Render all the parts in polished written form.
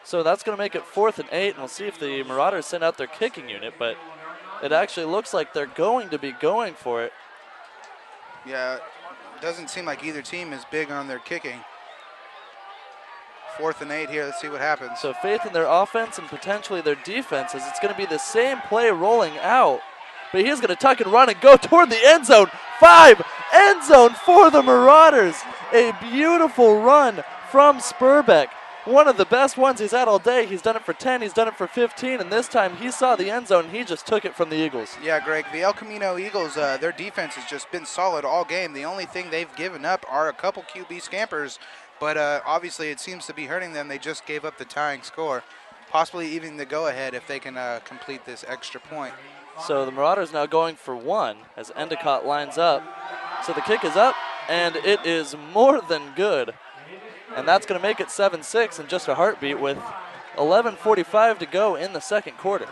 So that's going to make it 4th and 8, and we'll see if the Marauders send out their kicking unit, but it actually looks like they're going to be going for it. Yeah, it doesn't seem like either team is big on their kicking. 4th and 8 here. Let's see what happens. So faith in their offense and potentially their defense, as it's going to be the same play rolling out. But he's going to tuck and run and go toward the end zone. 5, end zone for the Marauders. A beautiful run from Spurbeck. One of the best ones he's had all day. He's done it for 10, he's done it for 15, and this time he saw the end zone and he just took it from the Eagles. Yeah, Greg, the El Camino Eagles, their defense has just been solid all game. The only thing they've given up are a couple QB scampers, but obviously it seems to be hurting them. They just gave up the tying score, possibly even the go-ahead if they can complete this extra point. So the Marauders now going for 1 as Endicott lines up. So the kick is up, and it is more than good. And that's going to make it 7-6 in just a heartbeat with 11:45 to go in the second quarter.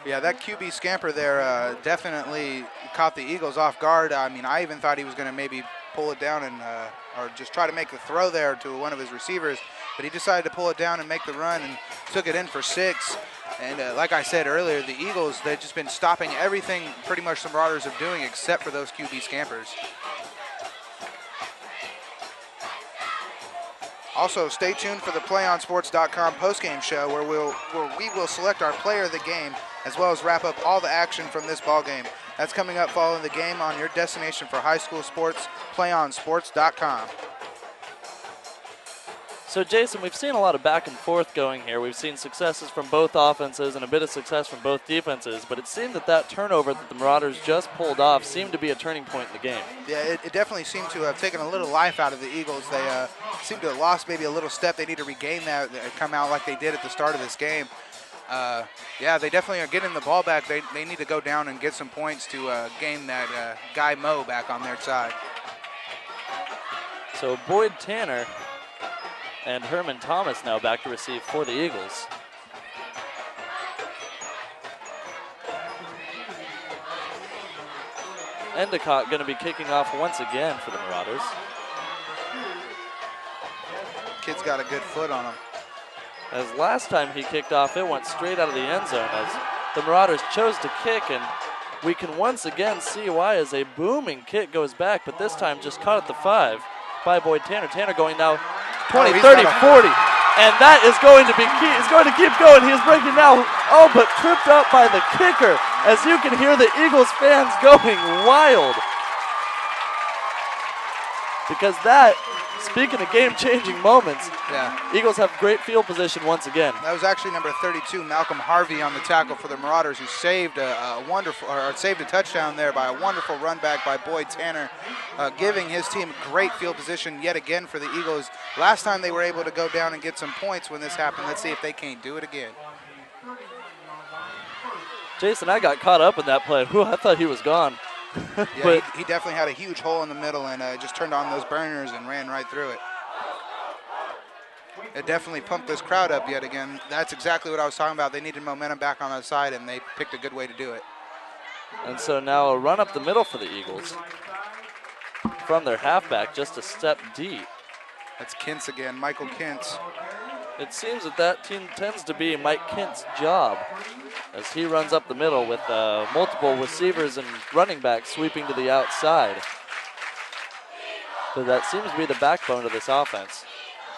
Yeah, that QB scamper there definitely caught the Eagles off guard. I mean, I even thought he was going to maybe pull it down and or just try to make the throw there to one of his receivers, but he decided to pull it down and make the run and took it in for 6. And like I said earlier, the Eagles, they've just been stopping everything pretty much the Marauders are doing except for those QB scampers. Also, stay tuned for the PlayOnSports.com postgame show where we will select our player of the game as well as wrap up all the action from this ball game. That's coming up following the game on your destination for high school sports, PlayOnSports.com. So, Jason, we've seen a lot of back and forth going here. We've seen successes from both offenses and a bit of success from both defenses, but it seemed that turnover that the Marauders just pulled off seemed to be a turning point in the game. Yeah, it definitely seemed to have taken a little life out of the Eagles. They seemed to have lost maybe a little step. They need to regain that and come out like they did at the start of this game. Yeah, they definitely are getting the ball back. They need to go down and get some points to gain that Guy Moe back on their side. So Boyd Tanner and Herman Thomas now back to receive for the Eagles. Endicott going to be kicking off once again for the Marauders. Kid's got a good foot on him. As last time he kicked off, it went straight out of the end zone as the Marauders chose to kick, and we can once again see why as a booming kick goes back, but this time just caught at the 5 by Boyd Tanner. Tanner going now 20, 30, 40, and that is going to be key. He's going to keep going. He is breaking now. Oh, but tripped up by the kicker as you can hear the Eagles fans going wild. Because that, speaking of game-changing moments, yeah, Eagles have great field position once again. That was actually number 32, Malcolm Harvey, on the tackle for the Marauders, who saved saved a touchdown there by a wonderful run back by Boyd Tanner, giving his team great field position yet again for the Eagles. Last time they were able to go down and get some points when this happened. Let's see if they can't do it again. Jason, I got caught up in that play. Whew, I thought he was gone. Yeah, he definitely had a huge hole in the middle and just turned on those burners and ran right through it. It definitely pumped this crowd up yet again. That's exactly what I was talking about. They needed momentum back on that side, and they picked a good way to do it. And so now a run up the middle for the Eagles from their halfback, just a step deep. That's Kintz again, Michael Kintz. It seems that team tends to be Mike Kintz's job as he runs up the middle with multiple receivers and running backs sweeping to the outside. So that seems to be the backbone of this offense.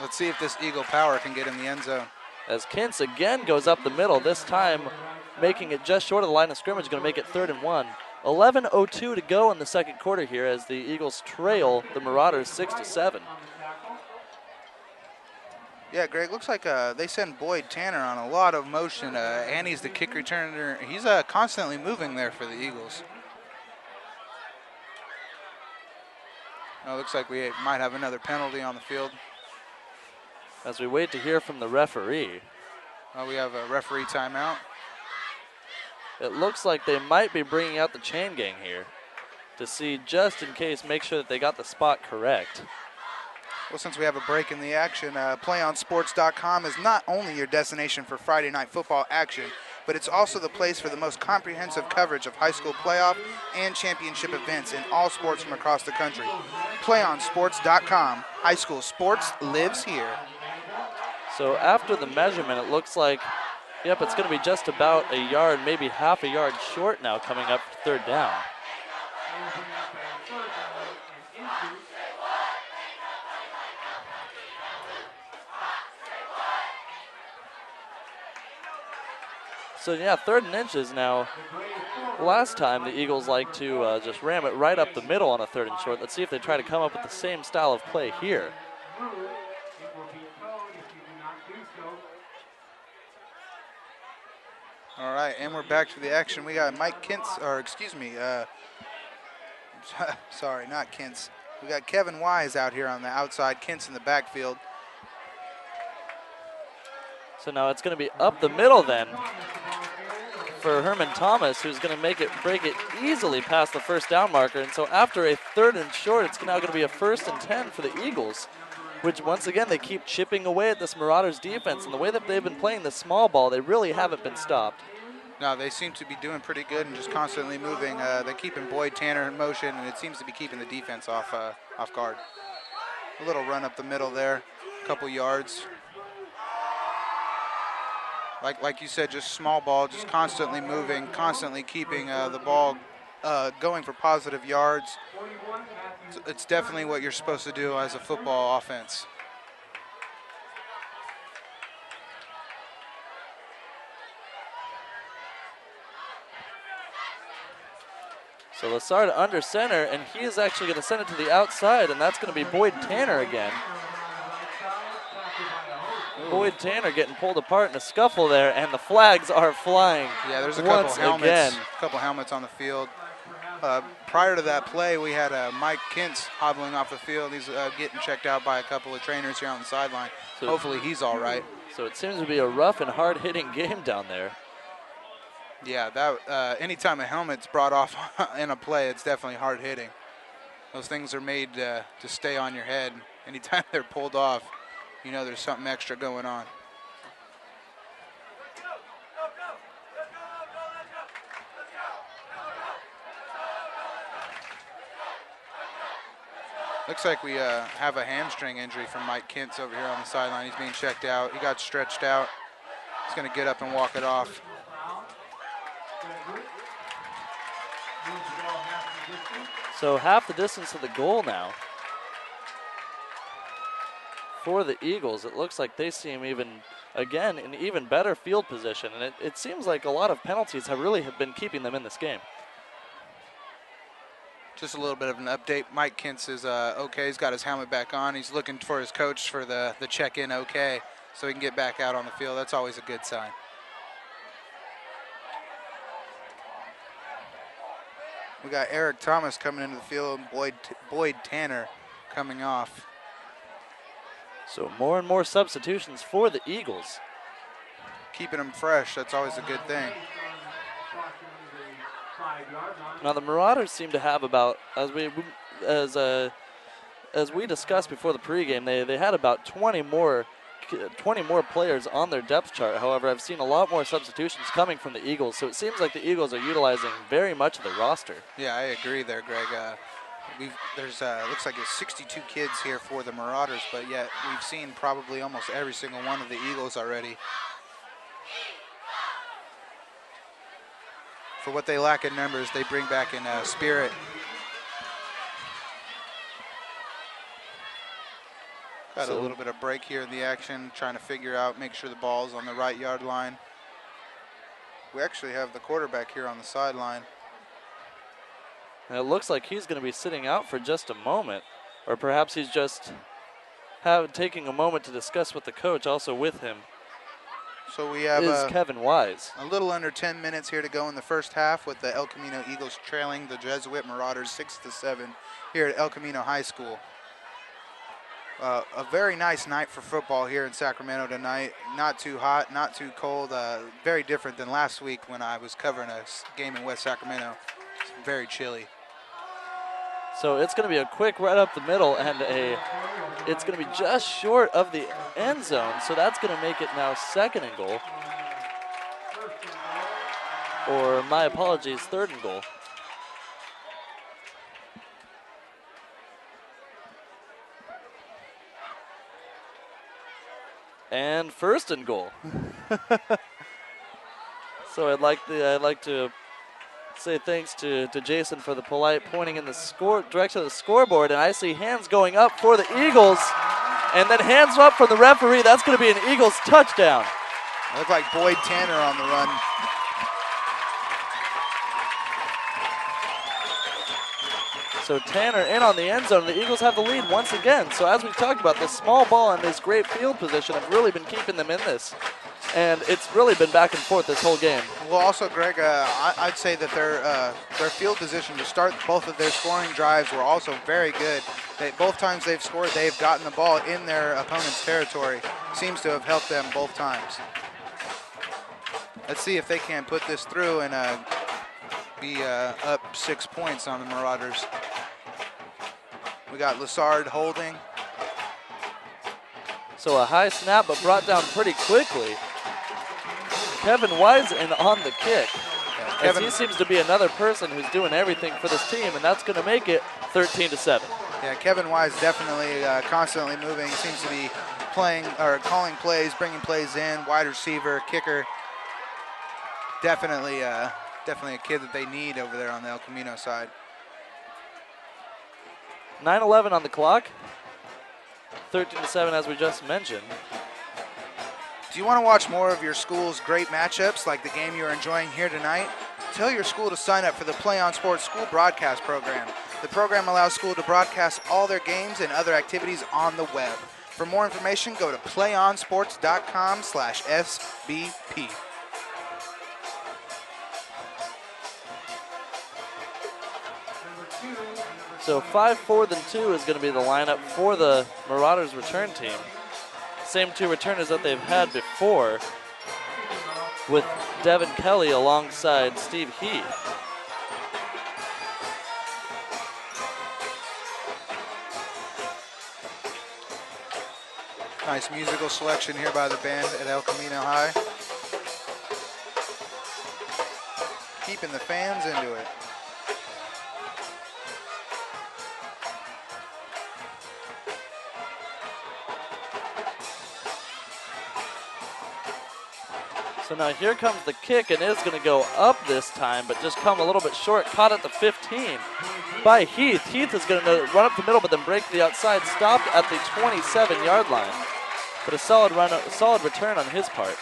Let's see if this Eagle power can get in the end zone. As Kintz again goes up the middle, this time making it just short of the line of scrimmage, going to make it 3rd and 1. 11:02 to go in the second quarter here as the Eagles trail the Marauders 6-7. Yeah, Greg, looks like they send Boyd Tanner on a lot of motion. Annie's the kick returner. He's constantly moving there for the Eagles. Oh, looks like we might have another penalty on the field. As we wait to hear from the referee. We have a referee timeout. It looks like they might be bringing out the chain gang here to see, just in case, make sure that they got the spot correct. Well, since we have a break in the action, PlayOnSports.com is not only your destination for Friday night football action, but it's also the place for the most comprehensive coverage of high school playoff and championship events in all sports from across the country. PlayOnSports.com. High school sports lives here. So after the measurement, it looks like, yep, it's going to be just about a yard, maybe half a yard short now coming up for third down. So yeah, 3rd and inches now. Last time the Eagles like to just ram it right up the middle on a 3rd and short. Let's see if they try to come up with the same style of play here. All right, and we're back to the action. We got Mike Kintz, or excuse me, sorry, not Kintz. We got Kevin Wise out here on the outside, Kintz in the backfield. So now it's going to be up the middle then for Herman Thomas, who's going to break it easily past the first down marker. And so after a 3rd and short, it's now going to be a 1st and 10 for the Eagles, which once again, they keep chipping away at this Marauders defense. And the way that they've been playing the small ball, they really haven't been stopped. No, they seem to be doing pretty good and just constantly moving. They're keeping Boyd Tanner in motion, and it seems to be keeping the defense off guard. A little run up the middle there, a couple yards. Like you said, just small ball, just constantly moving, constantly keeping the ball going for positive yards. It's definitely what you're supposed to do as a football offense. So Lassard under center, and he is actually going to send it to the outside, and that's going to be Boyd Tanner again. Boyd Tanner getting pulled apart in a scuffle there, and the flags are flying. Yeah, there's a couple helmets, again. couple helmets on the field. Prior to that play, we had Mike Kintz hobbling off the field. He's getting checked out by a couple of trainers here on the sideline. So hopefully he's all right. So it seems to be a rough and hard-hitting game down there. Yeah, that anytime a helmet's brought off in a play, it's definitely hard hitting. Those things are made to stay on your head. Anytime they're pulled off, you know there's something extra going on. Looks like we have a hamstring injury from Mike Kintz over here on the sideline. He's being checked out. He got stretched out. He's going to get up and walk it off. So half the distance to the goal now. For the Eagles, it looks like they seem in even better field position. And it seems like a lot of penalties have been keeping them in this game. Just a little bit of an update. Mike Kintz is okay. He's got his helmet back on. He's looking for his coach for the check-in okay, so he can get back out on the field. That's always a good sign. We got Eric Thomas coming into the field and Boyd Tanner coming off. So more and more substitutions for the Eagles. Keeping them fresh, that's always a good thing. Now the Marauders seem to have about, as we discussed before the pregame, they had about 20 more players on their depth chart. However, I've seen a lot more substitutions coming from the Eagles, so it seems like the Eagles are utilizing very much of the roster. Yeah, I agree there, Greg. There's looks like there's 62 kids here for the Marauders, but yet we've seen probably almost every single one of the Eagles already. For what they lack in numbers, they bring back in spirit. Got a little bit of break here in the action, trying to figure out, make sure the ball's on the right yard line. We actually have the quarterback here on the sideline. And it looks like he's going to be sitting out for just a moment, or perhaps he's just taking a moment to discuss with the coach. Also with him so we have is Kevin Wise. A little under 10 minutes here to go in the first half, with the El Camino Eagles trailing the Jesuit Marauders 6-7 here at El Camino High School. A very nice night for football here in Sacramento tonight. Not too hot, not too cold. Very different than last week when I was covering a game in West Sacramento. It's very chilly. So it's going to be a quick right up the middle, and it's going to be just short of the end zone. So that's going to make it now 2nd and goal. or my apologies, 3rd and goal. And 1st and goal. So I'd like to say thanks to Jason for the polite pointing in the direction of the scoreboard, and I see hands going up for the Eagles, and then hands up from the referee. That's going to be an Eagles touchdown. Look like Boyd Tanner on the run. So Tanner in on the end zone. The Eagles have the lead once again. So as we talked about, this small ball and this great field position have really been keeping them in this. And it's really been back and forth this whole game. Well, also, Greg, I'd say that their field position to start both of their scoring drives were also very good. Both times they've scored, they've gotten the ball in their opponent's territory. Seems to have helped them both times. Let's see if they can put this through and be up 6 points on the Marauders. We got Lassard holding. So a high snap, but brought down pretty quickly. Kevin Wise in on the kick. Yeah, as he seems to be another person who's doing everything for this team, and that's going to make it 13-7. Yeah, Kevin Wise definitely constantly moving. Seems to be playing or calling plays, bringing plays in. Wide receiver, kicker. Definitely a kid that they need over there on the El Camino side. 9:11 on the clock. 13-7, as we just mentioned. Do you want to watch more of your school's great matchups like the game you're enjoying here tonight? Tell your school to sign up for the PlayOn Sports School Broadcast Program. The program allows school to broadcast all their games and other activities on the web. For more information, go to playonsports.com/SBP. So 5-4-2 is going to be the lineup for the Marauders return team. Same 2 returners that they've had before, with Devin Kelly alongside Steve Heath. Nice musical selection here by the band at El Camino High. Keeping the fans into it. So now here comes the kick, and it's going to go up this time, but just come a little bit short. Caught at the 15 by Heath. Heath is going to run up the middle, but then break to the outside. Stopped at the 27-yard line. But a solid return on his part.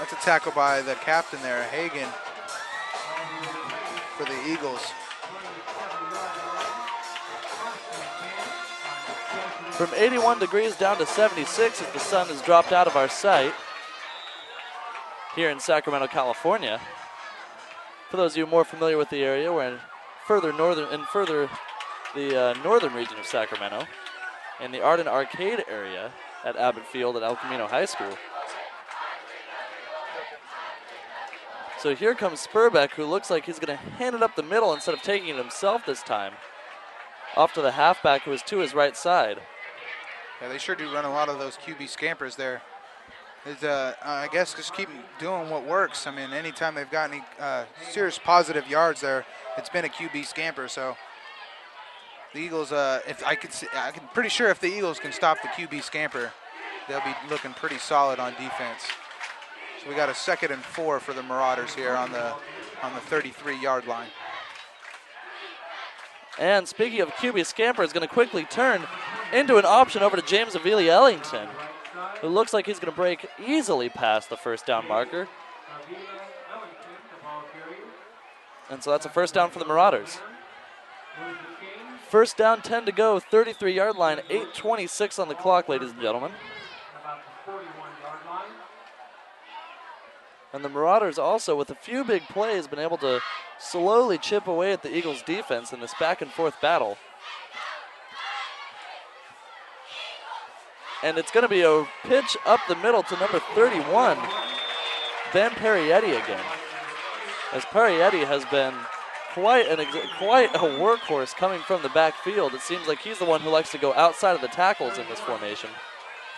That's a tackle by the captain there, Hagan, for the Eagles. From 81 degrees down to 76 as the sun has dropped out of our sight here in Sacramento, California. For those of you more familiar with the area, we're in the northern region of Sacramento, in the Arden Arcade area at Abbott Field at El Camino High School. So here comes Spurbeck, who looks like he's going to hand it up the middle instead of taking it himself this time. Off to the halfback, who is to his right side. Yeah, they sure do run a lot of those QB scampers there. I guess just keep doing what works. I mean, anytime they've got any serious positive yards there, it's been a QB scamper. So the Eagles, I'm pretty sure if the Eagles can stop the QB scamper, they'll be looking pretty solid on defense. So we got a 2nd and 4 for the Marauders here on the 33-yard line. And speaking of QB scamper, is going to quickly turn into an option over to James Avili Ellington, who looks like he's going to break easily past the first down marker. And so that's a first down for the Marauders. First down, 10 to go, 33-yard line, 8:26 on the clock, ladies and gentlemen. And the Marauders also, with a few big plays, been able to slowly chip away at the Eagles' defense in this back-and-forth battle. And it's going to be a pitch up the middle to number 31, Ben Parietti again. As Parietti has been quite a workhorse coming from the backfield. It seems like he's the one who likes to go outside of the tackles in this formation.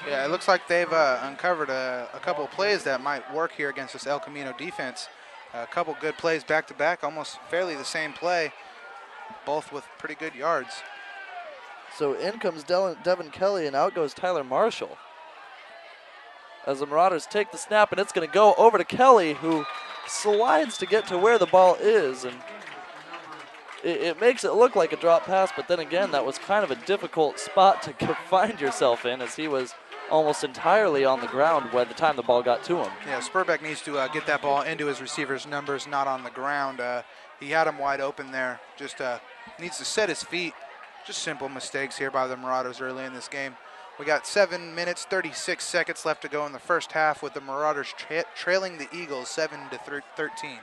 Yeah, it looks like they've uncovered a couple of plays that might work here against this El Camino defense. A couple good plays back-to-back, almost fairly the same play, both with pretty good yards. So in comes Devin Kelly, and out goes Tyler Marshall. As the Marauders take the snap, and it's going to go over to Kelly, who slides to get to where the ball is. And it makes it look like a drop pass, but then again, that was kind of a difficult spot to find yourself in, as he was almost entirely on the ground by the time the ball got to him. Yeah, Spurbeck needs to get that ball into his receiver's numbers, not on the ground. He had him wide open there. Just needs to set his feet. Just simple mistakes here by the Marauders early in this game. We got 7 minutes, 36 seconds left to go in the first half, with the Marauders trailing the Eagles 7-13.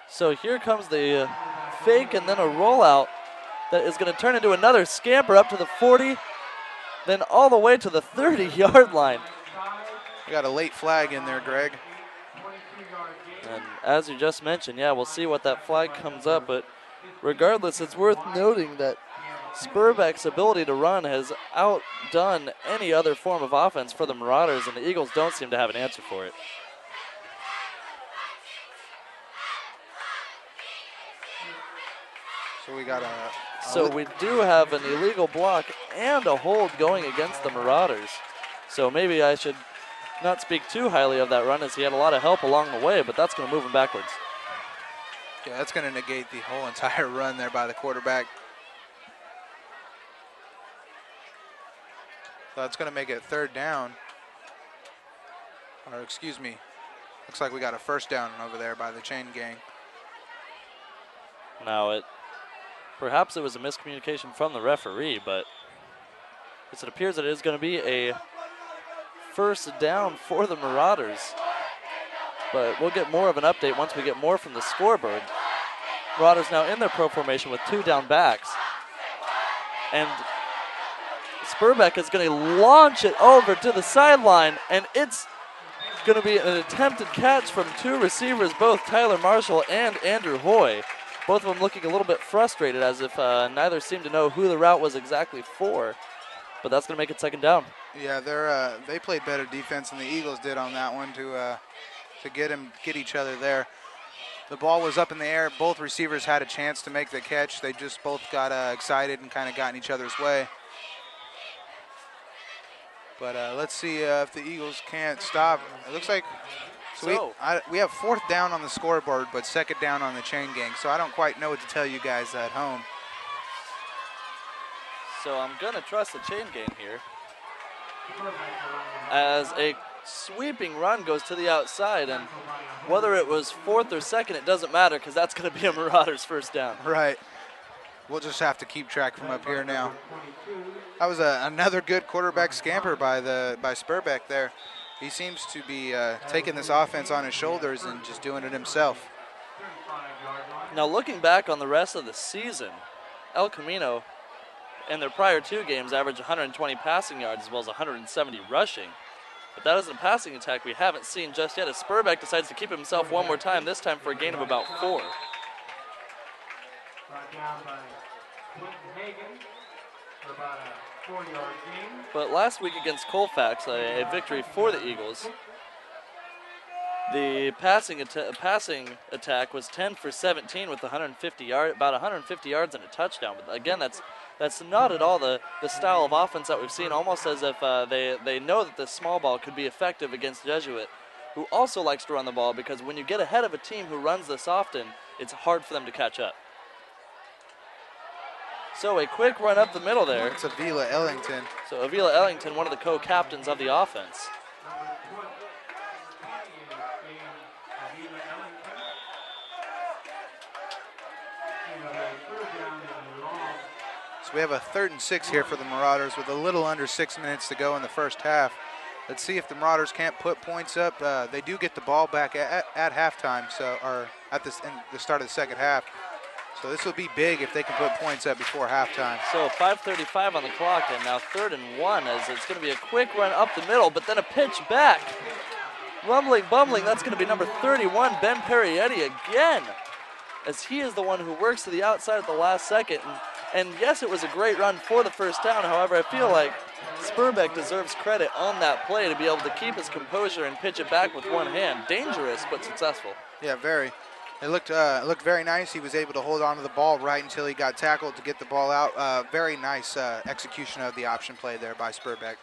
So here comes the fake and then a rollout that is going to turn into another scamper up to the 40, then all the way to the 30-yard line. We got a late flag in there, Greg. And as you just mentioned, yeah, we'll see what that flag comes up, but regardless, it's worth noting that Spurbeck's ability to run has outdone any other form of offense for the Marauders, and the Eagles don't seem to have an answer for it. So we got So we do have an illegal block and a hold going against the Marauders. So maybe I should not speak too highly of that run, as he had a lot of help along the way, but that's going to move him backwards. Yeah, that's going to negate the whole entire run there by the quarterback. So that's going to make it third down. Or excuse me, looks like we got a first down over there by the chain gang. Now perhaps it was a miscommunication from the referee, but as it appears that it is going to be a first down for the Marauders. But we'll get more of an update once we get more from the scoreboard. Marauders now in their pro formation with 2 down backs. And Spurbeck is going to launch it over to the sideline, and it's going to be an attempted catch from 2 receivers, both Tyler Marshall and Andrew Hoy. Both of them looking a little bit frustrated, as if neither seemed to know who the route was exactly for. But that's going to make it second down. Yeah, they played better defense than the Eagles did on that one to get each other there. The ball was up in the air. Both receivers had a chance to make the catch. They just both got excited and kind of got in each other's way. But let's see if the Eagles can't stop. It looks like we have 4th down on the scoreboard, but 2nd down on the chain gang. So I don't quite know what to tell you guys at home. So I'm going to trust the chain gang here, as a sweeping run goes to the outside, and whether it was 4th or 2nd, it doesn't matter, because that's going to be a Marauders first down. Right. We'll just have to keep track from up here now. That was another good quarterback scamper by Spurbeck there. He seems to be taking this offense on his shoulders and just doing it himself. Now looking back on the rest of the season, El Camino in their prior 2 games averaged 120 passing yards as well as 170 rushing. But that isn't a passing attack we haven't seen just yet, as Spurbeck decides to keep himself one more time, this time for a gain of about 4. But last week against Colfax, a victory for the Eagles, the passing attack was 10 for 17 with about 150 yards and a touchdown. But again, that's not at all the style of offense that we've seen, almost as if they know that the small ball could be effective against Jesuit, who also likes to run the ball, because when you get ahead of a team who runs this often, it's hard for them to catch up. So a quick run up the middle there. It's Avila Ellington. So Avila Ellington, one of the co-captains of the offense. So we have a 3rd and 6 here for the Marauders with a little under 6 minutes to go in the first half. Let's see if the Marauders can't put points up. They do get the ball back at halftime, or at the start of the second half. So this will be big if they can put points up before halftime. So 5:35 on the clock, and now 3rd and 1, as it's going to be a quick run up the middle, but then a pitch back. Rumbling, bumbling, that's going to be number 31, Ben Perrietti again, as he is the one who works to the outside at the last second. And And yes, it was a great run for the first down. However, I feel like Spurbeck deserves credit on that play to be able to keep his composure and pitch it back with one hand. Dangerous, but successful. Yeah, very. It looked very nice. He was able to hold on to the ball right until he got tackled to get the ball out. Very nice execution of the option play there by Spurbeck.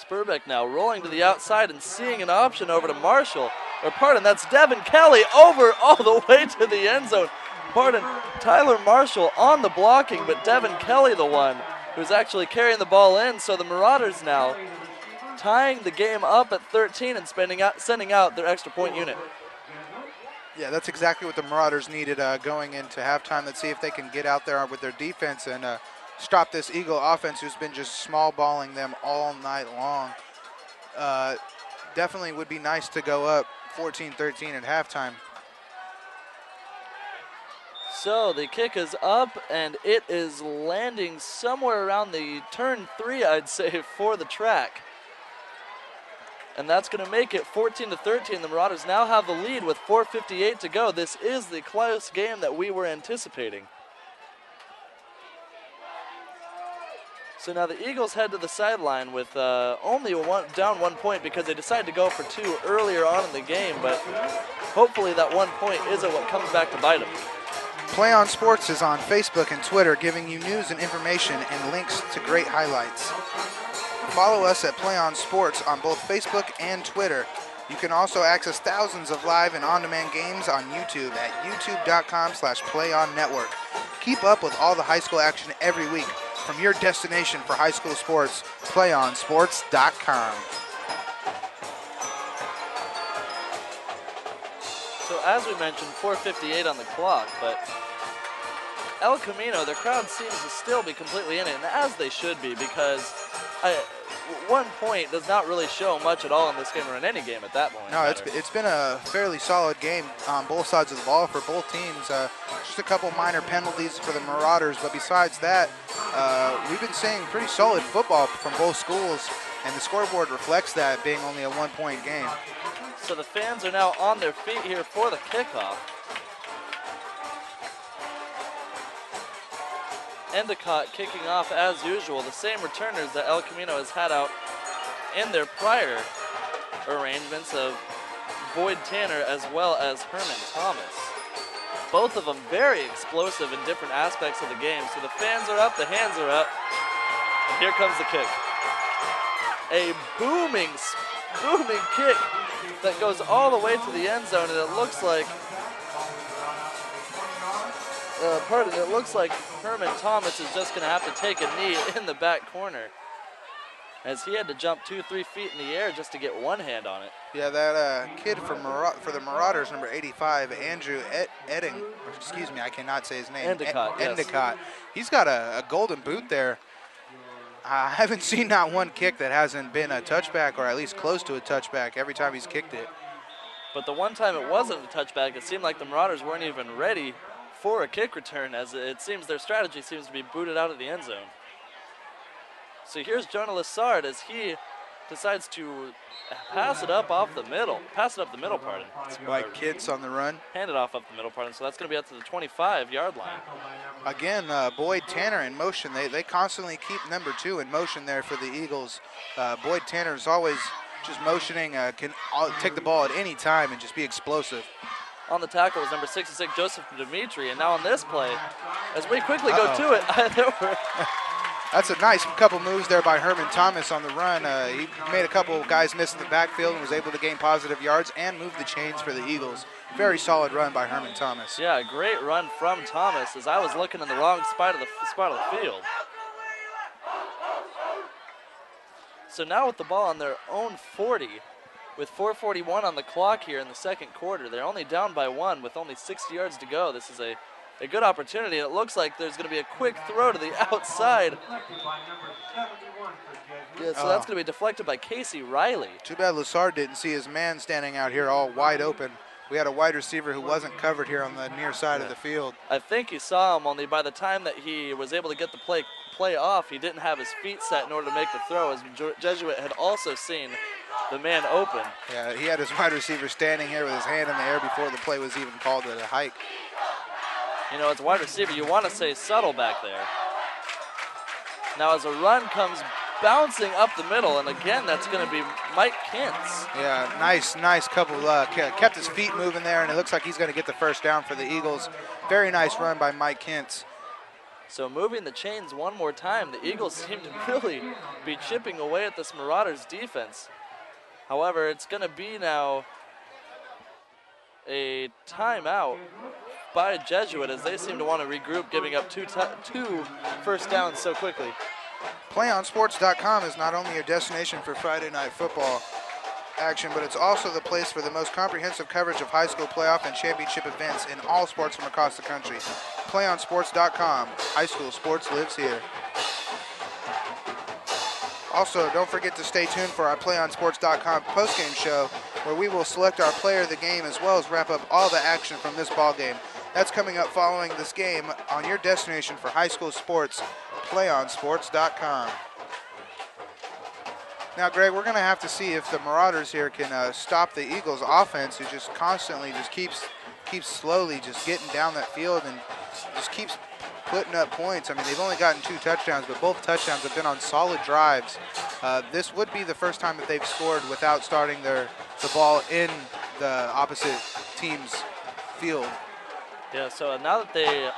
Spurbeck now rolling to the outside and seeing an option over to Marshall. Or pardon, that's Devin Kelly over all the way to the end zone. Pardon, Tyler Marshall on the blocking, but Devin Kelly the one who's actually carrying the ball in. So the Marauders now tying the game up at 13 and sending out their extra point unit. Yeah, that's exactly what the Marauders needed going into halftime. Let's see if they can get out there with their defense and stop this Eagle offense who's been just small balling them all night long. Definitely would be nice to go up 14-13 at halftime. So the kick is up and it is landing somewhere around the turn 3, I'd say, for the track. And that's going to make it 14-13. The Marauders now have the lead with 4:58 to go. This is the close game that we were anticipating. So now the Eagles head to the sideline with only down 1 point because they decided to go for 2 earlier on in the game, but hopefully that 1 point isn't what comes back to bite them. PlayOn Sports is on Facebook and Twitter, giving you news and information and links to great highlights. Follow us at PlayOn Sports on both Facebook and Twitter. You can also access thousands of live and on-demand games on YouTube at youtube.com/PlayOnNetwork. Keep up with all the high school action every week from your destination for high school sports, PlayOnSports.com. So as we mentioned, 4:58 on the clock, but El Camino, the crowd seems to still be completely in it, and as they should be, because 1 point does not really show much at all in this game or in any game at that point. No, it's been a fairly solid game on both sides of the ball for both teams. Just a couple minor penalties for the Marauders, but besides that, we've been seeing pretty solid football from both schools, and the scoreboard reflects that, being only a 1 point game. So the fans are now on their feet here for the kickoff. Endicott kicking off as usual, the same returners that El Camino has had out in their prior arrangements of Boyd Tanner as well as Herman Thomas. Both of them very explosive in different aspects of the game. So the fans are up, the hands are up, and here comes the kick. A booming kick that goes all the way to the end zone, and it looks like it looks like Herman Thomas is just going to have to take a knee in the back corner, as he had to jump 2-3 feet in the air just to get one hand on it. Yeah, that kid for the Marauders, number 85, Andrew excuse me, I cannot say his name. Endicott, yes. Endicott. He's got a golden boot there. I haven't seen not one kick that hasn't been a touchback, or at least close to a touchback, every time he's kicked it. But the one time it wasn't a touchback, it seemed like the Marauders weren't even ready for a kick return, as it seems their strategy seems to be booted out of the end zone. So here's Jonah Lessard as he decides to pass it up the middle, pardon. Like kids on the run. Hand it off up the middle, pardon. So that's going to be up to the 25-yard line. Again, Boyd Tanner in motion. They constantly keep number 2 in motion there for the Eagles. Boyd Tanner is always just motioning, can take the ball at any time and just be explosive. On the tackle was number 66, Joseph Dimitri, and now on this play, as we quickly go to it, That's a nice couple moves there by Herman Thomas on the run. He made a couple guys miss in the backfield and was able to gain positive yards and move the chains for the Eagles. Very solid run by Herman Thomas. Yeah, a great run from Thomas, as I was looking in the wrong spot of the field. So now with the ball on their own 40, with 4:41 on the clock here in the second quarter, they're only down by 1 with only 60 yards to go. This is a good opportunity. It looks like there's going to be a quick throw to the outside. Yeah, so that's going to be deflected by Casey Riley. Too bad Lessard didn't see his man standing out here all wide open. We had a wide receiver who wasn't covered here on the near side of the field. I think he saw him, only by the time that he was able to get the play off, he didn't have his feet set in order to make the throw, as Jesuit had also seen the man open. Yeah, he had his wide receiver standing here with his hand in the air before the play was even called at a hike. You know, it's wide receiver. You want to say subtle back there. Now as a run comes bouncing up the middle, and again, that's going to be Mike Kintz. Yeah, nice couple, kept his feet moving there, and it looks like he's going to get the first down for the Eagles. Very nice run by Mike Kintz. So moving the chains one more time, the Eagles seem to really be chipping away at this Marauders defense. However, it's going to be now a timeout by Jesuit as they seem to want to regroup, giving up two first downs so quickly. PlayOnSports.com is not only your destination for Friday night football action, but it's also the place for the most comprehensive coverage of high school playoff and championship events in all sports from across the country. PlayOnSports.com. High school sports lives here. Also, don't forget to stay tuned for our PlayOnSports.com postgame show, where we will select our player of the game as well as wrap up all the action from this ball game. That's coming up following this game on your destination for high school sports, PlayOnSports.com. Now, Greg, we're going to have to see if the Marauders here can stop the Eagles' offense, who just constantly just keeps slowly just getting down that field and just keeps putting up points. I mean, they've only gotten 2 touchdowns, but both touchdowns have been on solid drives. This would be the first time that they've scored without starting the ball in the opposite team's field. Yeah, so now that they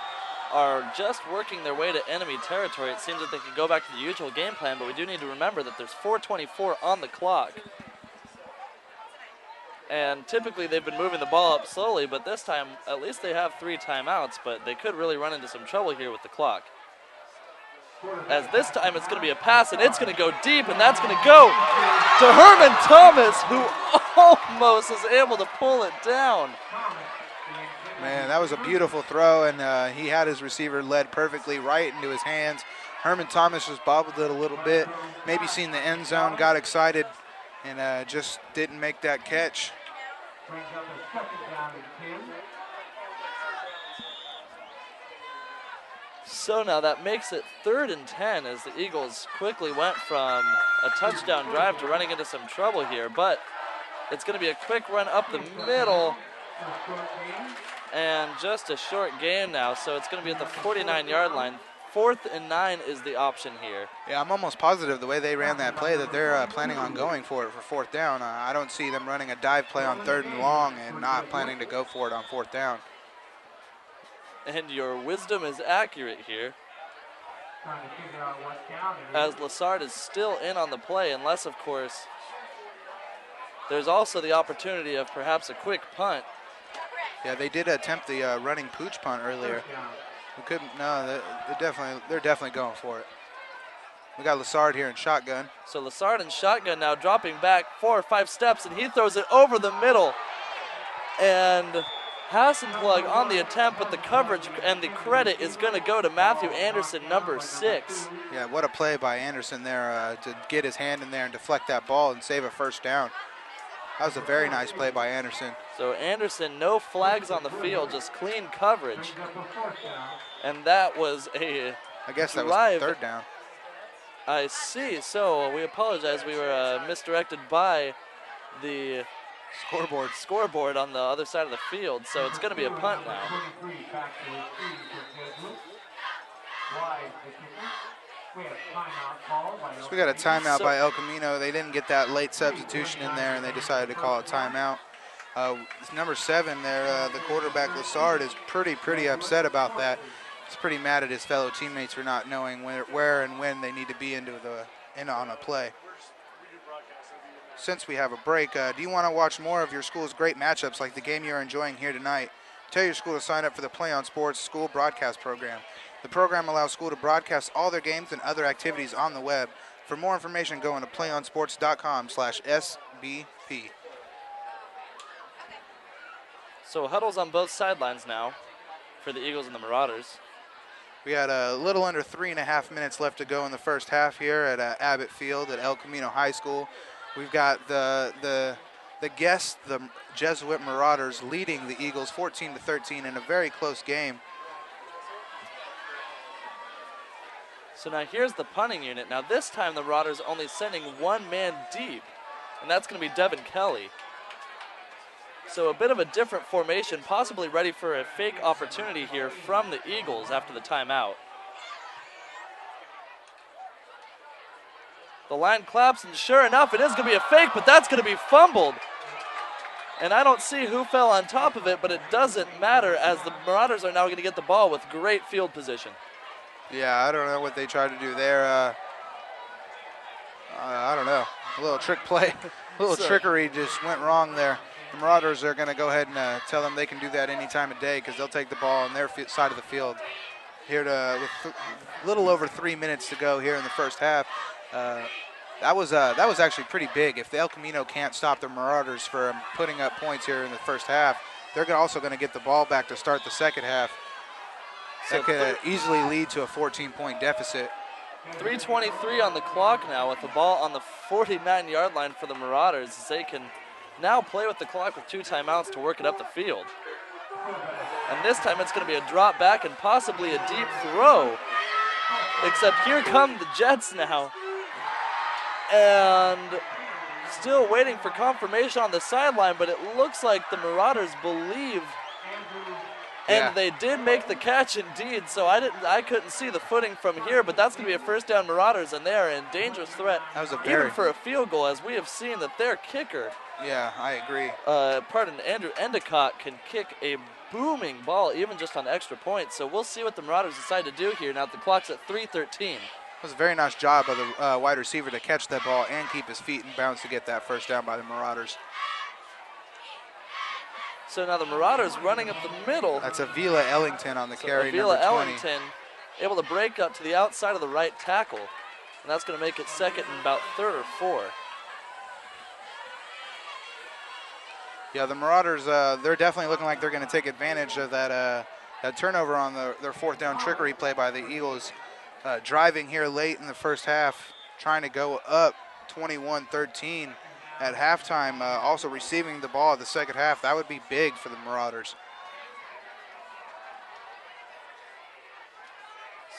are just working their way to enemy territory, it seems that they can go back to the usual game plan, but we do need to remember that there's 4:24 on the clock. And typically they've been moving the ball up slowly, but this time at least they have 3 timeouts, but they could really run into some trouble here with the clock. As this time it's going to be a pass, and it's going to go deep, and that's going to go to Herman Thomas, who almost is able to pull it down. Man, that was a beautiful throw, and he had his receiver led perfectly right into his hands. Herman Thomas just bobbled it a little bit, maybe seen the end zone, got excited, and just didn't make that catch. So now that makes it 3rd and 10 as the Eagles quickly went from a touchdown drive to running into some trouble here, but it's going to be a quick run up the middle and just a short gain now, so it's going to be at the 49-yard line. 4th and 9 is the option here. Yeah, I'm almost positive the way they ran that play that they're planning on going for it for 4th down. I don't see them running a dive play on 3rd and long and not planning to go for it on 4th down. And your wisdom is accurate here, as Lassard is still in on the play, unless, of course, there's also the opportunity of perhaps a quick punt. Yeah, they did attempt the running pooch punt earlier. We couldn't. No, they're definitely going for it. We got Lassard here in shotgun. So Lassard in shotgun now, dropping back 4 or 5 steps, and he throws it over the middle. And Hassenplug on the attempt, but the coverage and the credit is going to go to Matthew Anderson, number 6. Yeah, what a play by Anderson there to get his hand in there and deflect that ball and save a first down. That was a very nice play by Anderson. So Anderson, no flags on the field, just clean coverage. And that was a I guess that was 3rd down. I see. So we apologize. We were misdirected by the scoreboard on the other side of the field. So it's going to be a punt now. So we got a timeout by El Camino. They didn't get that late substitution in there, and they decided to call a timeout. Number 7 there, the quarterback Lassard, is pretty upset about that. He's pretty mad at his fellow teammates for not knowing where and when they need to be in on a play. Since we have a break, do you want to watch more of your school's great matchups like the game you're enjoying here tonight? Tell your school to sign up for the Play on Sports school broadcast program. The program allows school to broadcast all their games and other activities on the web. For more information, go into playonsports.com/SBP. So huddles on both sidelines now for the Eagles and the Marauders. We had a little under 3.5 minutes left to go in the first half here at Abbott Field at El Camino High School. We've got the guests, the Jesuit Marauders, leading the Eagles 14-13 in a very close game. So now here's the punting unit. Now this time the Marauders only sending 1 man deep. and that's going to be Devin Kelly. So a bit of a different formation, possibly ready for a fake opportunity here from the Eagles after the timeout. The line claps, and sure enough, it is going to be a fake, but that's going to be fumbled. And I don't see who fell on top of it, but it doesn't matter as the Marauders are now going to get the ball with great field position. Yeah, I don't know what they tried to do there. I don't know. A little trick play, a little trickery just went wrong there. The Marauders are going to go ahead and tell them they can do that any time of day because they'll take the ball on their side of the field. Here with a little over 3 minutes to go here in the first half. That was actually pretty big. If the El Camino can't stop the Marauders from putting up points here in the first half, they're also going to get the ball back to start the second half. So that could easily lead to a 14-point deficit. 3:23 on the clock now with the ball on the 49-yard line for the Marauders as they can now play with the clock with 2 timeouts to work it up the field. And this time it's going to be a drop back and possibly a deep throw. Except here come the Jets now. And still waiting for confirmation on the sideline, but it looks like the Marauders believe. And they did make the catch indeed, so I couldn't see the footing from here, but that's going to be a first down Marauders, and they are in dangerous threat. That was even for a field goal, as we have seen that their kicker. Yeah, I agree. Andrew Endicott can kick a booming ball even just on extra points, so we'll see what the Marauders decide to do here now that the clock's at 3:13. It was a very nice job by the wide receiver to catch that ball and keep his feet in bounds to get that first down by the Marauders. So now the Marauders running up the middle. That's Avila Ellington on the carry, Avila number 20. Ellington able to break up to the outside of the right tackle. And that's going to make it second and about 3rd or 4. Yeah, the Marauders, they're definitely looking like they're going to take advantage of that turnover on their 4th down trickery play by the Eagles. Driving here late in the first half, trying to go up 21-13. At halftime, also receiving the ball at the second half. That would be big for the Marauders.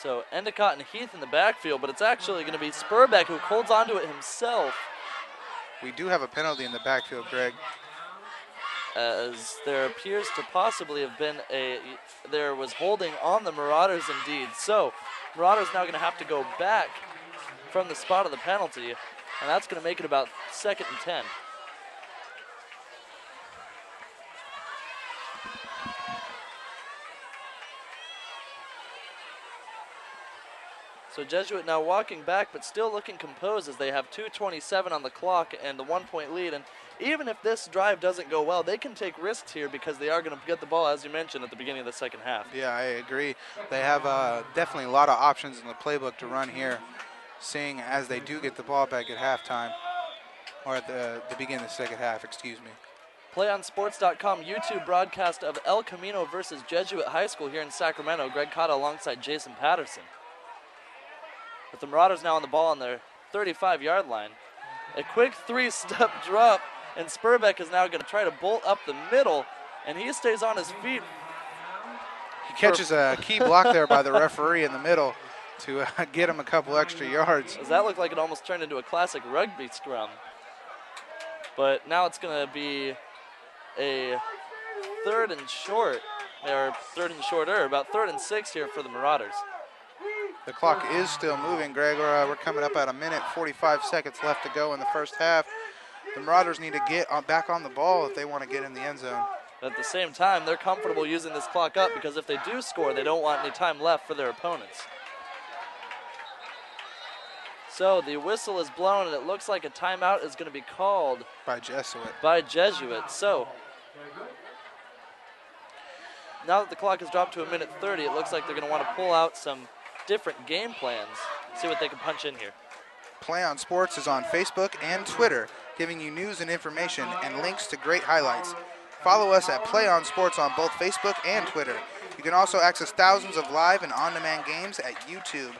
So Endicott and Heath in the backfield, but it's actually going to be Spurbeck who holds onto it himself. We do have a penalty in the backfield, Greg. As there appears to possibly have been there was holding on the Marauders indeed. So Marauders now going to have to go back from the spot of the penalty. And that's going to make it about 2nd and 10. So Jesuit now walking back, but still looking composed as they have 2:27 on the clock and the 1-point lead. And even if this drive doesn't go well, they can take risks here because they are going to get the ball, as you mentioned, at the beginning of the second half. Yeah, I agree. They have definitely a lot of options in the playbook to run here, seeing as they do get the ball back at halftime, or at the beginning of the second half, excuse me. PlayOnSports.com YouTube broadcast of El Camino versus Jesuit High School here in Sacramento. Greg Cotta alongside Jason Patterson. With the Marauders now on the ball on their 35-yard line. A quick 3-step drop, and Spurbeck is now going to try to bolt up the middle, and he stays on his feet. He catches a key block there by the referee in the middle to get him a couple extra yards. Does that look like it almost turned into a classic rugby scrum? But now it's going to be a 3rd and short, or 3rd and shorter, about 3rd and 6 here for the Marauders. The clock is still moving, Greg. We're coming up at 1:45 seconds left to go in the first half. The Marauders need to get back on the ball if they want to get in the end zone. But at the same time, they're comfortable using this clock up because if they do score, they don't want any time left for their opponents. So the whistle is blown, and it looks like a timeout is going to be called by Jesuit. So now that the clock has dropped to 1:30, it looks like they're going to want to pull out some different game plans, see what they can punch in here. Play on Sports is on Facebook and Twitter, giving you news and information and links to great highlights. Follow us at Play on Sports on both Facebook and Twitter. You can also access thousands of live and on-demand games at YouTube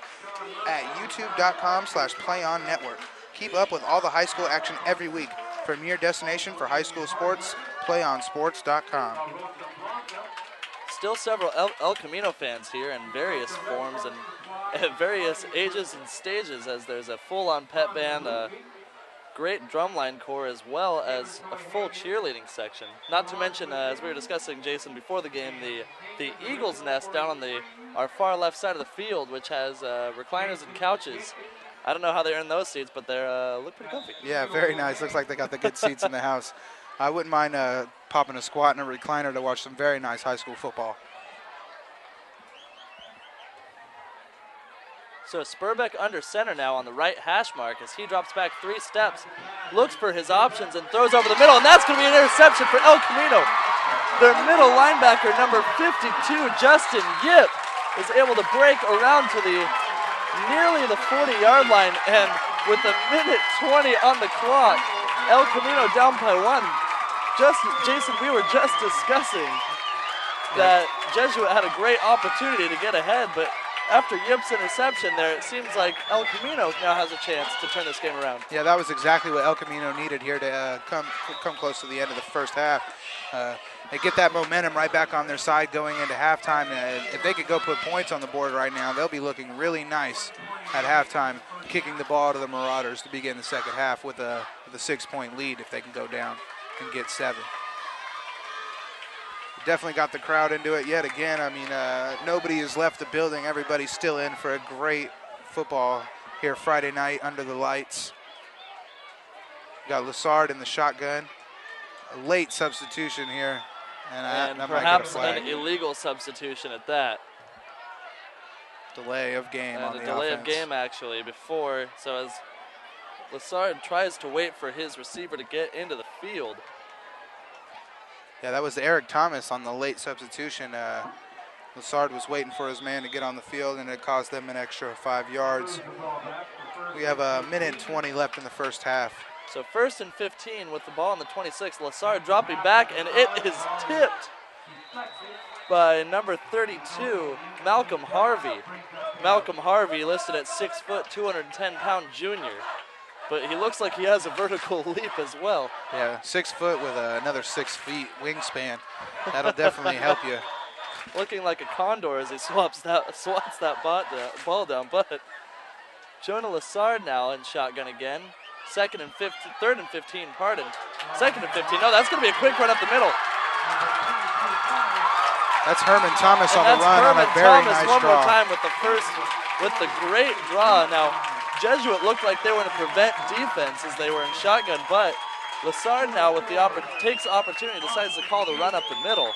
at youtube.com/PlayOnNetwork. Keep up with all the high school action every week. Premier destination for high school sports, PlayOnSports.com. Still several El Camino fans here in various forms and at various ages and stages, as there's a full-on pep band, great drumline corps as well as a full cheerleading section. Not to mention, as we were discussing, Jason, before the game, the Eagles Nest down on our far left side of the field, which has recliners and couches. I don't know how they earn those seats, but they look pretty comfy. Yeah, very nice. Looks like they got the good seats in the house. I wouldn't mind popping a squat in a recliner to watch some very nice high school football. So Spurbeck under center now on the right hash mark as he drops back 3 steps, looks for his options and throws over the middle, and that's going to be an interception for El Camino. Their middle linebacker, number 52, Justin Yip, is able to break around to nearly the 40-yard line, and with a minute 20 on the clock, El Camino down by 1. Jason, we were just discussing that Jesuit had a great opportunity to get ahead, but after Yip's interception there, it seems like El Camino now has a chance to turn this game around. Yeah, that was exactly what El Camino needed here to come close to the end of the first half. They get that momentum right back on their side going into halftime. If they could go put points on the board right now, they'll be looking really nice at halftime, kicking the ball to the Marauders to begin the second half with a 6-point lead if they can go down and get 7. Definitely got the crowd into it yet again. I mean, nobody has left the building. Everybody's still in for a great football here Friday night under the lights. Got Lassard in the shotgun. A late substitution here. And perhaps an illegal substitution at that. Delay of game on the offense. Delay of game, actually, before. So as Lassard tries to wait for his receiver to get into the field. Yeah, that was Eric Thomas on the late substitution. Lassard was waiting for his man to get on the field, and it cost them an extra 5 yards. We have a minute and 20 left in the first half. So 1st and 15 with the ball on the 26. Lassard dropping back, and it is tipped by number 32, Malcolm Harvey. Malcolm Harvey listed at 6 foot, 210-pound junior. But he looks like he has a vertical leap as well. Yeah, 6 foot with another 6 feet wingspan. That'll definitely help you. Looking like a condor as he swats that ball down. But Jonah Lassard now in shotgun again. 3rd and 15, pardon. 2nd and 15. No, that's going to be a quick run up the middle. That's Herman Thomas on the run on a very nice draw. One more time with the great draw. Now, Jesuit looked like they were going to prevent defense as they were in shotgun, but Lassard now takes the opportunity, decides to call the run up the middle.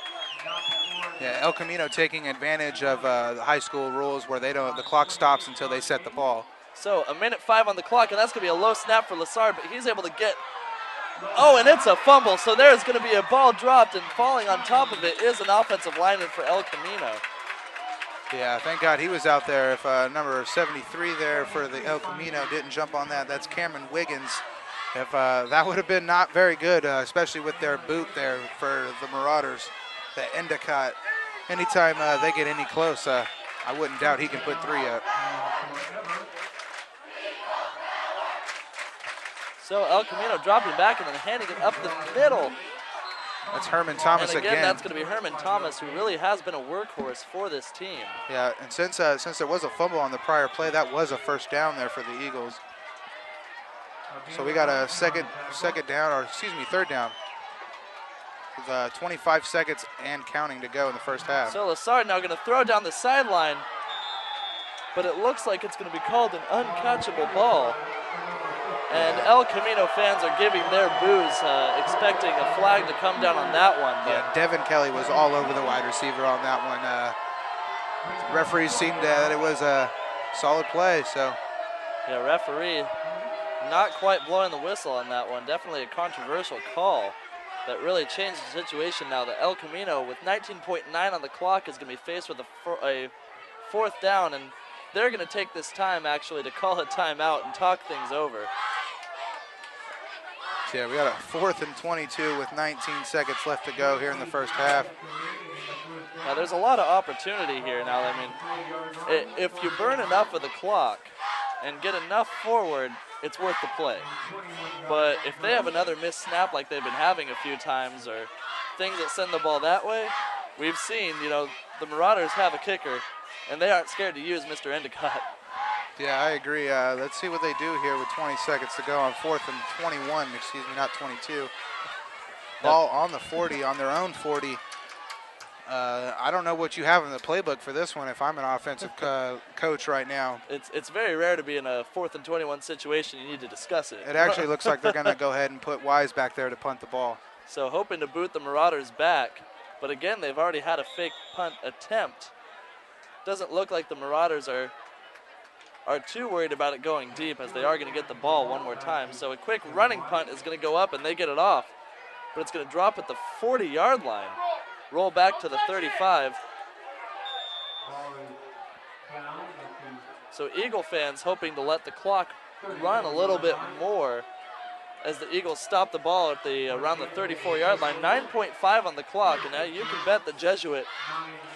Yeah, El Camino taking advantage of the high school rules where the clock stops until they set the ball. So a minute 5 on the clock, and that's going to be a low snap for Lassard, but he's able to get, and it's a fumble. So there's going to be a ball dropped, and falling on top of it is an offensive lineman for El Camino. Yeah, thank God he was out there. If number 73 there for the El Camino didn't jump on that, that's Cameron Wiggins. If that would have been not very good, especially with their boot there for the Marauders, the Endicott. Anytime they get any close, I wouldn't doubt he can put 3 up. So El Camino dropping back and then handing it up the middle. That's Herman Thomas and again. That's going to be Herman Thomas, who really has been a workhorse for this team. Yeah, and since there was a fumble on the prior play, that was a first down there for the Eagles. So we got a third down. With 25 seconds and counting to go in the first half. So Lassard now going to throw down the sideline, but it looks like it's going to be called an uncatchable ball. And El Camino fans are giving their boos, expecting a flag to come down on that one. Yeah, Devin Kelly was all over the wide receiver on that one. The referees seemed that it was a solid play. So, yeah, referee not quite blowing the whistle on that one. Definitely a controversial call that really changed the situation now. That El Camino, with 19.9 on the clock, is going to be faced with a 4th down, and they're going to take this time actually to call a timeout and talk things over. So yeah, we got a 4th and 22 with 19 seconds left to go here in the first half. Now there's a lot of opportunity here now. I mean, if you burn enough of the clock and get enough forward, it's worth the play. But if they have another missed snap like they've been having a few times, or things that send the ball that way, we've seen, the Marauders have a kicker, and they aren't scared to use Mr. Endicott. Yeah, I agree. Let's see what they do here with 20 seconds to go on 4th and 21. Excuse me, not 22. Ball on the 40, on their own 40. I don't know what you have in the playbook for this one if I'm an offensive coach right now. It's very rare to be in a 4th and 21 situation. You need to discuss it. It actually looks like they're going to go ahead and put Wise back there to punt the ball. So hoping to boot the Marauders back. But again, they've already had a fake punt attempt. Doesn't look like the Marauders are too worried about it going deep, as they are going to get the ball one more time. So a quick running punt is going to go up and they get it off. But it's going to drop at the 40-yard line. Roll back to the 35. So Eagle fans hoping to let the clock run a little bit more as the Eagles stop the ball at around the 34-yard line. 9.5 on the clock, and now you can bet the Jesuit,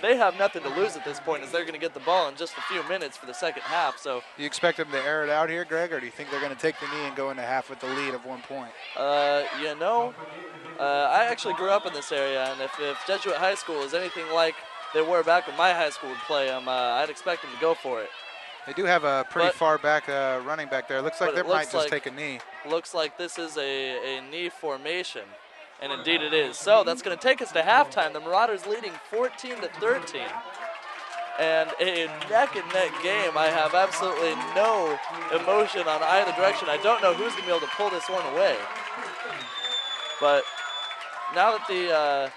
they have nothing to lose at this point, as they're going to get the ball in just a few minutes for the second half. So, do you expect them to air it out here, Greg, or do you think they're going to take the knee and go into half with the lead of 1 point? I actually grew up in this area, and if Jesuit High School is anything like they were back when my high school would play them, I'd expect them to go for it. They do have a pretty far back running back there. Looks like they might just take a knee. Looks like this is a knee formation, and indeed it is. So that's going to take us to halftime. The Marauders leading 14-13. And a neck-and-neck game. I have absolutely no emotion on either direction. I don't know who's going to be able to pull this one away. But now that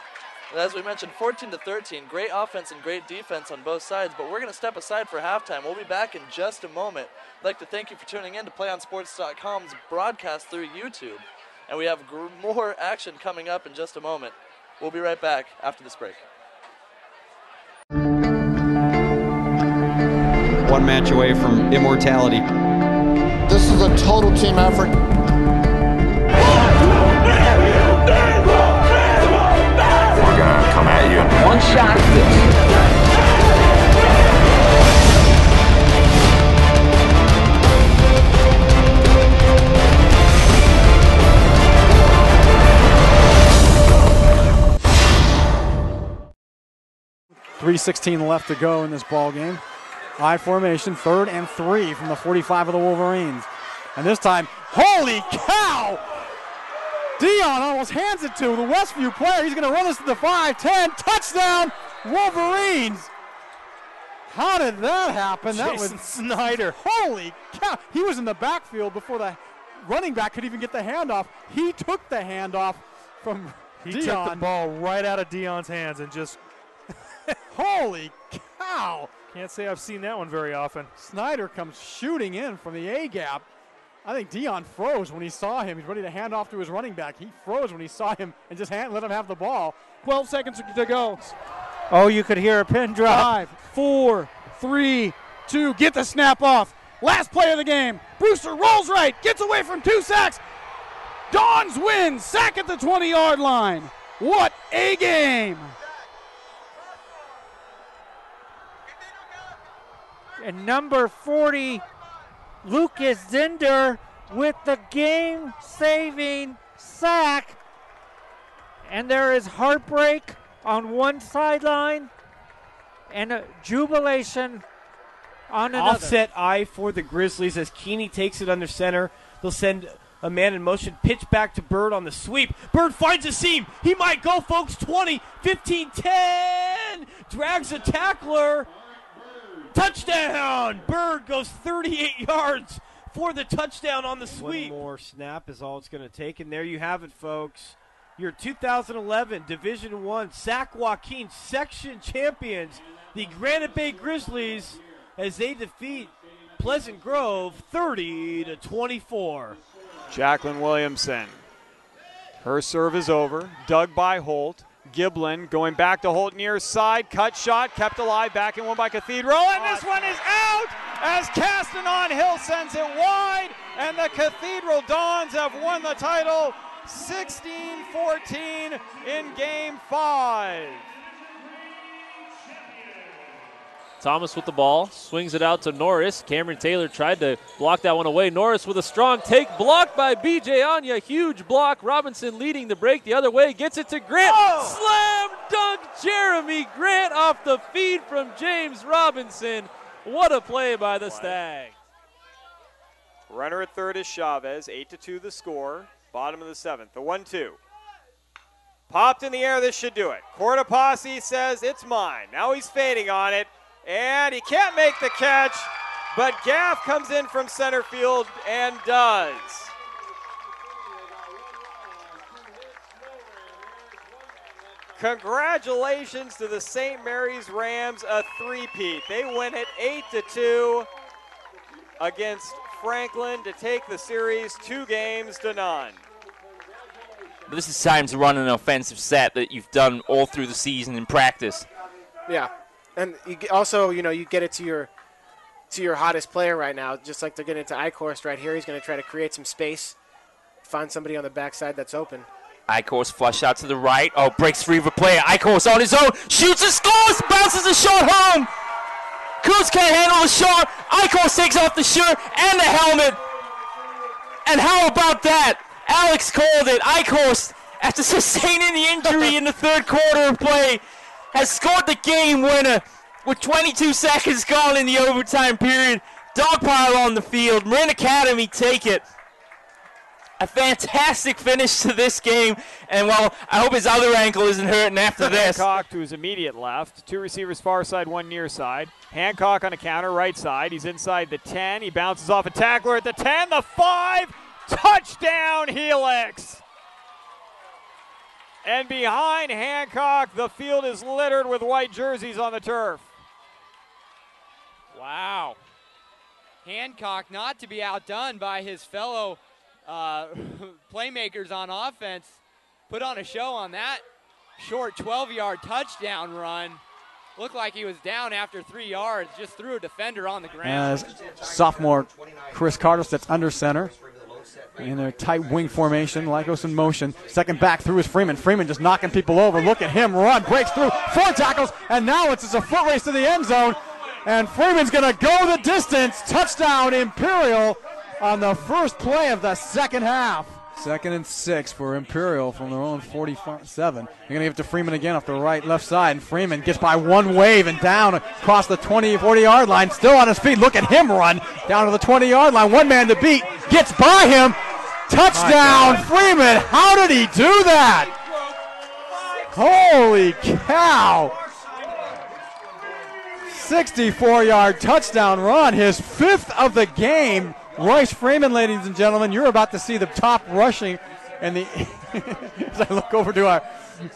as we mentioned, 14-13, great offense and great defense on both sides, but we're going to step aside for halftime. We'll be back in just a moment. I'd like to thank you for tuning in to PlayOnSports.com's broadcast through YouTube. And we have more action coming up in just a moment. We'll be right back after this break. One match away from immortality. This is a total team effort. We're gonna come at you. One shot at this. 3:16 left to go in this ball game. I formation, 3rd and 3 from the 45 of the Wolverines. And this time, holy cow! Dion almost hands it to the Westview player. He's going to run this to the 5-10. Touchdown, Wolverines! How did that happen? That was Snyder. Holy cow! He was in the backfield before the running back could even get the handoff. He took the handoff from Dion. He took the ball right out of Dion's hands and just... Holy cow! Can't say I've seen that one very often. Snyder comes shooting in from the A-gap. I think Dion froze when he saw him. He's ready to hand off to his running back. He froze when he saw him and just let him have the ball. 12 seconds to go. Oh, you could hear a pin drop. 5, 4, 3, 2. Get the snap off. Last play of the game. Brewster rolls right. Gets away from 2 sacks. Dons win. Sack at the 20-yard line. What a game. And number 40, Lucas Zinder with the game-saving sack. And there is heartbreak on one sideline and a jubilation on another. Offset eye for the Grizzlies as Keeney takes it under center. They'll send a man in motion, pitch back to Bird on the sweep. Bird finds a seam. He might go, folks. 20, 15, 10. Drags a tackler. Touchdown! Bird goes 38 yards for the touchdown on the sweep. One more snap is all it's going to take, and there you have it, folks. Your 2011 Division I Sac-Joaquin section champions, the Granite Bay Grizzlies, as they defeat Pleasant Grove 30-24. Jacqueline Williamson. Her serve is over. Dug by Holt. Giblin going back to Holt near side. Cut shot, kept alive, back and one by Cathedral. And this one is out as Castanon Hill sends it wide. And the Cathedral Dons have won the title 16-14 in Game 5. Thomas with the ball, swings it out to Norris. Cameron Taylor tried to block that one away. Norris with a strong take, blocked by B.J. Anya. Huge block. Robinson leading the break the other way, gets it to Grant. Slam dunk Jeremy Grant off the feed from James Robinson. What a play by the Stag. Runner at third is Chavez. 8-2 the score. Bottom of the 7th. The 1-2. Popped in the air. This should do it. Cortopassi says it's mine. Now he's fading on it, and he can't make the catch, but Gaff comes in from center field and does. Congratulations to the St. Mary's Rams, a three-peat. They win it 8-2 against Franklin to take the series 2-0. But this is time to run an offensive set that you've done all through the season in practice. Yeah, and also, you get it to your hottest player right now, just like they're getting it to Eichhorst right here. He's going to try to create some space, find somebody on the backside that's open. Eichhorst flush out to the right. Oh, breaks free of a player. Eichhorst on his own. Shoots and scores. Bounces a shot home. Kuz can't handle the shot. Eichhorst takes off the shirt and the helmet. And how about that? Alex called it. Eichhorst, after sustaining the injury in the third quarter of play, has scored the game winner with 22 seconds gone in the overtime period. Dogpile on the field. Marin Academy take it. A fantastic finish to this game, and well, I hope his other ankle isn't hurting after this. Hancock to his immediate left. 2 receivers far side, 1 near side. Hancock on a counter, right side. He's inside the 10. He bounces off a tackler at the 10, the 5. Touchdown, Helix. And behind Hancock, the field is littered with white jerseys on the turf. Wow. Hancock not to be outdone by his fellow playmakers on offense. Put on a show on that short 12-yard touchdown run. Looked like he was down after 3 yards, just threw a defender on the ground. As sophomore Chris Carter sits under center in a tight wing formation. Lycos in motion. Second back through is Freeman. Freeman just knocking people over. Look at him run. Breaks through. 4 tackles. And now it's just a foot race to the end zone. And Freeman's going to go the distance. Touchdown Imperial on the first play of the second half. 2nd and 6 for Imperial from their own 47. They're going to give it to Freeman again off the left side. And Freeman gets by one wave and down across the 40-yard line. Still on his feet. Look at him run down to the 20-yard line. One man to beat. Gets by him. Touchdown, Freeman. How did he do that? Holy cow. 64-yard touchdown run. His 5th of the game. Royce Freeman, ladies and gentlemen, you're about to see the top rushing, and as I look over to our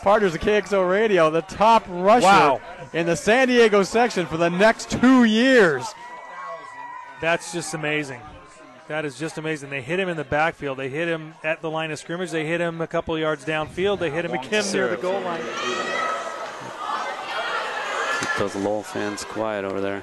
partners at KXO Radio, the top rusher in the San Diego section for the next 2 years. That's just amazing. That is just amazing. They hit him in the backfield. They hit him at the line of scrimmage. They hit him a couple of yards downfield. They hit him again near the goal line. Keep those Lowell fans quiet over there.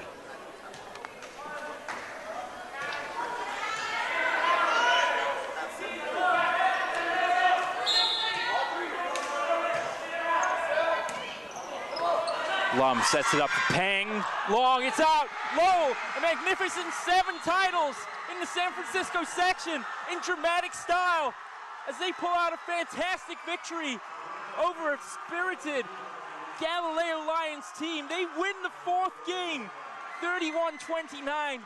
Lum sets it up to Pang. Long, it's out. Low, a magnificent 7 titles in the San Francisco section in dramatic style as they pull out a fantastic victory over a spirited Galileo Lions team. They win the 4th game, 31-29,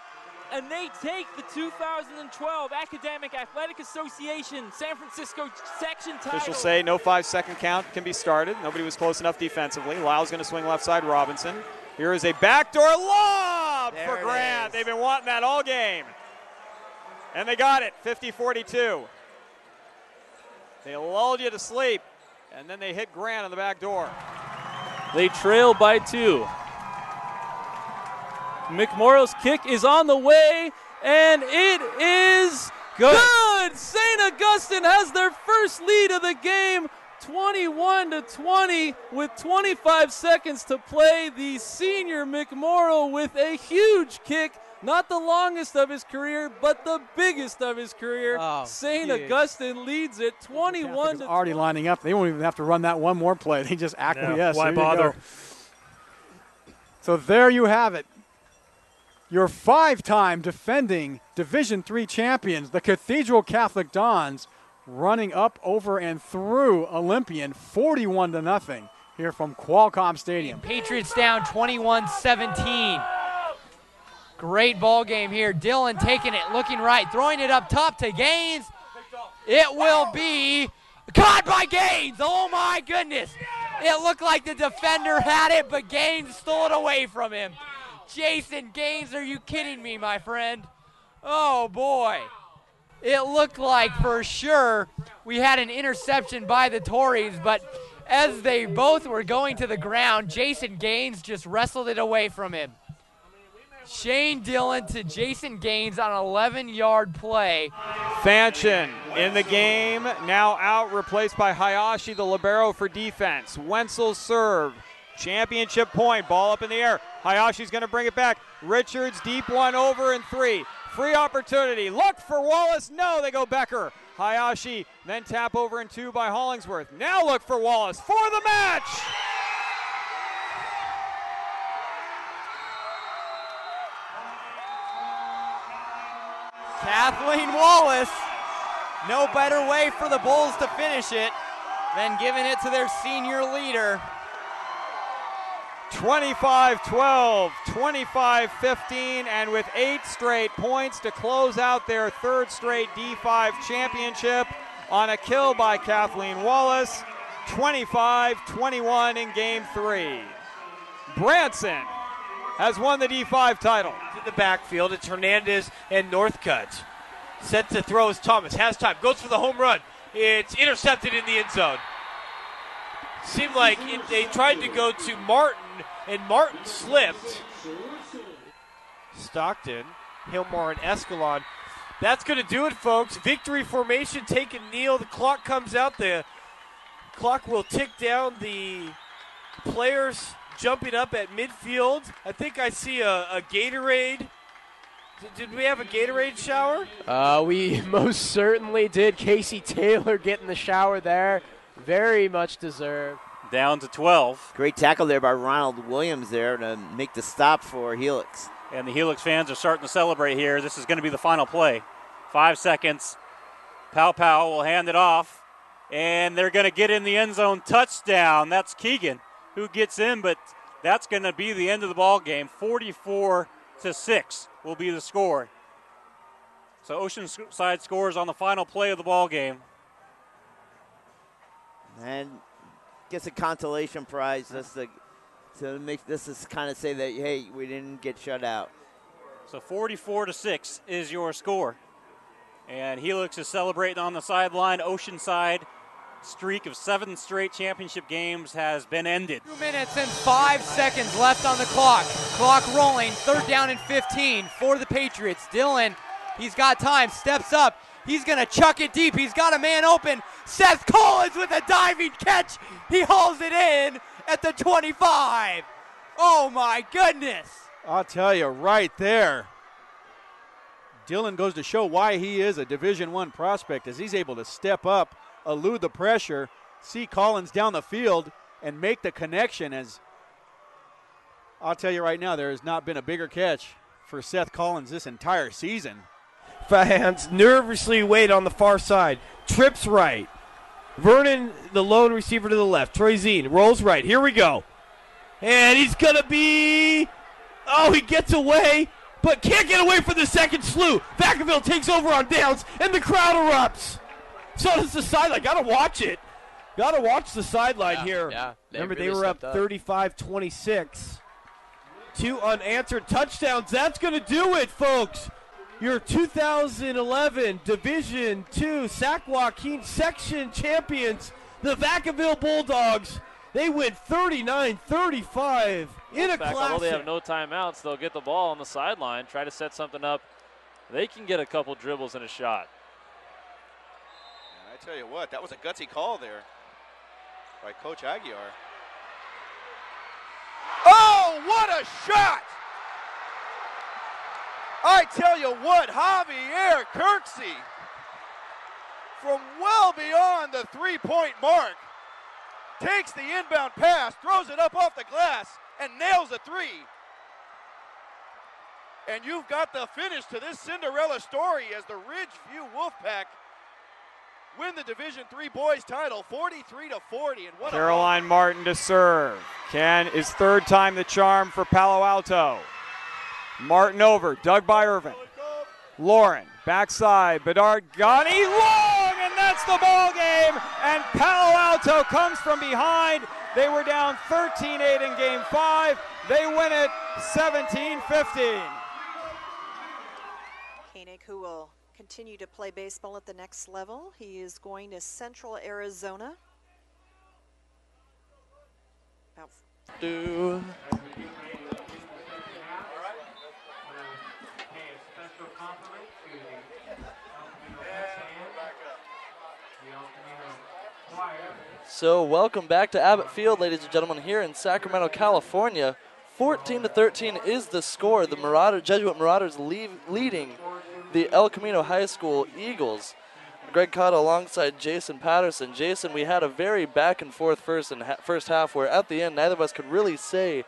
and they take the 2012 Academic Athletic Association San Francisco section title. Officials say no 5-second count can be started. Nobody was close enough defensively. Lyle's going to swing left side. Robinson. Here is a backdoor lob for Grant. They've been wanting that all game. And they got it, 50-42. They lulled you to sleep, and then they hit Grant on the back door. They trail by 2. McMorrow's kick is on the way, and it is good. St. Augustine has their first lead of the game, 21-20, with 25 seconds to play. The senior McMorrow with a huge kick, not the longest of his career, but the biggest of his career. St. Augustine leads it 21-20. Already lining up. They won't even have to run that one more play. They just acquiesce. Why bother? So there you have it. Your 5-time defending Division III champions, the Cathedral Catholic Dons, running up over and through Olympian 41-0 here from Qualcomm Stadium. Patriots down 21-17. Great ball game here. Dillon taking it, looking right, throwing it up top to Gaines. It will be caught by Gaines. Oh my goodness. It looked like the defender had it, but Gaines stole it away from him. Jason Gaines, are you kidding me, my friend? Oh boy. It looked like for sure we had an interception by the Tories, but as they both were going to the ground, Jason Gaines just wrestled it away from him. Shane Dillon to Jason Gaines on an 11-yard play. Fanchen in the game, now out, replaced by Hayashi, the libero for defense. Wenzel serve, championship point, ball up in the air. Hayashi's going to bring it back. Richards deep one over and 3. Free opportunity, look for Wallace, no, they go Becker. Hayashi, then tap over and 2 by Hollingsworth. Now look for Wallace for the match. Kathleen Wallace, no better way for the Bulls to finish it than giving it to their senior leader. 25-12, 25-15, and with 8 straight points to close out their 3rd straight D5 championship on a kill by Kathleen Wallace, 25-21 in game 3. Branson has won the D5 title. In the backfield, it's Hernandez and Northcutt. Set to throw is Thomas, has time, goes for the home run. It's intercepted in the end zone. Seemed like they tried to go to Martin, and Martin slipped. Stockton, Hillmore, and Escalon. That's going to do it, folks. Victory formation, take a kneel. The clock comes out. The clock will tick down. The players jumping up at midfield. I think I see a Gatorade. Did we have a Gatorade shower? We most certainly did. Casey Taylor getting the shower there. Very much deserved. Down to 12. Great tackle there by Ronald Williams there to make the stop for Helix. And the Helix fans are starting to celebrate here. This is going to be the final play. 5 seconds. Pow will hand it off. And they're going to get in the end zone. Touchdown. That's Keegan who gets in, but that's going to be the end of the ball game. 44-6 will be the score. So Oceanside scores on the final play of the ball game. And gets a consolation prize just to make this is kind of say that, hey, we didn't get shut out. So 44-6 is your score. And Helix is celebrating on the sideline. Oceanside streak of 7 straight championship games has been ended. 2 minutes and 5 seconds left on the clock. Clock rolling, 3rd down and 15 for the Patriots. Dillon, he's got time, steps up. He's going to chuck it deep. He's got a man open. Seth Collins with a diving catch. He hauls it in at the 25. Oh, my goodness. I'll tell you right there. Dillon goes to show why he is a Division I prospect as he's able to step up, elude the pressure, see Collins down the field, and make the connection. As I'll tell you right now, there has not been a bigger catch for Seth Collins this entire season. Fans nervously wait on the far side. Trips right. Vernon, the lone receiver to the left. Troy Zine rolls right. Here we go. And he's going to be... Oh, he gets away, but can't get away from the second slew. Vacaville takes over on downs, and the crowd erupts. So does the sideline. Got to watch it. Got to watch the sideline here. Yeah, Remember, really they were up stepped 35-26. 2 unanswered touchdowns. That's going to do it, folks. Your 2011 Division II Sac-Joaquin Section champions, the Vacaville Bulldogs. They win 39-35 in a classic. Although they have no timeouts, they'll get the ball on the sideline, try to set something up. They can get a couple dribbles and a shot. And I tell you what, that was a gutsy call there by Coach Aguiar. Oh, what a shot! I tell you what, Javier Kirksey, from well beyond the three-point mark, takes the inbound pass, throws it up off the glass, and nails a three. And you've got the finish to this Cinderella story as the Ridgeview Wolfpack win the Division III boys title 43-40. And what Caroline Martin to serve. Is 3rd time the charm for Palo Alto. Martin over, dug by Irvin. Lauren, backside, Bedard Ghani, long, and that's the ball game. And Palo Alto comes from behind. They were down 13-8 in game 5. They win it 17-15. Koenig, who will continue to play baseball at the next level. He is going to Central Arizona. So welcome back to Abbott Field, ladies and gentlemen, here in Sacramento, California. 14-13 is the score. The Jesuit Marauders leading the El Camino High School Eagles. Greg Cotta alongside Jason Patterson. Jason, we had a very back and forth first half where at the end neither of us could really say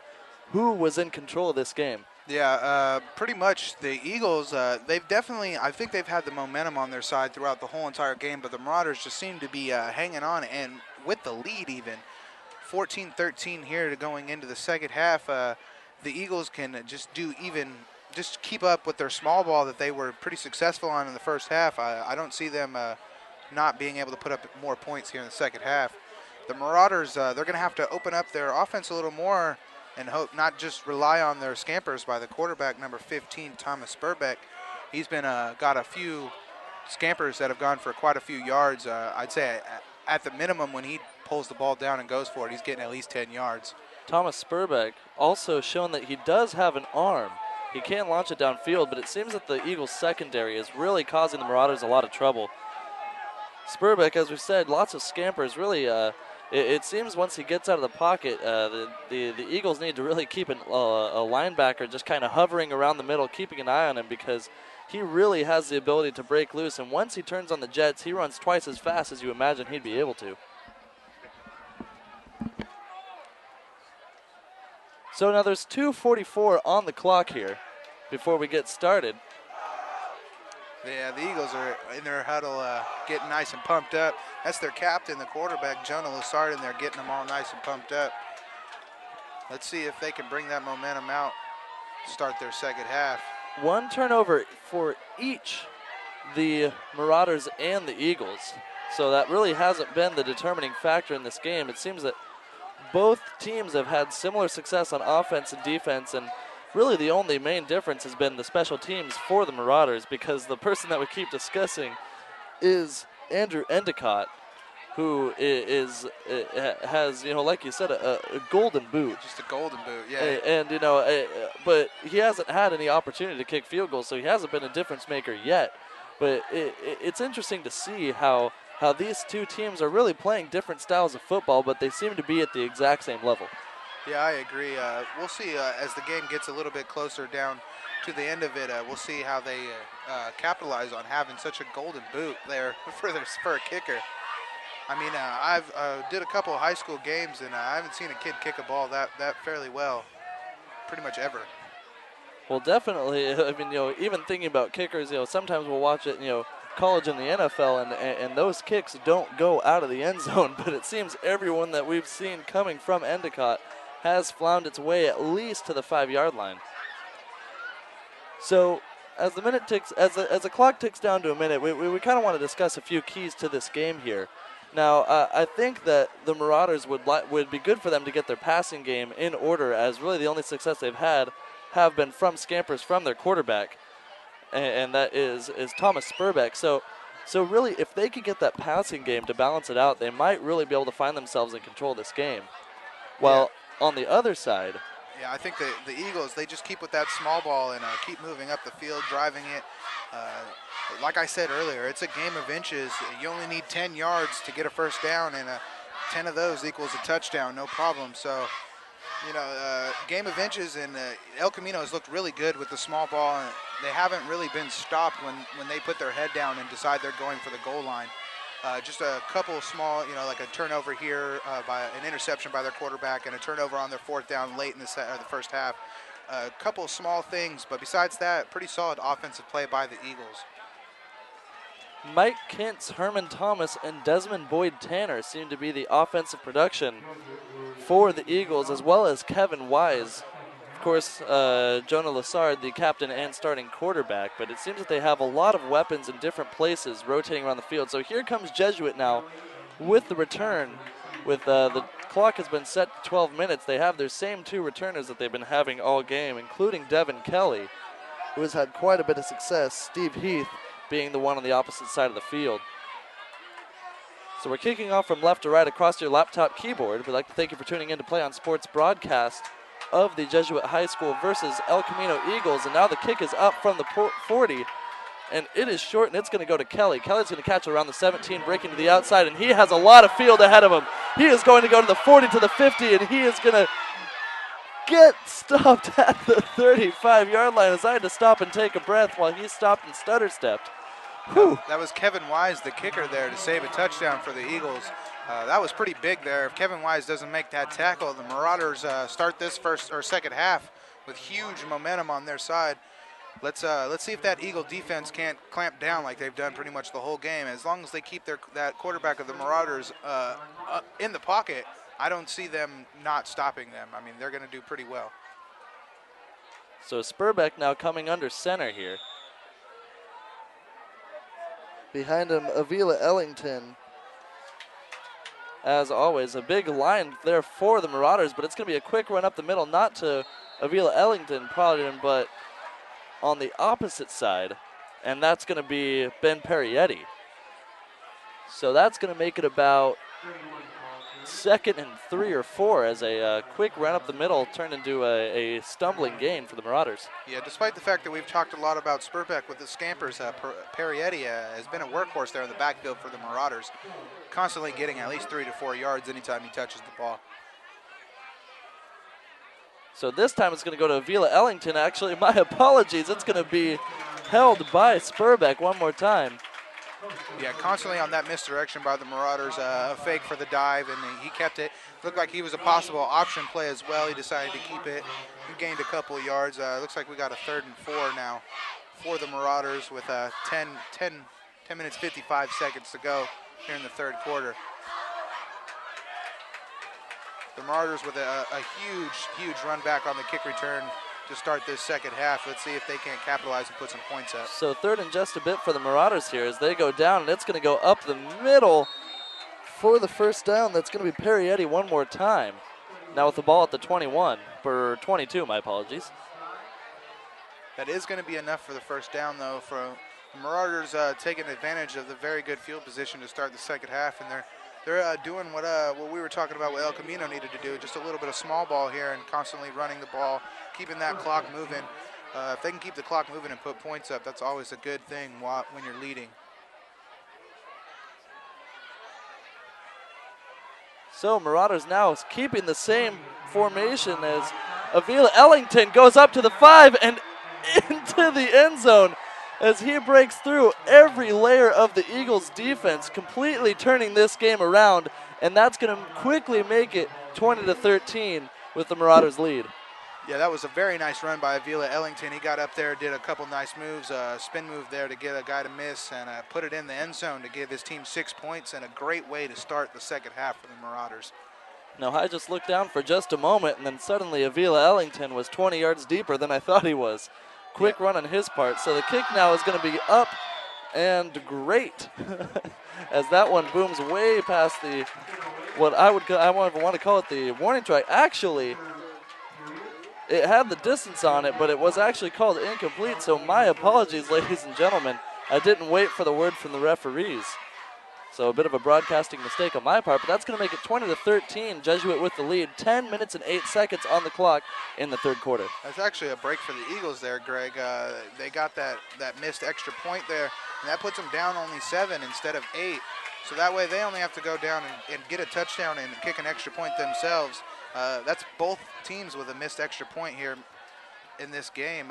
who was in control of this game. Yeah, pretty much the Eagles, they've definitely, I think they've had the momentum on their side throughout the whole entire game, but the Marauders just seem to be hanging on, and with the lead even. 14-13 here to going into the second half. The Eagles can just keep up with their small ball that they were pretty successful on in the first half. I don't see them not being able to put up more points here in the second half. The Marauders, they're going to have to open up their offense a little more and hope not just rely on their scampers by the quarterback, number 15, Thomas Spurbeck. He's been got a few scampers that have gone for quite a few yards. I'd say at the minimum when he pulls the ball down and goes for it, he's getting at least 10 yards. Thomas Spurbeck also shown that he does have an arm. He can launch it downfield, but it seems that the Eagles' secondary is really causing the Marauders a lot of trouble. Spurbeck, as we've said, lots of scampers. Really, it seems once he gets out of the pocket, the Eagles need to really keep a linebacker just kind of hovering around the middle, keeping an eye on him because he really has the ability to break loose. And once he turns on the jets, he runs twice as fast as you imagine he'd be able to. So now there's 2:44 on the clock here before we get started. Yeah, the Eagles are in their huddle getting nice and pumped up. That's their captain, the quarterback, Jonah Lessard, and they're getting them all nice and pumped up. Let's see if they can bring that momentum out, start their second half. One turnover for each the Marauders and the Eagles. So that really hasn't been the determining factor in this game. It seems that both teams have had similar success on offense and defense, and really the only main difference has been the special teams for the Marauders, because the person that we keep discussing is Andrew Endicott, who has, like you said, a golden boot. Just a golden boot, yeah. And, but he hasn't had any opportunity to kick field goals, so he hasn't been a difference maker yet. But it's interesting to see how these two teams are really playing different styles of football, but they seem to be at the exact same level. Yeah, I agree. We'll see as the game gets a little bit closer down to the end of it. We'll see how they capitalize on having such a golden boot there for a kicker. I mean, I've did a couple of high school games, and I haven't seen a kid kick a ball that fairly well, pretty much ever. Well, definitely. I mean, even thinking about kickers, sometimes we'll watch it, college and the NFL, and those kicks don't go out of the end zone, but it seems everyone that we've seen coming from Endicott has found its way at least to the 5-yard line. So as the minute ticks, as the clock ticks down to a minute, we kind of want to discuss a few keys to this game here. Now, I think that the Marauders would be good for them to get their passing game in order, as really the only success they've had have been from scampers from their quarterback, and that is Thomas Spurbeck. So really, if they could get that passing game to balance it out, they might really be able to find themselves in control of this game. Well, on the other side, yeah, I think the Eagles, they just keep with that small ball and keep moving up the field, driving it. Like I said earlier, it's a game of inches. You only need 10 yards to get a first down, and 10 of those equals a touchdown, no problem. So, game of inches, and El Camino has looked really good with the small ball, and they haven't really been stopped when they put their head down and decide they're going for the goal line. Just a couple of small, like a turnover here by an interception by their quarterback, and a turnover on their fourth down late in the first half. A couple of small things, but besides that, pretty solid offensive play by the Eagles. Mike Kintz, Herman Thomas, and Desmond Boyd Tanner seem to be the offensive production for the Eagles, as well as Kevin Wise course, Jonah Lassard, the captain and starting quarterback, but it seems that they have a lot of weapons in different places rotating around the field. So here comes Jesuit now with the return. With the clock has been set to 12 minutes, they have their same 2 returners that they've been having all game, including Devin Kelly, who has had quite a bit of success, Steve Heath being the one on the opposite side of the field. So we're kicking off from left to right across your laptop keyboard. We'd like to thank you for tuning in to PlayOn Sports broadcast of the Jesuit High School versus El Camino Eagles. And now the kick is up from the 40, and it is short, and it's going to go to Kelly. Kelly's going to catch it around the 17, breaking to the outside, and he has a lot of field ahead of him. He is going to go to the 40 to the 50, and he is going to get stopped at the 35-yard line, as I had to stop and take a breath while he stopped and stutter-stepped. That was Kevin Wise, the kicker there, to save a touchdown for the Eagles. That was pretty big there. If Kevin Wise doesn't make that tackle, the Marauders start this second half with huge momentum on their side. Let's see if that Eagle defense can't clamp down like they've done pretty much the whole game. As long as they keep that quarterback of the Marauders in the pocket, I don't see them not stopping them. I mean, they're going to do pretty well. So Spurbeck now coming under center here. Behind him, Avila Ellington. As always, a big line there for the Marauders, but it's going to be a quick run up the middle, not to Avila Ellington, but on the opposite side, and that's going to be Ben Parietti. So that's going to make it about 2nd and 3 or 4 as a quick run up the middle turned into a stumbling gain for the Marauders. Yeah, despite the fact that we've talked a lot about Spurbeck with the Scampers, Parietti has been a workhorse there in the backfield for the Marauders, constantly getting at least 3 to 4 yards anytime he touches the ball. So this time it's going to go to Avila Ellington. Actually, my apologies. It's going to be held by Spurbeck one more time. Yeah, constantly on that misdirection by the Marauders, a fake for the dive, and he kept it. Looked like he was a possible option play as well. He decided to keep it. He gained a couple of yards. Looks like we got a 3rd and 4 now for the Marauders with 10 minutes, 55 seconds to go here in the 3rd quarter. The Marauders with a huge run back on the kick return to start this second half. Let's see if they can't capitalize and put some points up. So 3rd and just a bit for the Marauders here as they go down, and it's going to go up the middle for the first down. That's going to be Parietti one more time. Now with the ball at the 21, or 22, my apologies. That is going to be enough for the first down, though, for the Marauders taking advantage of the very good field position to start the second half, and they're doing what we were talking about what El Camino needed to do, just a little bit of small ball here and constantly running the ball, keeping that clock moving. If they can keep the clock moving and put points up, that's always a good thing when you're leading. So Marauders now keeping the same formation as Avila Ellington goes up to the 5 and into the end zone as he breaks through every layer of the Eagles defense, completely turning this game around, and that's going to quickly make it 20-13 with the Marauders lead. Yeah, that was a very nice run by Avila Ellington. He got up there, did a couple nice moves, spin move there to get a guy to miss, and put it in the end zone to give his team 6 points, and a great way to start the second half for the Marauders. Now, I just looked down for just a moment, and then suddenly Avila Ellington was 20 yards deeper than I thought he was. Quick run on his part. So the kick now is going to be up and great as that one booms way past the, I want to call it the warning track. Actually, it had the distance on it, but it was actually called incomplete. So my apologies, ladies and gentlemen. I didn't wait for the word from the referees. So a bit of a broadcasting mistake on my part, but that's going to make it 20-13. Jesuit with the lead. 10 minutes and 8 seconds on the clock in the 3rd quarter. That's actually a break for the Eagles there, Greg. They got that missed extra point there, and that puts them down only 7 instead of 8. So that way they only have to go down and get a touchdown and kick an extra point themselves. That's both teams with a missed extra point here in this game.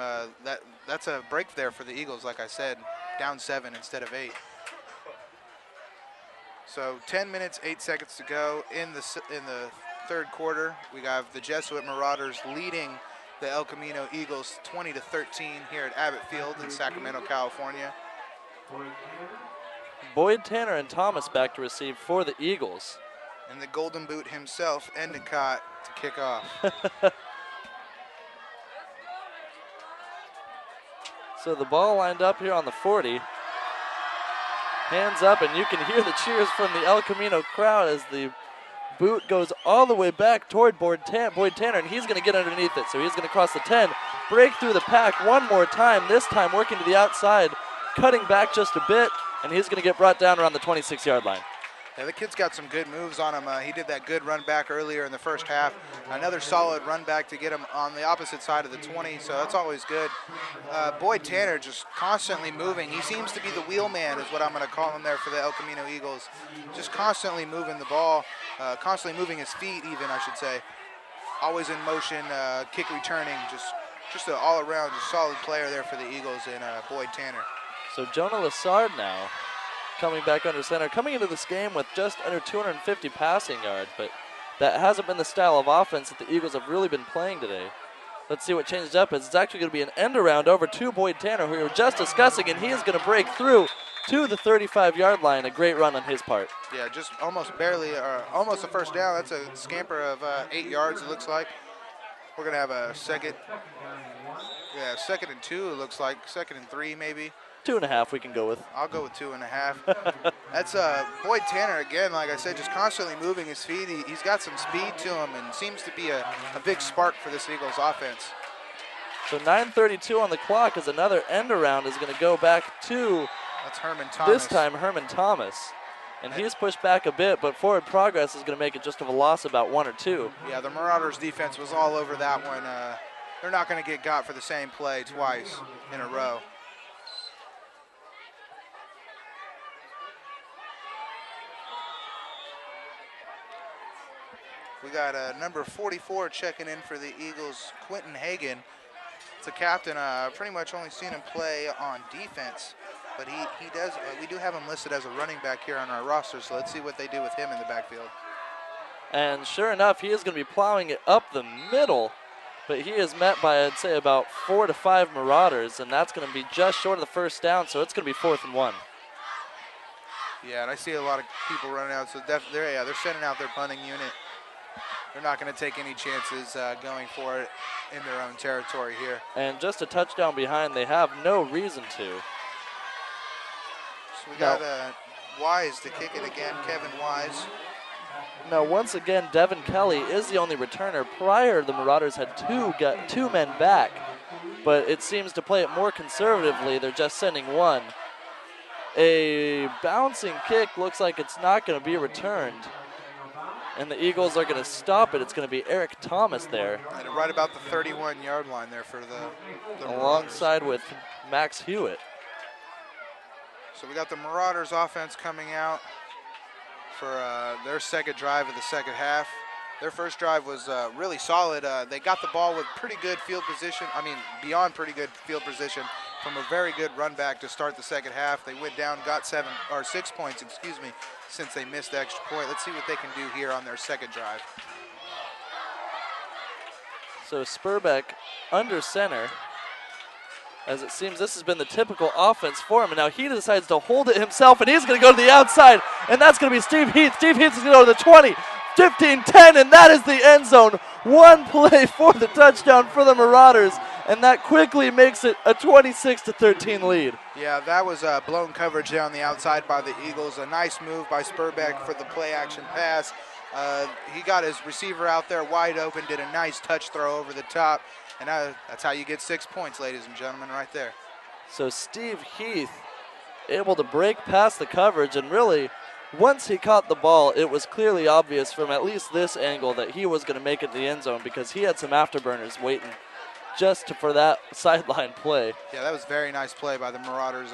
That's a break there for the Eagles, like I said, down 7 instead of 8. So 10 minutes, 8 seconds to go in the 3rd quarter. We have the Jesuit Marauders leading the El Camino Eagles 20-13 here at Abbott Field in Sacramento, California. Boyd, Tanner, and Thomas back to receive for the Eagles. And the Golden Boot himself, Endicott, to kick off. So the ball lined up here on the 40. Hands up, and you can hear the cheers from the El Camino crowd as the boot goes all the way back toward Boyd Tanner, and he's going to get underneath it. So he's going to cross the 10, break through the pack one more time, this time working to the outside, cutting back just a bit, and he's going to get brought down around the 26-yard line. Yeah, the kid's got some good moves on him. He did that good run back earlier in the first half. Another solid run back to get him on the opposite side of the 20, so that's always good. Boyd Tanner just constantly moving. He seems to be the wheel man is what I'm going to call him there for the El Camino Eagles. Just constantly moving the ball, constantly moving his feet even, I should say. Always in motion, kick returning, just an all-around just solid player there for the Eagles in Boyd Tanner. So Jonah Lassard now coming back under center, coming into this game with just under 250 passing yards, but that hasn't been the style of offense that the Eagles have really been playing today. Let's see what changed up. It's actually going to be an end around over to Boyd Tanner, who we were just discussing, and he is going to break through to the 35-yard line. A great run on his part. Yeah, just almost barely, almost a first down. That's a scamper of 8 yards, it looks like. We're going to have a second and 2, it looks like. 2nd and 3, maybe. 2.5 we can go with. I'll go with 2.5. That's Boyd Tanner, again, like I said, just constantly moving his feet. He's got some speed to him and seems to be a big spark for this Eagles offense. So 9:32 on the clock as another end around is going to go back to, that's Herman Thomas. This time Herman Thomas. And he's pushed back a bit, but forward progress is going to make it just of a loss about 1 or 2. Yeah, the Marauders defense was all over that one. They're not going to get got for the same play twice in a row. We got number 44 checking in for the Eagles, Quentin Hagan. It's a captain. Pretty much only seen him play on defense, but he does. We do have him listed as a running back here on our roster, so let's see what they do with him in the backfield. And sure enough, he is going to be plowing it up the middle, but he is met by, I'd say, about 4 to 5 Marauders, and that's going to be just short of the first down, so it's going to be 4th and 1. Yeah, and I see a lot of people running out, so they're sending out their punting unit. They're not going to take any chances going for it in their own territory here. And just a touchdown behind, they have no reason to. So we got Wise to kick it again, Kevin Wise. Now, once again, Devin Kelly is the only returner. Prior, the Marauders had two men back, but it seems to play it more conservatively. They're just sending one. A bouncing kick looks like it's not going to be returned. And the Eagles are going to stop it. It's going to be Eric Thomas there. And right about the 31-yard line there for the alongside with Max Hewitt. So we got the Marauders offense coming out for their second drive of the second half. Their first drive was really solid. They got the ball with pretty good field position. I mean, beyond pretty good field position from a very good run back to start the second half. They went down, got 6 points, since they missed the extra point. Let's see what they can do here on their second drive. So Spurbeck under center, as it seems this has been the typical offense for him. And now he decides to hold it himself, and he's going to go to the outside, and that's going to be Steve Heath. Steve Heath is going to go to the 20, 15, 10, and that is the end zone. One play for the touchdown for the Marauders, and that quickly makes it a 26-13 lead. Yeah, that was blown coverage there on the outside by the Eagles. A nice move by Spurbeck for the play-action pass. He got his receiver out there wide open, did a nice touch throw over the top, and that's how you get 6 points, ladies and gentlemen, right there. So Steve Heath able to break past the coverage, and really, once he caught the ball, it was clearly obvious from at least this angle that he was going to make it to the end zone because he had some afterburners waiting just for that sideline play. Yeah, that was very nice play by the Marauders.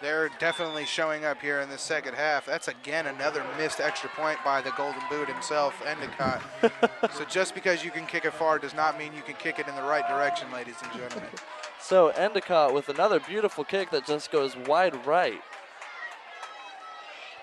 They're definitely showing up here in the second half. That's, again, another missed extra point by the Golden Boot himself, Endicott. So just because you can kick it far does not mean you can kick it in the right direction, ladies and gentlemen. So Endicott with another beautiful kick that just goes wide right.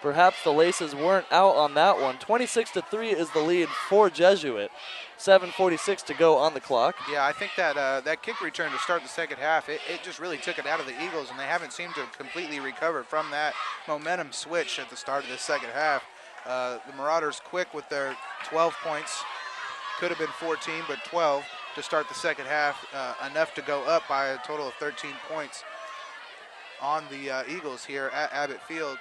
Perhaps the laces weren't out on that one. 26-3 is the lead for Jesuit. 7:46 to go on the clock. Yeah, I think that that kick return to start the second half, it just really took it out of the Eagles, and they haven't seemed to completely recover from that momentum switch at the start of the second half. The Marauders quick with their 12 points. Could have been 14, but 12 to start the second half, enough to go up by a total of 13 points on the Eagles here at Abbott Field.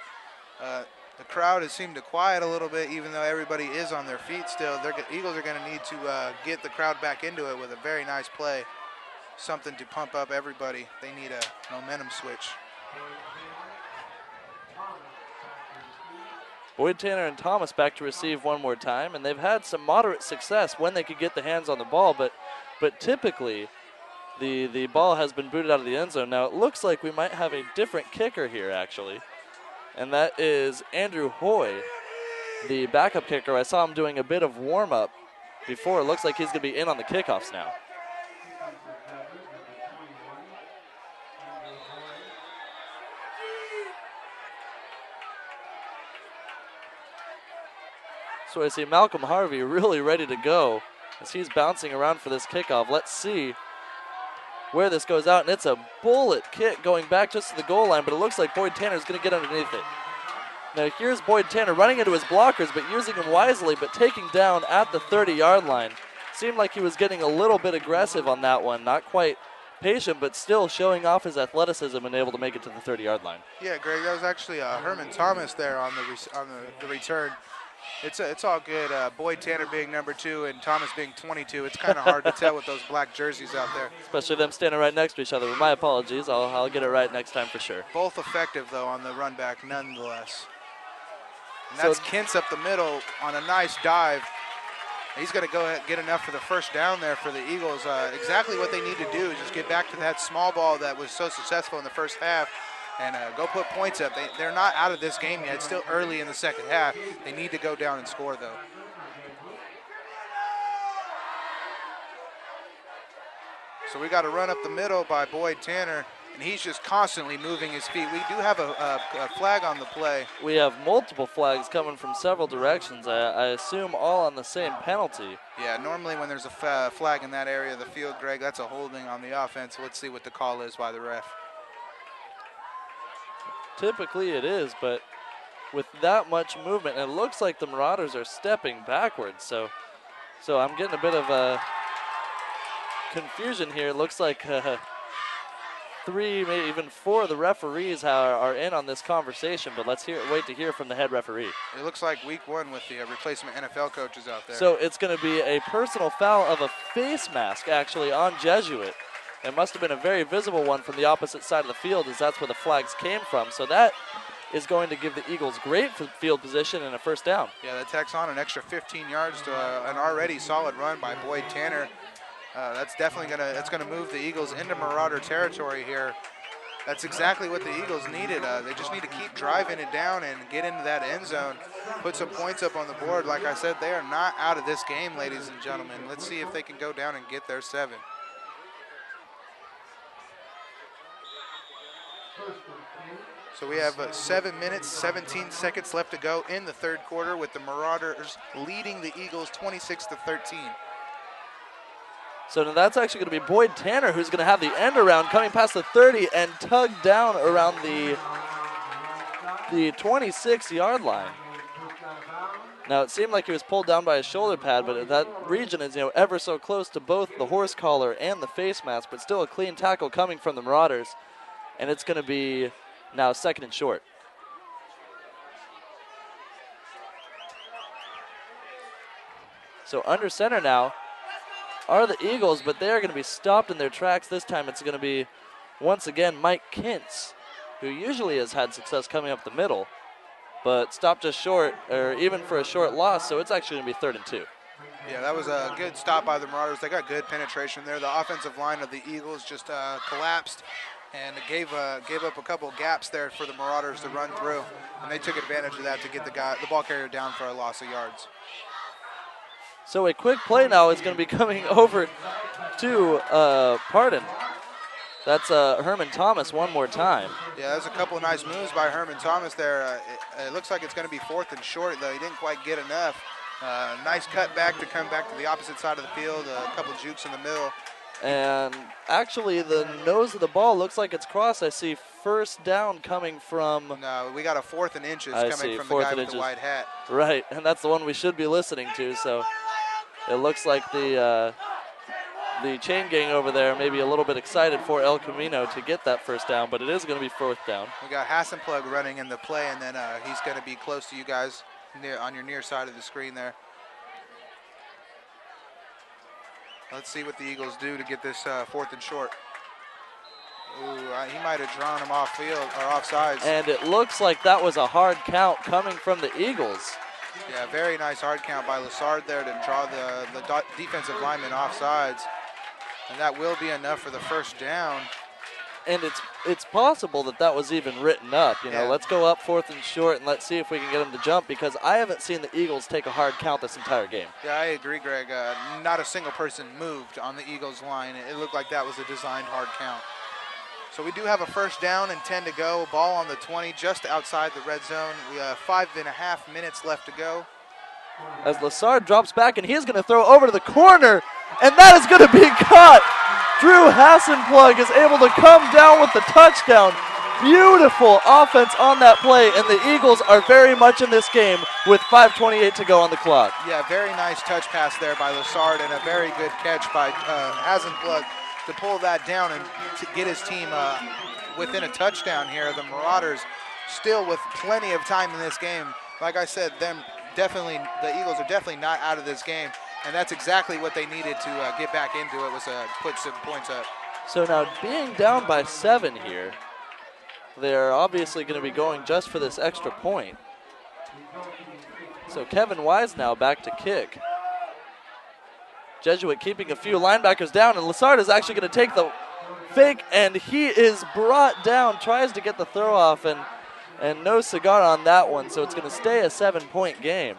The crowd has seemed to quiet a little bit, even though everybody is on their feet still. The Eagles are going to need to get the crowd back into it with a very nice play, something to pump up everybody. They need a momentum switch. Boyd Tanner and Thomas back to receive one more time, and they've had some moderate success when they could get the hands on the ball, but typically the ball has been booted out of the end zone. Now it looks like we might have a different kicker here, actually, and that is Andrew Hoy, the backup kicker. I saw him doing a bit of warm-up before. It looks like he's going to be in on the kickoffs now. So I see Malcolm Harvey really ready to go as he's bouncing around for this kickoff. Let's see where this goes out, and it's a bullet kick going back just to the goal line, but it looks like Boyd Tanner's going to get underneath it. Now here's Boyd Tanner running into his blockers, but using them wisely, but taking down at the 30-yard line. Seemed like he was getting a little bit aggressive on that one, not quite patient, but still showing off his athleticism and able to make it to the 30-yard line. Yeah, Greg, that was actually Herman Thomas there on the return. It's all good. Boyd Tanner being number 2 and Thomas being 22. It's kind of hard to tell with those black jerseys out there. Especially them standing right next to each other. But my apologies. I'll get it right next time for sure. Both effective, though, on the run back nonetheless. And that's Kintz up the middle on a nice dive. He's going to go ahead and get enough for the first down there for the Eagles. Exactly what they need to do is just get back to that small ball that was so successful in the first half and go put points up. They're not out of this game yet. It's still early in the second half. They need to go down and score, though. So we got a run up the middle by Boyd Tanner, and he's just constantly moving his feet. We do have a flag on the play. We have multiple flags coming from several directions. I assume all on the same penalty. Yeah, normally when there's a flag in that area of the field, Greg, that's a holding on the offense. Let's see what the call is by the ref. Typically it is, but with that much movement, it looks like the Marauders are stepping backwards. So I'm getting a bit of a confusion here. It looks like 3, maybe even 4 of the referees are in on this conversation, but let's wait to hear from the head referee. It looks like week 1 with the replacement NFL coaches out there. So it's going to be a personal foul of a face mask, actually, on Jesuit. It must have been a very visible one from the opposite side of the field, as that's where the flags came from. So that is going to give the Eagles great field position and a first down. Yeah, that tacks on an extra 15 yards to an already solid run by Boyd Tanner. That's definitely gonna move the Eagles into Marauder territory here. That's exactly what the Eagles needed. They just need to keep driving it down and get into that end zone, put some points up on the board. Like I said, they are not out of this game, ladies and gentlemen. Let's see if they can go down and get their 7. So we have 7 minutes, 17 seconds left to go in the third quarter, with the Marauders leading the Eagles 26-13. So now that's actually going to be Boyd Tanner who's going to have the end around coming past the 30 and tug down around the 26-yard line. Now it seemed like he was pulled down by a shoulder pad, but that region is ever so close to both the horse collar and the face mask, but still a clean tackle coming from the Marauders. And it's going to be now 2nd and short. So under center now are the Eagles, but they're going to be stopped in their tracks. This time it's going to be, once again, Mike Kintz, who usually has had success coming up the middle, but stopped just short, or even for a short loss, so it's actually going to be 3rd and 2. Yeah, that was a good stop by the Marauders. They got good penetration there. The offensive line of the Eagles just collapsed and gave up a couple gaps there for the Marauders to run through, and they took advantage of that to get the ball carrier down for a loss of yards. So a quick play now is going to be coming over to Pardon. That's Herman Thomas one more time. Yeah, there's a couple of nice moves by Herman Thomas there. It looks like it's going to be 4th and short, though. He didn't quite get enough. Nice cut back to come back to the opposite side of the field. A couple jukes in the middle. And actually, the nose of the ball looks like it's crossed. I see first down coming from... No, we got a 4th and inches coming from the guy with the white hat. Right, and that's the one we should be listening to. So it looks like the the chain gang over there may be a little bit excited for El Camino to get that first down, but it is going to be fourth down. We got Hassenplug running in the play, and then he's going to be close to you guys on your near side of the screen there. Let's see what the Eagles do to get this fourth and short. Ooh, he might have drawn him off field or off sides. And it looks like that was a hard count coming from the Eagles. Yeah, very nice hard count by Lassard there to draw the defensive lineman off sides. And that will be enough for the first down. And it's possible that that was even written up. You know, Yeah. let's go up fourth and short and let's see if we can get them to jump, because I haven't seen the Eagles take a hard count this entire game. Yeah, I agree, Greg. Not a single person moved on the Eagles line. It looked like that was a designed hard count. So we do have a first down and 10 to go. Ball on the 20, just outside the red zone. We have 5.5 minutes left to go. As Lassard drops back, and he's going to throw over to the corner, and that is going to be caught. Drew Hassenplug is able to come down with the touchdown. Beautiful offense on that play, and the Eagles are very much in this game with 5:28 to go on the clock. Yeah, very nice touch pass there by Lassard, and a very good catch by Hassenplug to pull that down and to get his team within a touchdown here. The Marauders still with plenty of time in this game. Like I said, the Eagles are definitely not out of this game, and that's exactly what they needed to get back into it, was put some points up. So now being down by 7 here, they're obviously going to be going just for this extra point. So Kevin Wise now back to kick. Jesuit keeping a few linebackers down, and Lassard is actually going to take the fake, and he is brought down, tries to get the throw off, and no cigar on that one, so it's going to stay a 7-point game.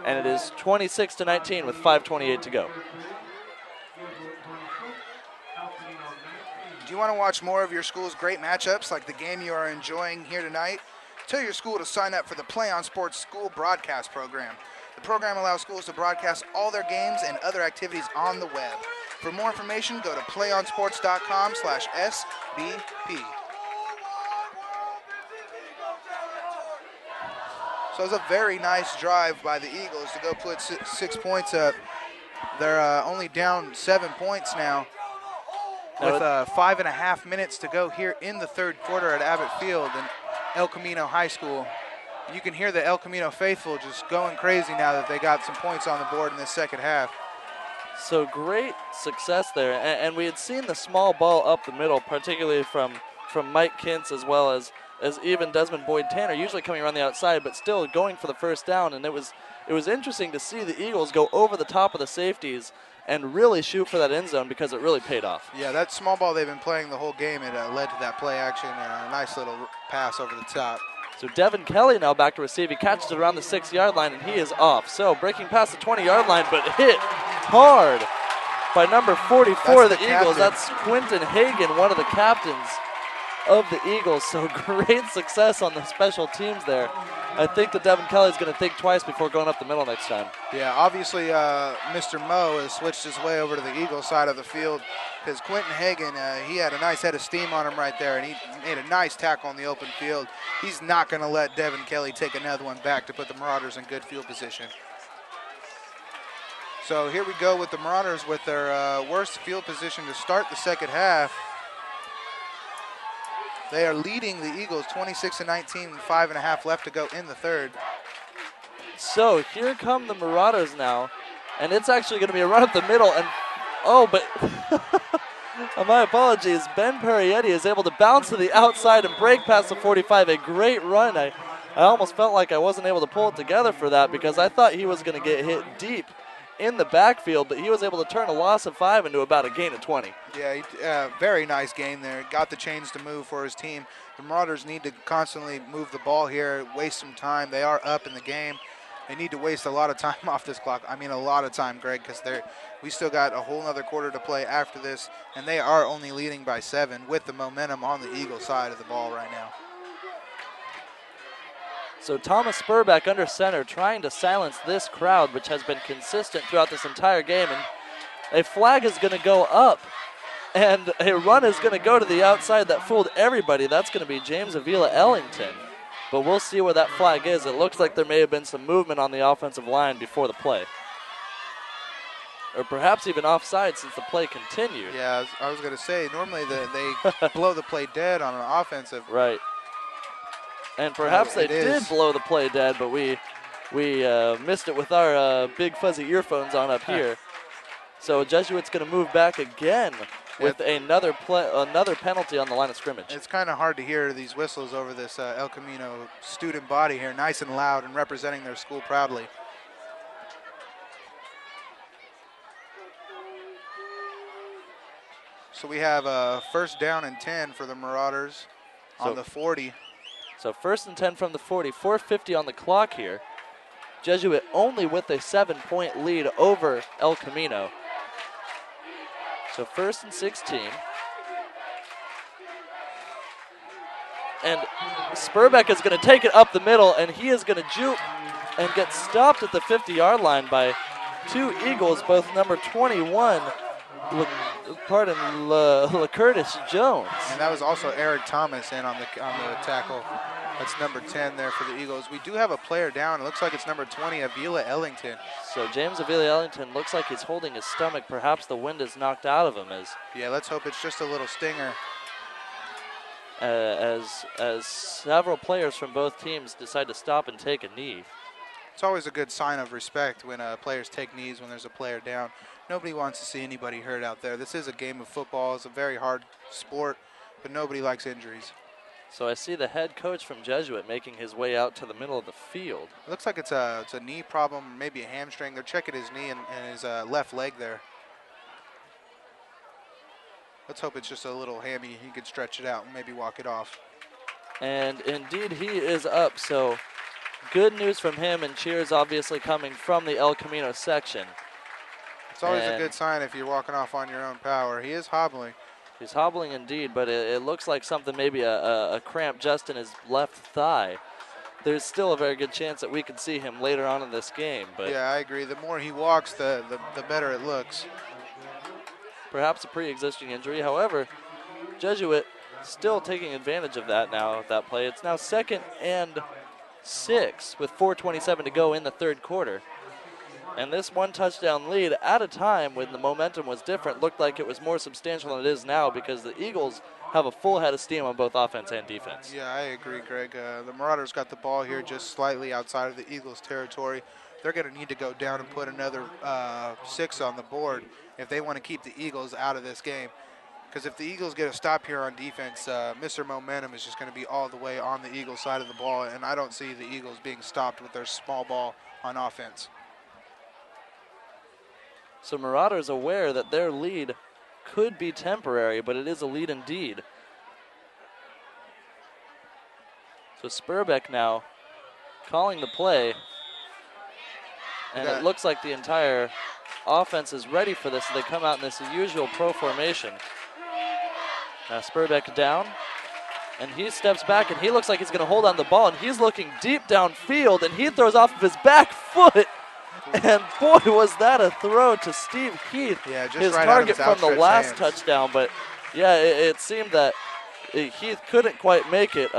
And it is 26-19 with 5:28 to go. Do you want to watch more of your school's great matchups like the game you are enjoying here tonight? Tell your school to sign up for the PlayOn Sports School Broadcast Program. The program allows schools to broadcast all their games and other activities on the web. For more information, go to playonsports.com/SBP. So it's a very nice drive by the Eagles to go put 6 points up. They're only down 7 points now, with 5.5 minutes to go here in the third quarter at Abbott Field and El Camino High School. You can hear the El Camino faithful just going crazy now that they got some points on the board in the second half. So great success there, and we had seen the small ball up the middle, particularly from Mike Kintz as well as even Desmond Boyd-Tanner, usually coming around the outside, but still going for the first down. And it was interesting to see the Eagles go over the top of the safeties and really shoot for that end zone, because it really paid off. Yeah, that small ball they've been playing the whole game, it led to that play action and a nice little pass over the top. So Devin Kelly now back to receive. He catches it around the 6-yard line, and he is off. So breaking past the 20-yard line, but hit hard by number 44 of the Eagles. That's Quentin Hagan, one of the captains of the Eagles. So great success on the special teams there. I think that Devin Kelly is going to think twice before going up the middle next time. Yeah, obviously Mr. Moe has switched his way over to the Eagles side of the field, because Quentin Hagan, he had a nice head of steam on him right there, and he made a nice tackle on the open field. He's not going to let Devin Kelly take another one back to put the Marauders in good field position. So here we go with the Marauders with their worst field position to start the second half. They are leading the Eagles 26-19 with 5.5 left to go in the third. So here come the Marauders now, and it's actually going to be a run up the middle, and but my apologies, Ben Parietti is able to bounce to the outside and break past the 45. A great run. I almost felt like I wasn't able to pull it together for that, because I thought he was going to get hit deep in the backfield, but he was able to turn a loss of 5 into about a gain of 20. Yeah, very nice game there. Got the chains to move for his team. The Marauders need to constantly move the ball here, waste some time. They are up in the game. They need to waste a lot of time off this clock. I mean, a lot of time, Greg, because we still got a whole other quarter to play after this, and they are only leading by 7 with the momentum on the Eagle side of the ball right now. So Thomas Spurback under center, trying to silence this crowd, which has been consistent throughout this entire game. And a flag is going to go up, and a run is going to go to the outside that fooled everybody. That's going to be James Avila Ellington. But we'll see where that flag is. It looks like there may have been some movement on the offensive line before the play. or perhaps even offside since the play continued. Yeah, I was going to say, normally they blow the play dead on an offensive. Right. And perhaps they did blow the play dead, but we missed it with our big fuzzy earphones on up here. So Jesuit's going to move back again with another penalty on the line of scrimmage. It's kind of hard to hear these whistles over this El Camino student body here, nice and loud and representing their school proudly. So we have a first down and 10 for the Marauders on the 40. So 1st and 10 from the 40, 4:50 on the clock here. Jesuit only with a 7-point lead over El Camino. So 1st and 16. And Spurbeck is going to take it up the middle, and he is going to juke and get stopped at the 50-yard line by two Eagles, both number 21, LaCurtis Jones. And that was also Eric Thomas in on the tackle. That's number 10 there for the Eagles. We do have a player down. It looks like it's number 20, Avila Ellington. So James Avila Ellington looks like he's holding his stomach. Perhaps the wind is knocked out of him. Yeah, let's hope it's just a little stinger. As several players from both teams decide to stop and take a knee. It's always a good sign of respect when players take knees when there's a player down. Nobody wants to see anybody hurt out there. This is a game of football. It's a very hard sport, but nobody likes injuries. So I see the head coach from Jesuit making his way out to the middle of the field. It looks like it's a knee problem, maybe a hamstring. They're checking his knee and his left leg there. Let's hope it's just a little hammy. He could stretch it out and maybe walk it off. And indeed he is up, so good news from him, and cheers obviously coming from the El Camino section. It's always a good sign if you're walking off on your own power. He is hobbling. He's hobbling indeed, but it looks like something, maybe a cramp just in his left thigh. There's still a very good chance that we could see him later on in this game. But yeah, I agree. The more he walks, the better it looks. Perhaps a pre-existing injury. However, Jesuit still taking advantage of that now, that play. It's now 2nd and 6 with 4:27 to go in the third quarter. And this one touchdown lead at a time when the momentum was different looked like it was more substantial than it is now, because the Eagles have a full head of steam on both offense and defense. Yeah, I agree, Greg. The Marauders got the ball here just slightly outside of the Eagles' territory. They're going to need to go down and put another 6 on the board if they want to keep the Eagles out of this game. Because if the Eagles get a stop here on defense, Mr. Momentum is just going to be all the way on the Eagles' side of the ball, and I don't see the Eagles being stopped with their small ball on offense. So Marauders aware that their lead could be temporary, but it is a lead indeed. So Spurbeck now calling the play, and it looks like the entire offense is ready for this. They come out in this usual pro formation. Now Spurbeck down, and he steps back, and he looks like he's going to hold on the ball, and he's looking deep downfield, and he throws off of his back foot. And boy, was that a throw to Steve Heath, yeah, just his right target from the last hands. touchdown. But yeah, it seemed that Heath couldn't quite make it.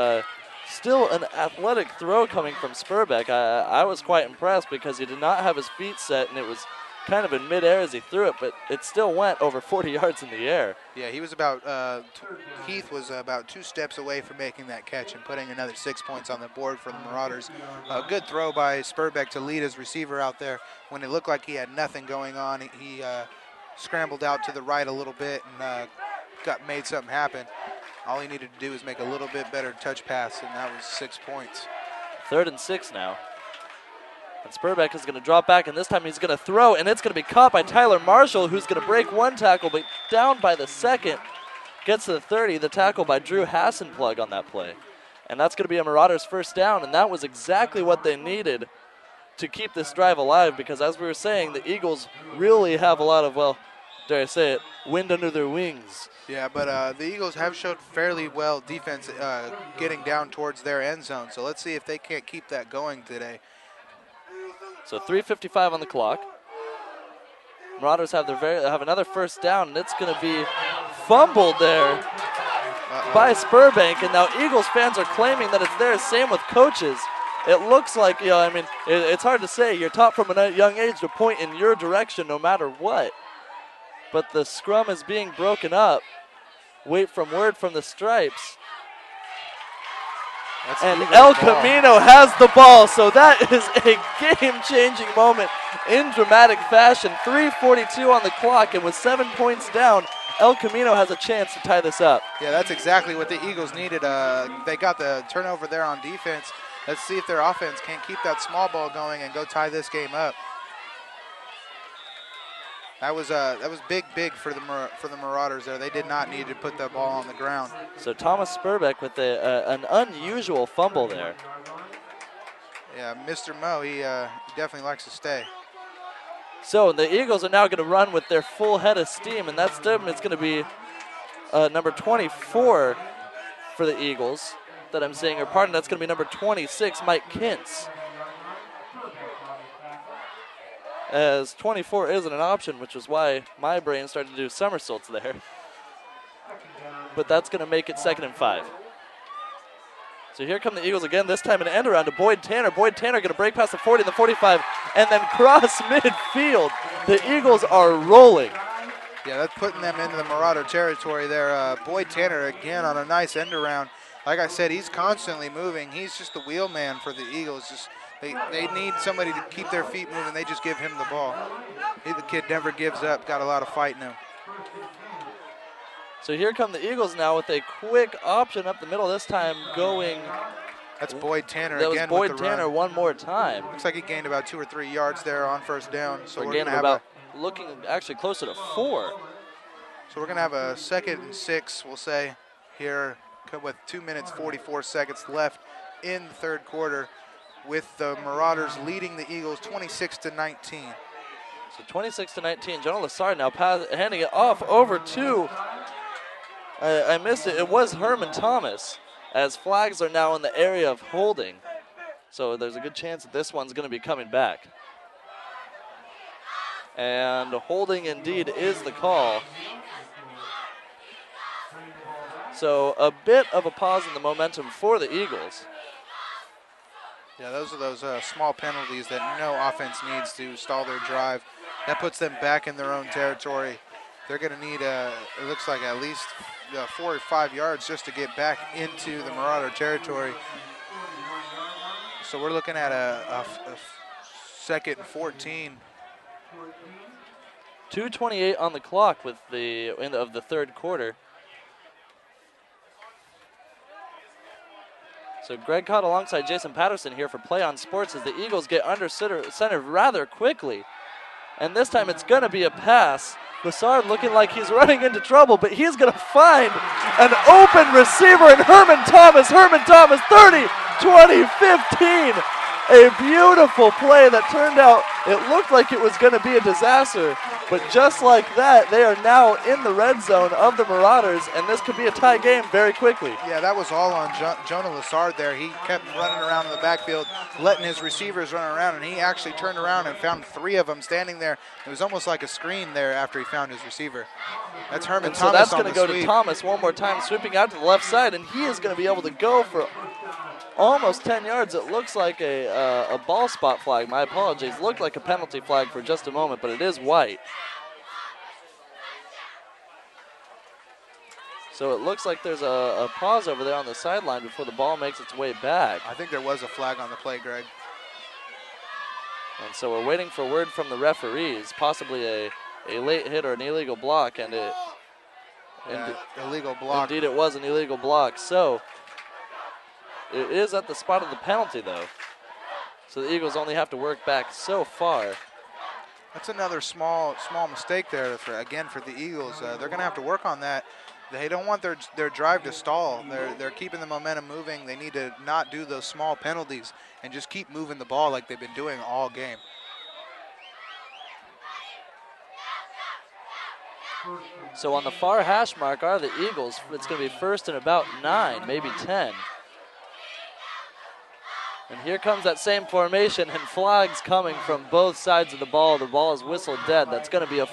Still an athletic throw coming from Spurbeck. I was quite impressed because he did not have his feet set, and it was kind of in midair as he threw it, but it still went over 40 yards in the air. Yeah, he was about, Heath was about 2 steps away from making that catch and putting another 6 points on the board for the Marauders. A good throw by Spurbeck to lead his receiver out there. When it looked like he had nothing going on, he scrambled out to the right a little bit and made something happen. All he needed to do was make a little bit better touch pass, and that was 6 points. 3rd and 6 now. And Spurbeck is going to drop back, and this time he's going to throw, and it's going to be caught by Tyler Marshall, who's going to break one tackle, but down by the second. Gets to the 30, the tackle by Drew Hassenplug on that play. And that's going to be a Marauders first down, and that was exactly what they needed to keep this drive alive, because as we were saying, the Eagles really have a lot of, well, dare I say it, wind under their wings. Yeah, but the Eagles have showed fairly well defense getting down towards their end zone, so let's see if they can't keep that going today. So 3:55 on the clock. Marauders have another first down, and it's going to be fumbled there by Spurbeck. And now Eagles fans are claiming that it's theirs. Same with coaches. it looks like, I mean, it's hard to say. You're taught from a young age to point in your direction no matter what. But the scrum is being broken up. Wait from word from the stripes. And El Camino has the ball, so that is a game-changing moment in dramatic fashion. 3:42 on the clock, and with 7 points down, El Camino has a chance to tie this up. Yeah, that's exactly what the Eagles needed. They got the turnover there on defense. Let's see if their offense can't keep that small ball going and go tie this game up. That was big for the Marauders there. They did not need to put the ball on the ground. So Thomas Spurbeck with an unusual fumble there. Yeah, Mr. Mo, he definitely likes to stay. So the Eagles are now going to run with their full head of steam, and that's them. It's going to be number 24 for the Eagles that I'm saying, or pardon, that's going to be number 26, Mike Kintz. As 24 isn't an option, which is why my brain started to do somersaults there. But that's going to make it 2nd and 5. So here come the Eagles again, this time an end around to Boyd Tanner. Boyd Tanner going to break past the 40 and the 45, and then cross midfield. The Eagles are rolling. Yeah, that's putting them into the Marauder territory there. Boyd Tanner again on a nice end around. Like I said, he's constantly moving. He's just the wheel man for the Eagles. Just They need somebody to keep their feet moving. They just give him the ball. The kid never gives up. Got a lot of fight in him. So here come the Eagles now with a quick option up the middle. This time going. That's Boyd Tanner that again. That was with Boyd the Tanner run. One more time. Looks like he gained about 2 or 3 yards there on first down. So we're gained gonna have about looking actually closer to 4. So we're gonna have a 2nd and 6, we'll say, here with 2 minutes 44 seconds left in the third quarter, with the Marauders leading the Eagles 26-19. So 26-19. Jonah Lassard now handing it off over to. I missed it. It was Herman Thomas, as flags are now in the area of holding. So there's a good chance that this one's going to be coming back. And holding indeed is the call. So a bit of a pause in the momentum for the Eagles. Yeah, those are those small penalties that no offense needs to stall their drive. That puts them back in their own territory. They're going to need, it looks like, at least 4 or 5 yards just to get back into the Marauder territory. So we're looking at a 2nd and 14. 2:28 on the clock with the end of the third quarter. So Greg Cott alongside Jason Patterson here for PlayOn Sports as the Eagles get under center rather quickly. And this time it's going to be a pass. Lassard looking like he's running into trouble, but he's going to find an open receiver in Herman Thomas. Herman Thomas, 30, 20, 15. A beautiful play that turned out, it looked like it was going to be a disaster. But just like that, they are now in the red zone of the Marauders, and this could be a tie game very quickly. Yeah, that was all on Jonah Lassard there. He kept running around in the backfield, letting his receivers run around, and he actually turned around and found 3 of them standing there. It was almost like a screen there after he found his receiver. That's Herman Thomas. So that's going to go sweep. to Thomas one more time, sweeping out to the left side, and he is going to be able to go for almost 10 yards. It looks like a ball spot flag. My apologies. Looked like a penalty flag for just a moment, but it is white. So it looks like there's a pause over there on the sideline before the ball makes its way back. I think there was a flag on the play, Greg. And so we're waiting for word from the referees, possibly a late hit or an illegal block, and it illegal block. Indeed, it was an illegal block. So it is at the spot of the penalty, though. So the Eagles only have to work back so far. That's another small mistake there for the Eagles. They're going to have to work on that. They don't want their drive to stall. They're keeping the momentum moving. They need to not do those small penalties and just keep moving the ball like they've been doing all game. So on the far hash mark are the Eagles. It's going to be first and about 9, maybe 10. And here comes that same formation, and flags coming from both sides of the ball. The ball is whistled dead. That's going to be a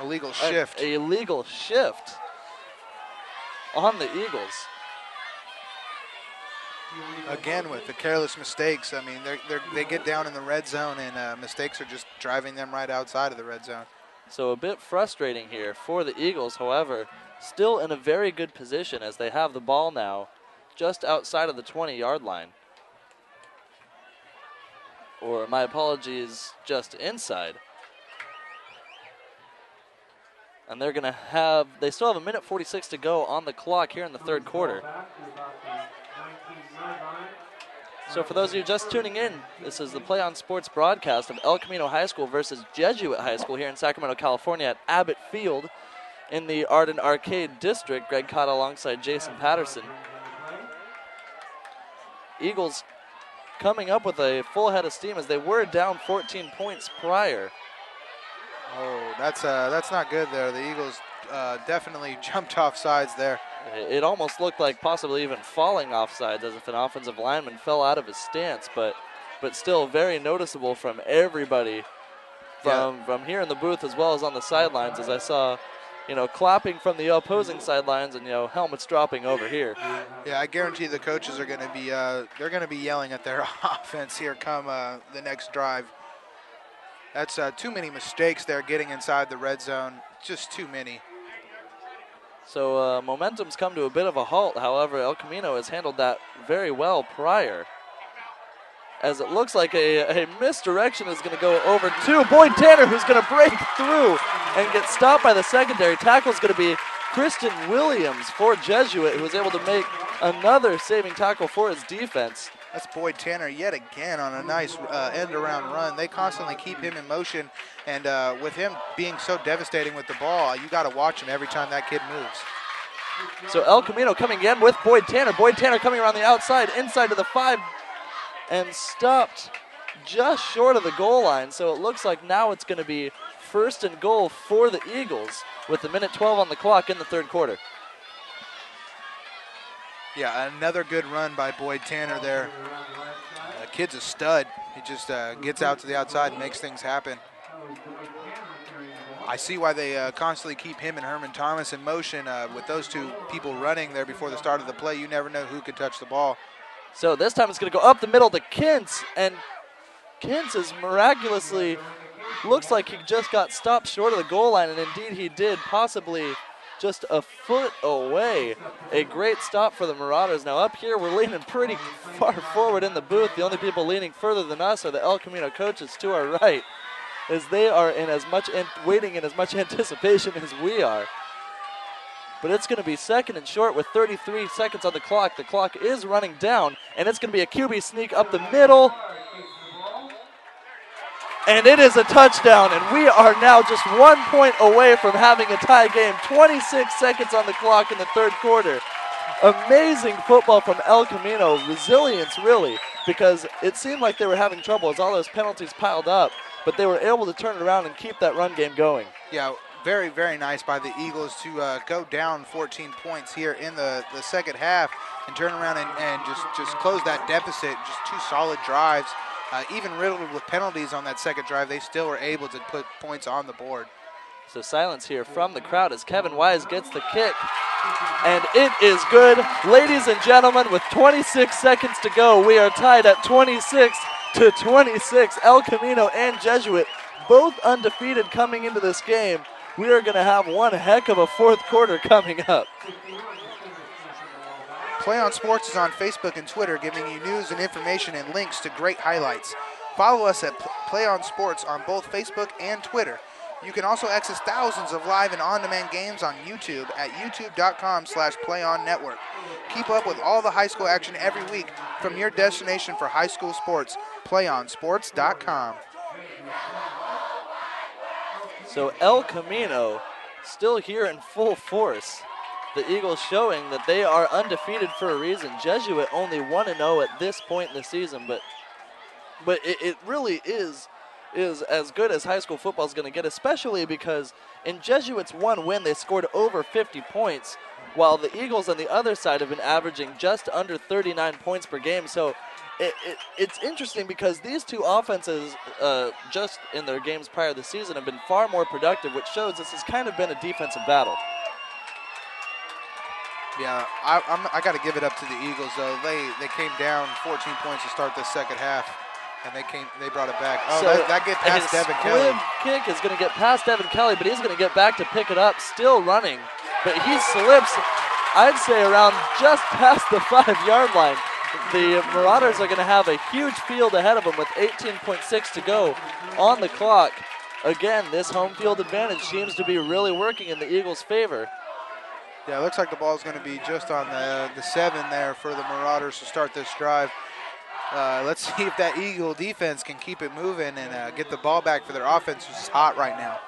legal shift. A legal shift on the Eagles. Again, with the careless mistakes, I mean, they get down in the red zone, and mistakes are just driving them right outside of the red zone. So a bit frustrating here for the Eagles, however, still in a very good position as they have the ball now just outside of the 20-yard line. Or my apologies, just inside. And they're going to they still have 1:46 to go on the clock here in the third quarter. So for those of you just tuning in, this is the PlayOn Sports broadcast of El Camino High School versus Jesuit High School here in Sacramento, California at Abbott Field in the Arden Arcade District. Greg Cotta alongside Jason Patterson. Eagles coming up with a full head of steam as they were down 14 points prior. Oh, that's not good there. The Eagles definitely jumped off sides there. It almost looked like possibly even falling off sides as if an offensive lineman fell out of his stance, but still very noticeable from everybody from here in the booth as well as on the sidelines, as I saw, clapping from the opposing sidelines and, helmets dropping over here. Yeah, I guarantee the coaches are going to be they're going to be yelling at their offense here come the next drive. That's too many mistakes there getting inside the red zone, just too many. So momentum's come to a bit of a halt. However, El Camino has handled that very well prior, as it looks like a misdirection is going to go over to Boyd Tanner, who's going to break through and get stopped by the secondary. Tackle is going to be Kristen Williams for Jesuit, who was able to make another saving tackle for his defense. That's Boyd Tanner yet again on a nice end-around run. They constantly keep him in motion, and with him being so devastating with the ball, you got to watch him every time that kid moves. So El Camino coming again with Boyd Tanner. Boyd Tanner coming around the outside, inside to the 5, and stopped just short of the goal line. So it looks like now it's going to be first and goal for the Eagles with 1:12 on the clock in the third quarter. Yeah, another good run by Boyd Tanner there. The kid's a stud. He just gets out to the outside and makes things happen. I see why they constantly keep him and Herman Thomas in motion. With those two people running there before the start of the play, you never know who could touch the ball. So this time it's going to go up the middle to Kintz, and Kintz is miraculously, looks like he just got stopped short of the goal line, and indeed he did, possibly just a foot away. A great stop for the Marauders. Now up here, we're leaning pretty far forward in the booth. The only people leaning further than us are the El Camino coaches to our right, as they are waiting in as much anticipation as we are. But it's going to be second and short with 33 seconds on the clock. The clock is running down, and it's going to be a QB sneak up the middle. And it is a touchdown, and we are now just 1 point away from having a tie game. 26 seconds on the clock in the third quarter. Amazing football from El Camino. Resilience, really, because it seemed like they were having trouble as all those penalties piled up, but they were able to turn it around and keep that run game going. Yeah, very, very nice by the Eagles to go down 14 points here in the second half and turn around and just close that deficit. Just two solid drives. Even riddled with penalties on that second drive, they still were able to put points on the board. So silence here from the crowd as Kevin Wise gets the kick. And it is good. Ladies and gentlemen, with 26 seconds to go, we are tied at 26-26. El Camino and Jesuit, both undefeated coming into this game. We are going to have one heck of a fourth quarter coming up. PlayOn Sports is on Facebook and Twitter, giving you news and information and links to great highlights. Follow us at PlayOn Sports on both Facebook and Twitter. You can also access thousands of live and on-demand games on YouTube at youtube.com/PlayOnNetwork. Keep up with all the high school action every week from your destination for high school sports, PlayOnSports.com. So El Camino still here in full force. The Eagles showing that they are undefeated for a reason. Jesuit only 1-0 at this point in the season, but it really is as good as high school football is going to get, especially because in Jesuit's one win, they scored over 50 points, while the Eagles on the other side have been averaging just under 39 points per game. So it's interesting because these two offenses, just in their games prior to the season, have been far more productive, which shows this has kind of been a defensive battle. Yeah, I got to give it up to the Eagles though. They came down 14 points to start the second half, and they brought it back. Oh, So that get past his Devin Kelly. kick is going to get past Devin Kelly, but he's going to get back to pick it up, still running. But he slips, I'd say, around just past the 5-yard line. The Marauders are going to have a huge field ahead of them with 18.6 to go on the clock. Again, this home field advantage seems to be really working in the Eagles' favor. Yeah, it looks like the ball's going to be just on the 7 there for the Marauders to start this drive. Let's see if that Eagle defense can keep it moving and get the ball back for their offense, which is hot right now.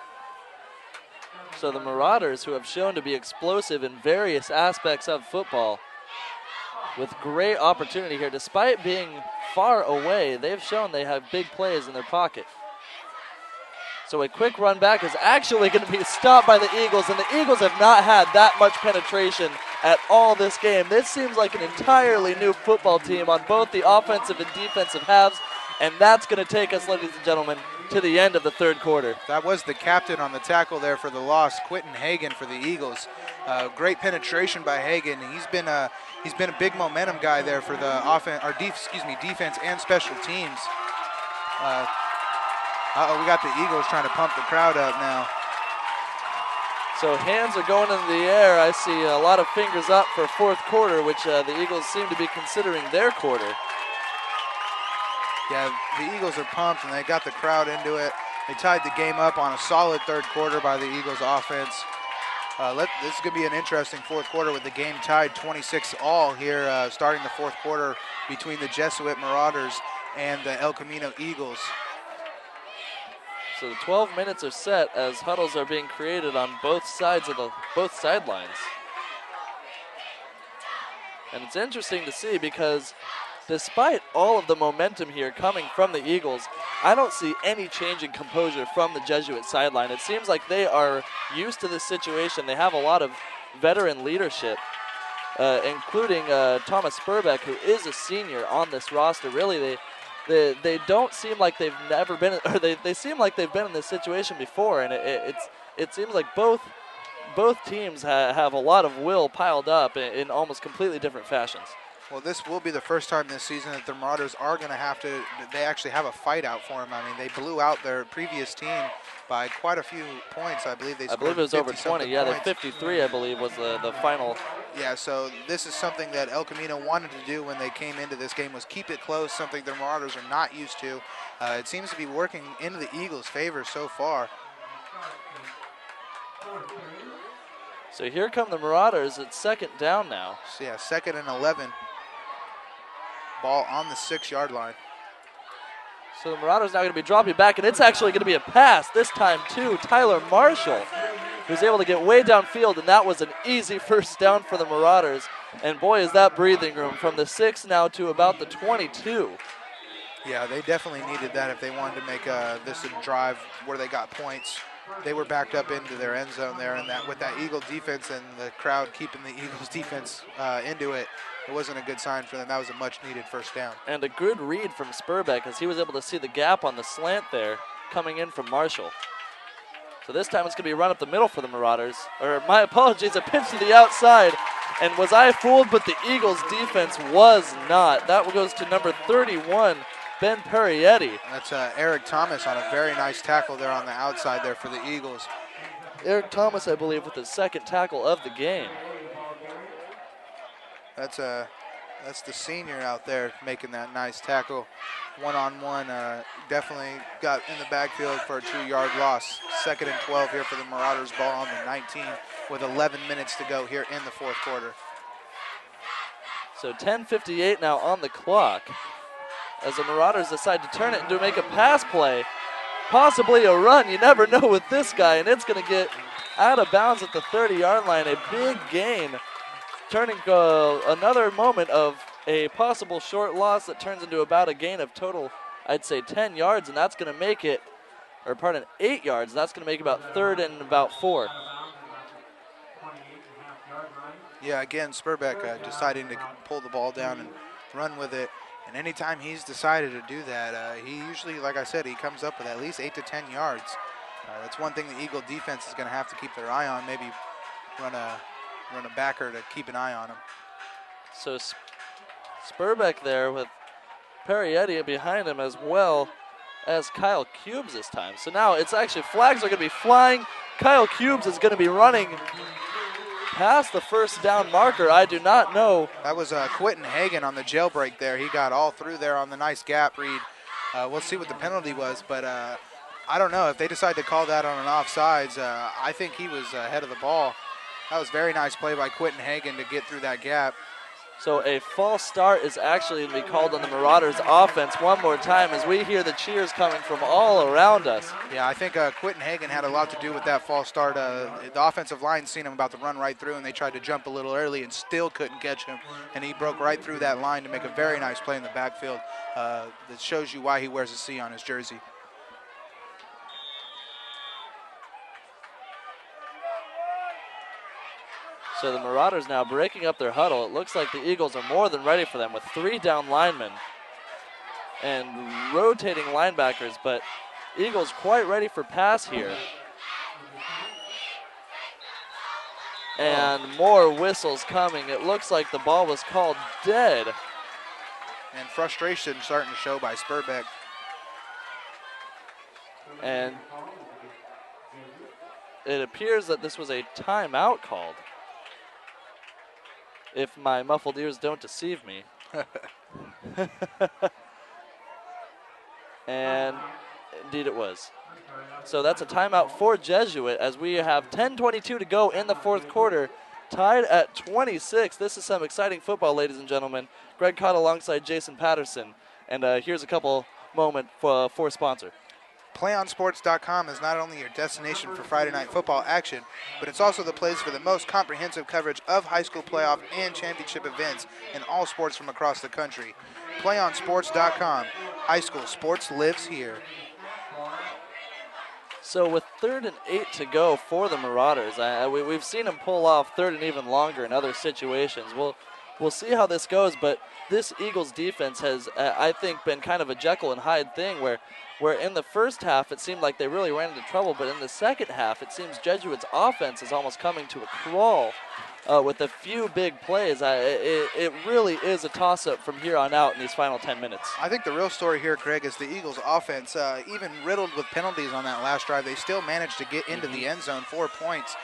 So the Marauders, who have shown to be explosive in various aspects of football, with great opportunity here, despite being far away, they've shown they have big plays in their pocket. So a quick run back is actually going to be stopped by the Eagles, and the Eagles have not had that much penetration at all this game. This seems like an entirely new football team on both the offensive and defensive halves, and that's going to take us, ladies and gentlemen, to the end of the third quarter. That was the captain on the tackle there for the loss, Quentin Hagan for the Eagles. Great penetration by Hagan. He's been a big momentum guy there for the defense and special teams. We got the Eagles trying to pump the crowd up now. So hands are going into the air. I see a lot of fingers up for fourth quarter, which the Eagles seem to be considering their quarter. Yeah, the Eagles are pumped, and they got the crowd into it. They tied the game up on a solid third quarter by the Eagles offense. This is going to be an interesting fourth quarter with the game tied 26-all here, starting the fourth quarter between the Jesuit Marauders and the El Camino Eagles. So the 12 minutes are set as huddles are being created on both sides of both sidelines. And it's interesting to see because despite all of the momentum here coming from the Eagles, I don't see any change in composure from the Jesuit sideline. It seems like they are used to this situation. They have a lot of veteran leadership, including Thomas Spurbeck, who is a senior on this roster. Really, they don't seem like they've never been, or they seem like they've been in this situation before, and it seems like both teams have a lot of will piled up in almost completely different fashions. Well, this will be the first time this season that the Marauders are going to have to, they actually have a fight out for them. I mean, they blew out their previous team by quite a few points. I believe they scored 50-something I believe it was over 20. Yeah, points. the 53, I believe, was the final. Yeah, so this is something that El Camino wanted to do when they came into this game, was keep it close, something the Marauders are not used to. It seems to be working into the Eagles' favor so far. So here come the Marauders. It's second down now. So yeah, 2nd and 11. Ball on the 6-yard line. So the Marauders now going to be dropping back, and it's actually going to be a pass, this time to Tyler Marshall, who's able to get way downfield, and that was an easy first down for the Marauders. And boy, is that breathing room from the 6 now to about the 22. Yeah, they definitely needed that if they wanted to make this a drive where they got points. They were backed up into their end zone there, and that with that Eagle defense and the crowd keeping the Eagles defense into it, it wasn't a good sign for them. That was a much-needed first down. And a good read from Spurbeck as he was able to see the gap on the slant there coming in from Marshall. So this time it's going to be a run up the middle for the Marauders. Or my apologies, a pitch to the outside. And was I fooled? But the Eagles defense was not. That goes to number 31, Ben Perrietti. That's Eric Thomas on a very nice tackle there on the outside there for the Eagles. Eric Thomas, I believe, with his second tackle of the game. That's the senior out there making that nice tackle. One-on-one, definitely got in the backfield for a 2-yard loss. 2nd and 12 here for the Marauders, ball on the 19 with 11 minutes to go here in the fourth quarter. So 10:58 now on the clock as the Marauders decide to turn it into make a pass play, possibly a run. You never know with this guy, and it's going to get out of bounds at the 30-yard line. A big gain, turning another moment of a possible short loss that turns into about a gain of total, I'd say 10 yards, and that's going to make it, 8 yards. That's going to make about 3rd and about 4. Yeah, again, Spurbeck deciding to pull the ball down and run with it. And anytime he's decided to do that, he usually, like I said, he comes up with at least 8 to 10 yards. That's one thing the Eagle defense is going to have to keep their eye on, maybe run run a backer to keep an eye on him. So Spurbeck there with Parietti behind him as well as Kyle Cubes this time. So now it's actually flags are going to be flying. Kyle Cubes is going to be running past the first down marker. I do not know. That was Quentin Hagan on the jailbreak there. He got all through there on the nice gap read. We'll see what the penalty was, but I don't know. If they decide to call that on an offsides, I think he was ahead of the ball. That was very nice play by Quentin Hagan to get through that gap. So a false start is actually going to be called on the Marauders offense one more time as we hear the cheers coming from all around us. Yeah, I think Quentin Hagan had a lot to do with that false start. The offensive line seen him about to run right through, and they tried to jump a little early and still couldn't catch him. And he broke right through that line to make a very nice play in the backfield. That shows you why he wears a C on his jersey. So the Marauders now breaking up their huddle. It looks like the Eagles are more than ready for them with 3 down linemen and rotating linebackers, but Eagles quite ready for pass here. And more whistles coming. It looks like the ball was called dead. And frustration starting to show by Spurbeck. And it appears that this was a timeout called, if my muffled ears don't deceive me. And indeed it was. So that's a timeout for Jesuit as we have 10:22 to go in the fourth quarter, tied at 26. This is some exciting football, ladies and gentlemen. Greg Cott alongside Jason Patterson. And here's a couple moment for sponsor. PlayOnSports.com is not only your destination for Friday night football action, but it's also the place for the most comprehensive coverage of high school playoff and championship events in all sports from across the country. PlayOnSports.com. High school sports lives here. So with 3rd and 8 to go for the Marauders, we've seen them pull off 3rd and even longer in other situations. We'll see how this goes, but this Eagles defense has, I think, been kind of a Jekyll and Hyde thing where in the first half it seemed like they really ran into trouble, but in the second half it seems Jesuit's offense is almost coming to a crawl with a few big plays. It really is a toss-up from here on out in these final 10 minutes. I think the real story here, Greg, is the Eagles' offense. Even riddled with penalties on that last drive, they still managed to get into the end zone, 4 points.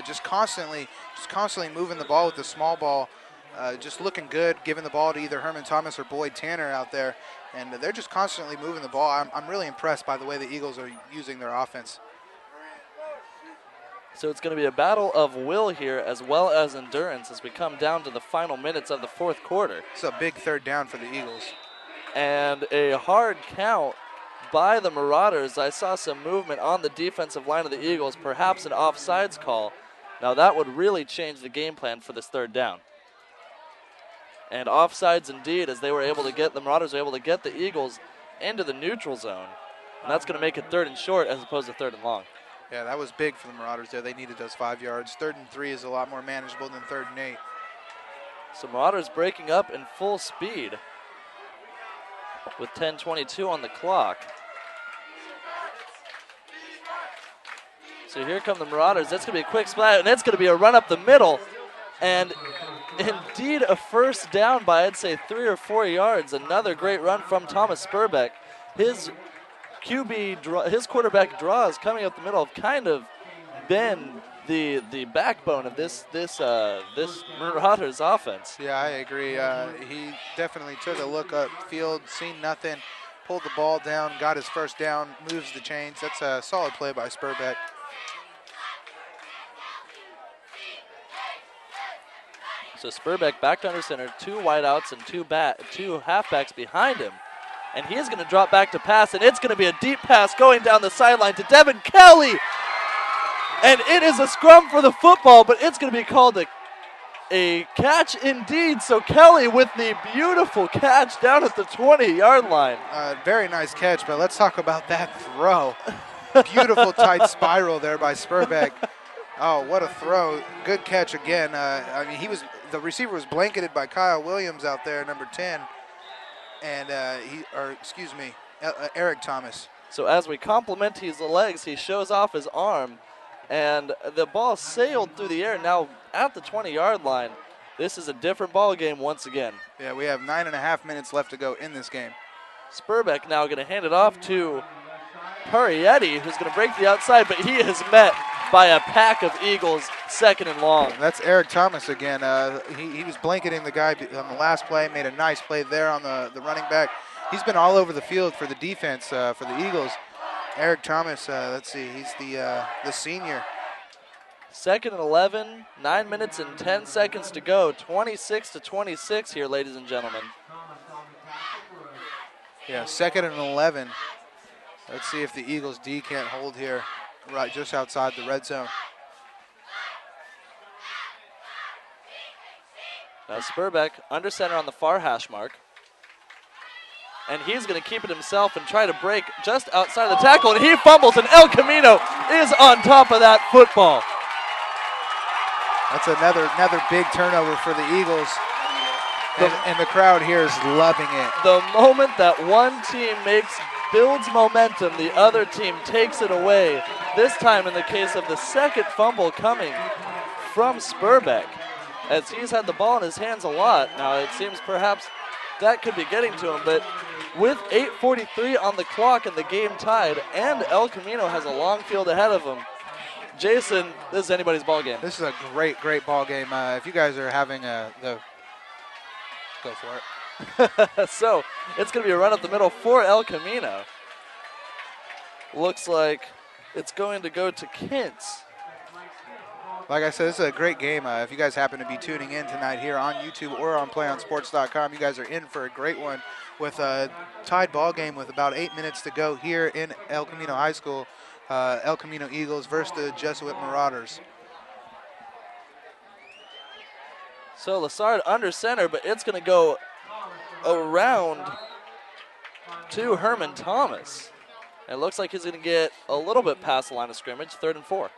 Just constantly moving the ball with the small ball. Just looking good, giving the ball to either Herman Thomas or Boyd Tanner out there. And they're just constantly moving the ball. I'm really impressed by the way the Eagles are using their offense. So it's going to be a battle of will here as well as endurance as we come down to the final minutes of the fourth quarter. It's a big 3rd down for the Eagles. And a hard count by the Marauders. I saw some movement on the defensive line of the Eagles, perhaps an offsides call. Now that would really change the game plan for this 3rd down. And offsides indeed, as the Marauders were able to get the Eagles into the neutral zone. And that's going to make it 3rd and short as opposed to 3rd and long. Yeah, that was big for the Marauders there. They needed those 5 yards. 3rd and 3 is a lot more manageable than 3rd and 8. So Marauders breaking up in full speed with 10:22 on the clock. So here come the Marauders. That's going to be a quick splat, and it's going to be a run up the middle. And indeed a first down by, I'd say, 3 or 4 yards. Another great run from Thomas Spurbeck. His quarterback draws coming up the middle have kind of been the backbone of this Marauders offense. Yeah, I agree. He definitely took a look upfield, seen nothing, pulled the ball down, got his first down, moves the chains. That's a solid play by Spurbeck. So Spurbeck back to under center, 2 wideouts and 2 halfbacks behind him. And he is going to drop back to pass, and it's going to be a deep pass going down the sideline to Devin Kelly. And it is a scrum for the football, but it's going to be called a catch indeed. So Kelly with the beautiful catch down at the 20-yard line. Very nice catch, but let's talk about that throw. Beautiful tight spiral there by Spurbeck. Oh, what a throw. Good catch again. I mean, the receiver was blanketed by Kyle Williams out there, number 10. And Eric Thomas. So as we compliment his legs, he shows off his arm, and the ball sailed through the air. Now at the 20-yard line. This is a different ball game once again. Yeah, we have 9.5 minutes left to go in this game. Spurbeck now going to hand it off to Parietti, who's going to break the outside, but he is met by a pack of Eagles, 2nd and long. That's Eric Thomas again. He was blanketing the guy on the last play, made a nice play there on the running back. He's been all over the field for the defense for the Eagles. Eric Thomas, let's see, he's the senior. 2nd and 11, 9 minutes and 10 seconds to go. 26-26 here, ladies and gentlemen. Yeah, 2nd and 11. Let's see if the Eagles D can't hold here right just outside the red zone. Now Spurbeck under center on the far hash mark. And he's going to keep it himself and try to break just outside of the tackle. And he fumbles, and El Camino is on top of that football. That's another big turnover for the Eagles. And the crowd here is loving it. The moment that one team builds momentum, the other team takes it away. This time in the case of the second fumble coming from Spurbeck, as he's had the ball in his hands a lot. Now it seems perhaps that could be getting to him, but with 8:43 on the clock and the game tied, and El Camino has a long field ahead of him, Jason, this is anybody's ball game. This is a great ball game. If you guys are having go for it. So it's going to be a run up the middle for El Camino. Looks like it's going to go to Kintz. Like I said, this is a great game. If you guys happen to be tuning in tonight here on YouTube or on PlayOnSports.com, you guys are in for a great one with a tied ball game with about 8 minutes to go here in El Camino High School. El Camino Eagles versus the Jesuit Marauders. So Lassard under center, but it's going to go around to Herman Thomas. It looks like he's going to get a little bit past the line of scrimmage, 3rd and 4.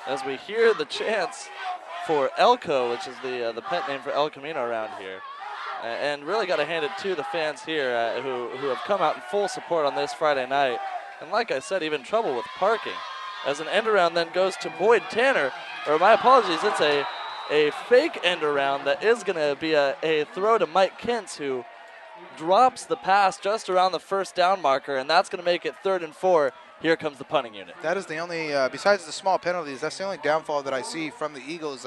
As we hear the chants for Elko, which is the pet name for El Camino around here. And really got to hand it to the fans here who have come out in full support on this Friday night. And like I said, even trouble with parking. As an end around then goes to Boyd Tanner, or my apologies, it's a fake end around that is going to be a throw to Mike Kintz, who drops the pass just around the first down marker, and that's going to make it 3rd and 4. Here comes the punting unit. That is the only, besides the small penalties, that's the only downfall that I see from the Eagles.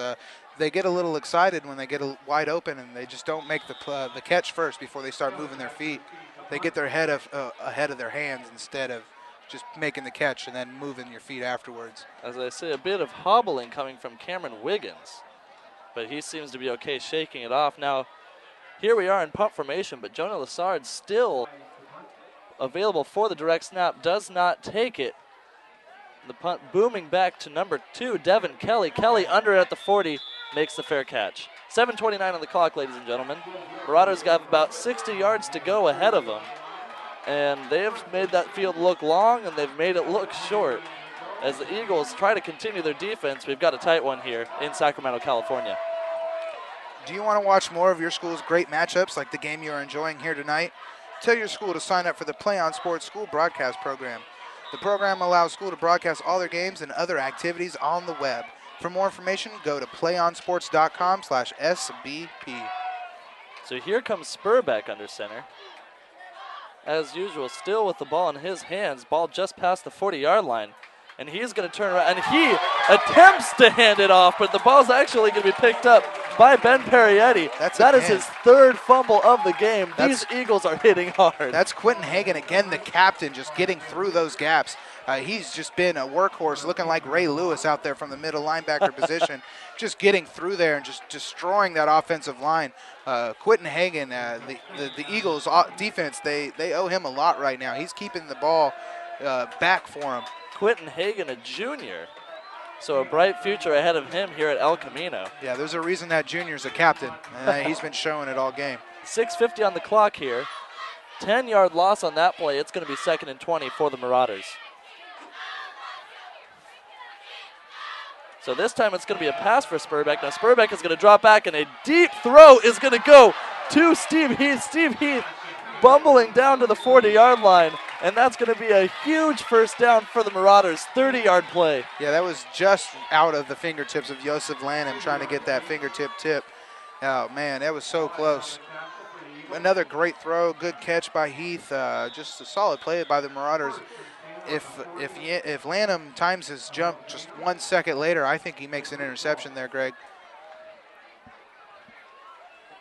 They get a little excited when they get wide open, and they just don't make the catch first before they start moving their feet. They get their head ahead of their hands instead of just making the catch and then moving your feet afterwards. As I say, a bit of hobbling coming from Cameron Wiggins, but he seems to be okay shaking it off. Now, here we are in punt formation, but Jonah Lassard still available for the direct snap, does not take it. The punt booming back to number 2, Devin Kelly. Kelly under it at the 40, makes the fair catch. 7:29 on the clock, ladies and gentlemen. Marauders got about 60 yards to go ahead of them, and they've made that field look long, and they've made it look short. As the Eagles try to continue their defense, we've got a tight one here in Sacramento, California. Do you want to watch more of your school's great matchups like the game you are enjoying here tonight? Tell your school to sign up for the Play on Sports School Broadcast Program. The program allows school to broadcast all their games and other activities on the web. For more information, go to playonsports.com/SBP. So here comes Spurbeck under center. As usual, still with the ball in his hands. Ball just past the 40-yard line. And he's going to turn around, and he attempts to hand it off, but the ball's actually going to be picked up by Ben Parietti. That is his 3rd fumble of the game. These Eagles are hitting hard. That's Quentin Hagan, again, the captain, just getting through those gaps. He's just been a workhorse, looking like Ray Lewis out there from the middle linebacker position, just getting through there and just destroying that offensive line. Quentin Hagan, the Eagles defense, they owe him a lot right now. He's keeping the ball back for him. Quentin Hagan, a junior. So a bright future ahead of him here at El Camino. Yeah, there's a reason that junior's a captain. He's been showing it all game. 6:50 on the clock here. 10-yard loss on that play. It's going to be 2nd and 20 for the Marauders. So this time it's going to be a pass for Spurbeck. Now Spurbeck is going to drop back, and a deep throw is going to go to Steve Heath. Steve Heath bumbling down to the 40-yard line, and that's going to be a huge first down for the Marauders, 30-yard play. Yeah, that was just out of the fingertips of Joseph Lanham trying to get that fingertip tip. Oh, man, that was so close. Another great throw, good catch by Heath. Just a solid play by the Marauders. If Lanham times his jump just 1 second later, I think he makes an interception there, Greg.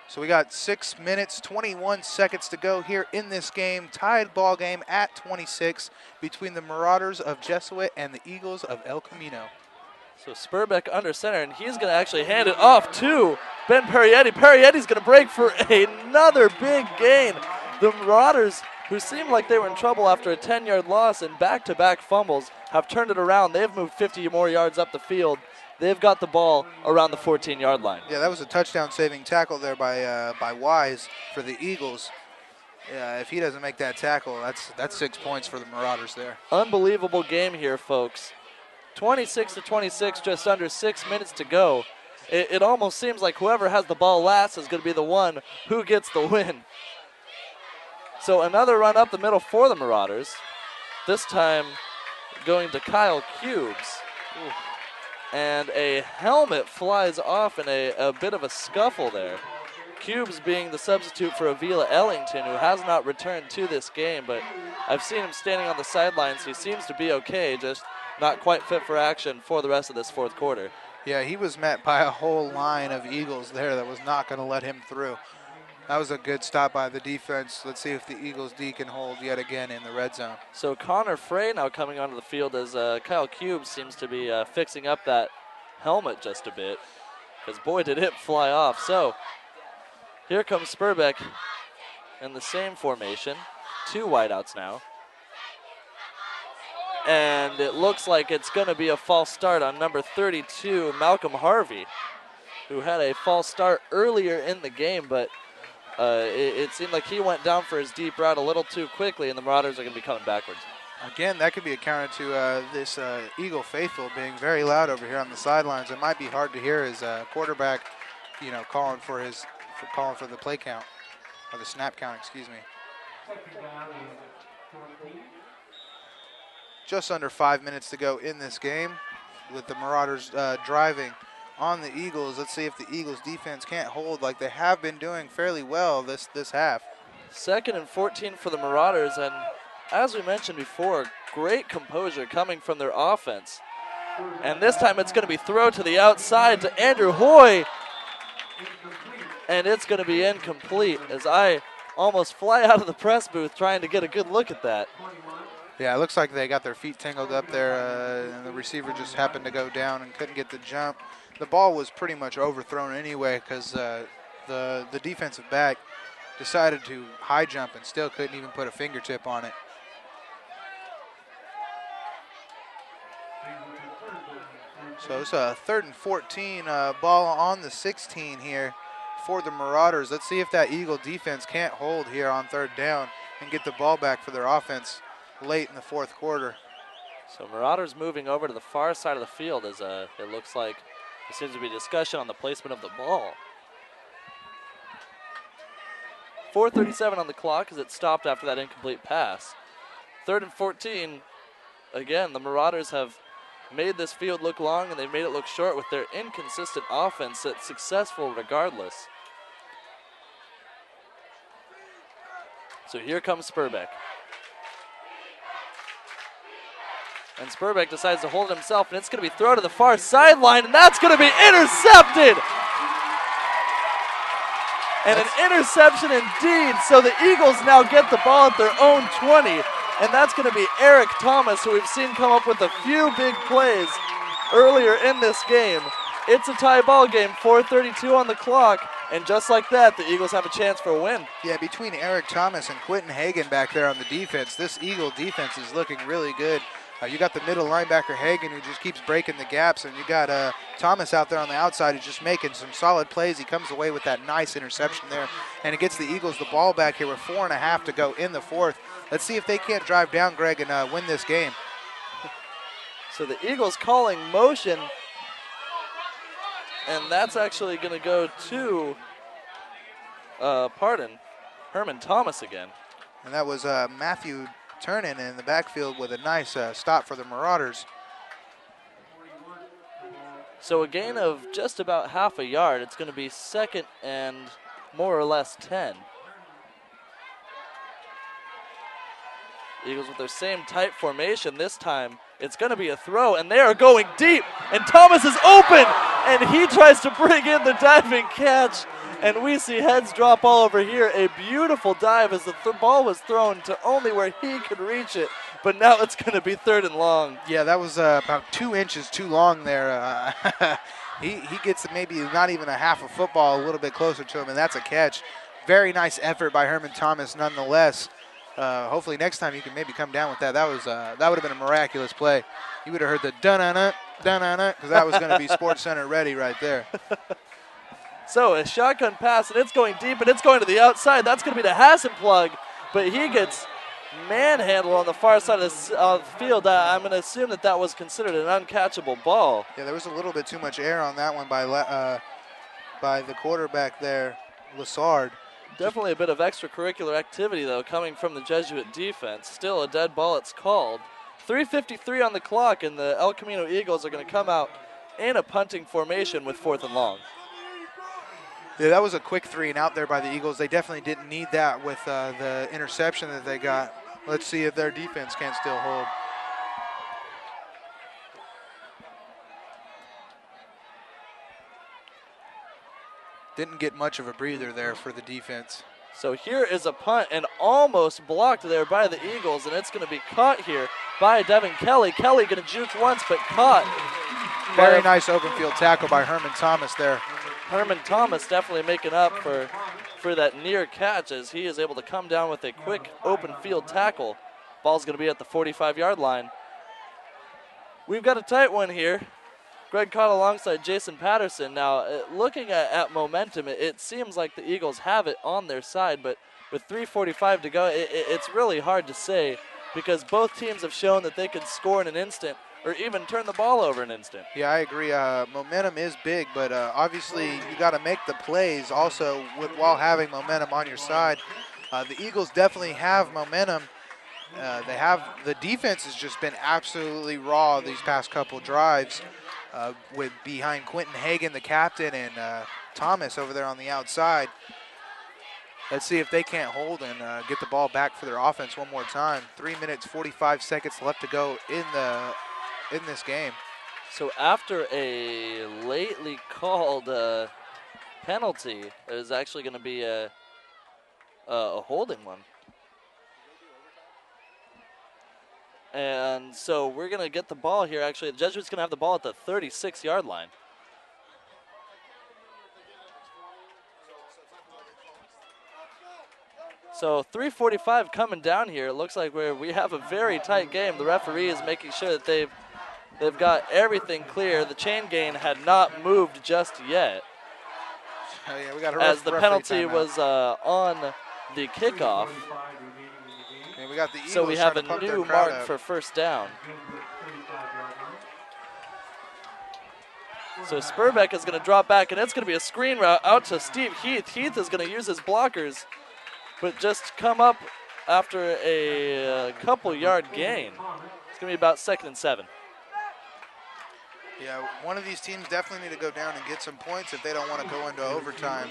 So we got 6 minutes, 21 seconds to go here in this game. Tied ball game at 26 between the Marauders of Jesuit and the Eagles of El Camino. So Spurbeck under center, and he's going to actually hand it off to Ben Parietti. Parietti's going to break for another big gain. The Marauders, who seemed like they were in trouble after a 10-yard loss and back-to-back fumbles, have turned it around. They've moved 50 more yards up the field. They've got the ball around the 14-yard line. Yeah, that was a touchdown-saving tackle there by Wise for the Eagles. Yeah, if he doesn't make that tackle, that's 6 points for the Marauders there. Unbelievable game here, folks. 26-26, just under 6 minutes to go. It almost seems like whoever has the ball last is going to be the one who gets the win. So another run up the middle for the Marauders. This time going to Kyle Cubes. Ooh. And a helmet flies off in a bit of a scuffle there. Cubes being the substitute for Avila Ellington, who has not returned to this game, but I've seen him standing on the sidelines. He seems to be okay, just not quite fit for action for the rest of this fourth quarter. Yeah, he was met by a whole line of Eagles there that was not going to let him through. That was a good stop by the defense. Let's see if the Eagles D can hold yet again in the red zone. So Connor Frey now coming onto the field as Kyle Cubes seems to be fixing up that helmet just a bit, because boy did it fly off. So here comes Spurbeck in the same formation. 2 wideouts now. And it looks like it's going to be a false start on number 32, Malcolm Harvey, who had a false start earlier in the game, but it seemed like he went down for his deep route a little too quickly, and the Marauders are going to be coming backwards. Again, that could be a counter to this Eagle faithful being very loud over here on the sidelines. It might be hard to hear his quarterback, calling for the play count, or the snap count, excuse me. Just under 5 minutes to go in this game with the Marauders driving on the Eagles. Let's see if the Eagles defense can't hold like they have been doing fairly well this half. 2nd and 14 for the Marauders, and as we mentioned before, great composure coming from their offense. And this time it's going to be thrown to the outside to Andrew Hoy, and it's going to be incomplete as I almost fly out of the press booth trying to get a good look at that. Yeah, it looks like they got their feet tangled up there, and the receiver just happened to go down and couldn't get the jump. The ball was pretty much overthrown anyway because the defensive back decided to high jump and still couldn't even put a fingertip on it. So it's a 3rd and 14 ball on the 16 here for the Marauders. Let's see if that Eagle defense can't hold here on 3rd down and get the ball back for their offense late in the fourth quarter. So Marauders moving over to the far side of the field as it looks like there seems to be discussion on the placement of the ball. 4:37 on the clock as it stopped after that incomplete pass. 3rd and 14. Again, the Marauders have made this field look long and they've made it look short with their inconsistent offense that's successful regardless. So here comes Spurbeck. And Spurbeck decides to hold it himself, and it's going to be thrown to the far sideline, and that's going to be intercepted. And an interception indeed, so the Eagles now get the ball at their own 20, and that's going to be Eric Thomas, who we've seen come up with a few big plays earlier in this game. It's a tie ball game, 4:32 on the clock, and just like that, the Eagles have a chance for a win. Yeah, between Eric Thomas and Quentin Hagan back there on the defense, this Eagle defense is looking really good. You got the middle linebacker, Hagan, who just keeps breaking the gaps, and you got Thomas out there on the outside who's just making some solid plays. He comes away with that nice interception there, and it gets the Eagles the ball back here with 4.5 to go in the fourth. Let's see if they can't drive down, Greg, and win this game. So the Eagles calling motion, and that's actually going to go to Herman Thomas again. And that was Matthew Turnin in the backfield with a nice stop for the Marauders. So a gain of just about half a yard. It's going to be 2nd and more or less 10. Eagles with their same tight formation. This time it's going to be a throw, and they are going deep. And Thomas is open, and he tries to bring in the diving catch. And we see heads drop all over here. A beautiful dive as the ball was thrown to only where he could reach it. But now it's going to be 3rd and long. Yeah, that was about 2 inches too long there. He gets maybe not even a half a football a little bit closer to him, and that's a catch. Very nice effort by Herman Thomas nonetheless. Hopefully next time you can maybe come down with that. That would have been a miraculous play. You would have heard the dun-dun-dun, dun-dun-dun, because that was going to be Sports Center ready right there. So a shotgun pass, and it's going deep, and it's going to the outside. That's going to be the Hassan plug, but he gets manhandled on the far side of the field. I'm going to assume that was considered an uncatchable ball. Yeah, there was a little bit too much air on that one by the quarterback there, Lassard. Definitely a bit of extracurricular activity, though, coming from the Jesuit defense. Still a dead ball, it's called. 3:53 on the clock, and the El Camino Eagles are going to come out in a punting formation with 4th and long. Yeah, that was a quick 3 and out there by the Eagles. They definitely didn't need that with the interception that they got. Let's see if their defense can still hold. Didn't get much of a breather there for the defense. So here is a punt, and almost blocked there by the Eagles, and it's going to be caught here by Devin Kelly. Kelly going to juke once, but caught. Very nice open field tackle by Herman Thomas there. Herman Thomas definitely making up for that near catch as he is able to come down with a quick open field tackle. Ball's going to be at the 45-yard line. We've got a tight one here. Greg Cott alongside Jason Patterson. Now, looking at momentum, it seems like the Eagles have it on their side, but with 3:45 to go, it's really hard to say because both teams have shown that they can score in an instant or even turn the ball over in an instant. Yeah, I agree. Momentum is big, but obviously you got to make the plays also while having momentum on your side. The Eagles definitely have momentum. The defense has just been absolutely raw these past couple drives. With behind Quentin Hagan, the captain, and Thomas over there on the outside. Let's see if they can't hold and get the ball back for their offense one more time. 3 minutes, 45 seconds left to go in this game. So after a lately called penalty, there's actually going to be a holding one. And so we're going to get the ball here. Actually, the Jesuits going to have the ball at the 36-yard line. So 3:45 coming down here. It looks like we have a very tight game. The referee is making sure that they've got everything clear. The chain gain had not moved just yet. Oh, yeah, we got as the penalty was on the kickoff. And we got the Eagles so we have a trying to new pump their crowd mark up. for 1st down. So Spurbeck is going to drop back, and it's going to be a screen route out to Steve Heath. Heath is going to use his blockers, but just come up after a couple-yard gain. It's going to be about 2nd and 7. Yeah, one of these teams definitely need to go down and get some points if they don't want to go into overtime.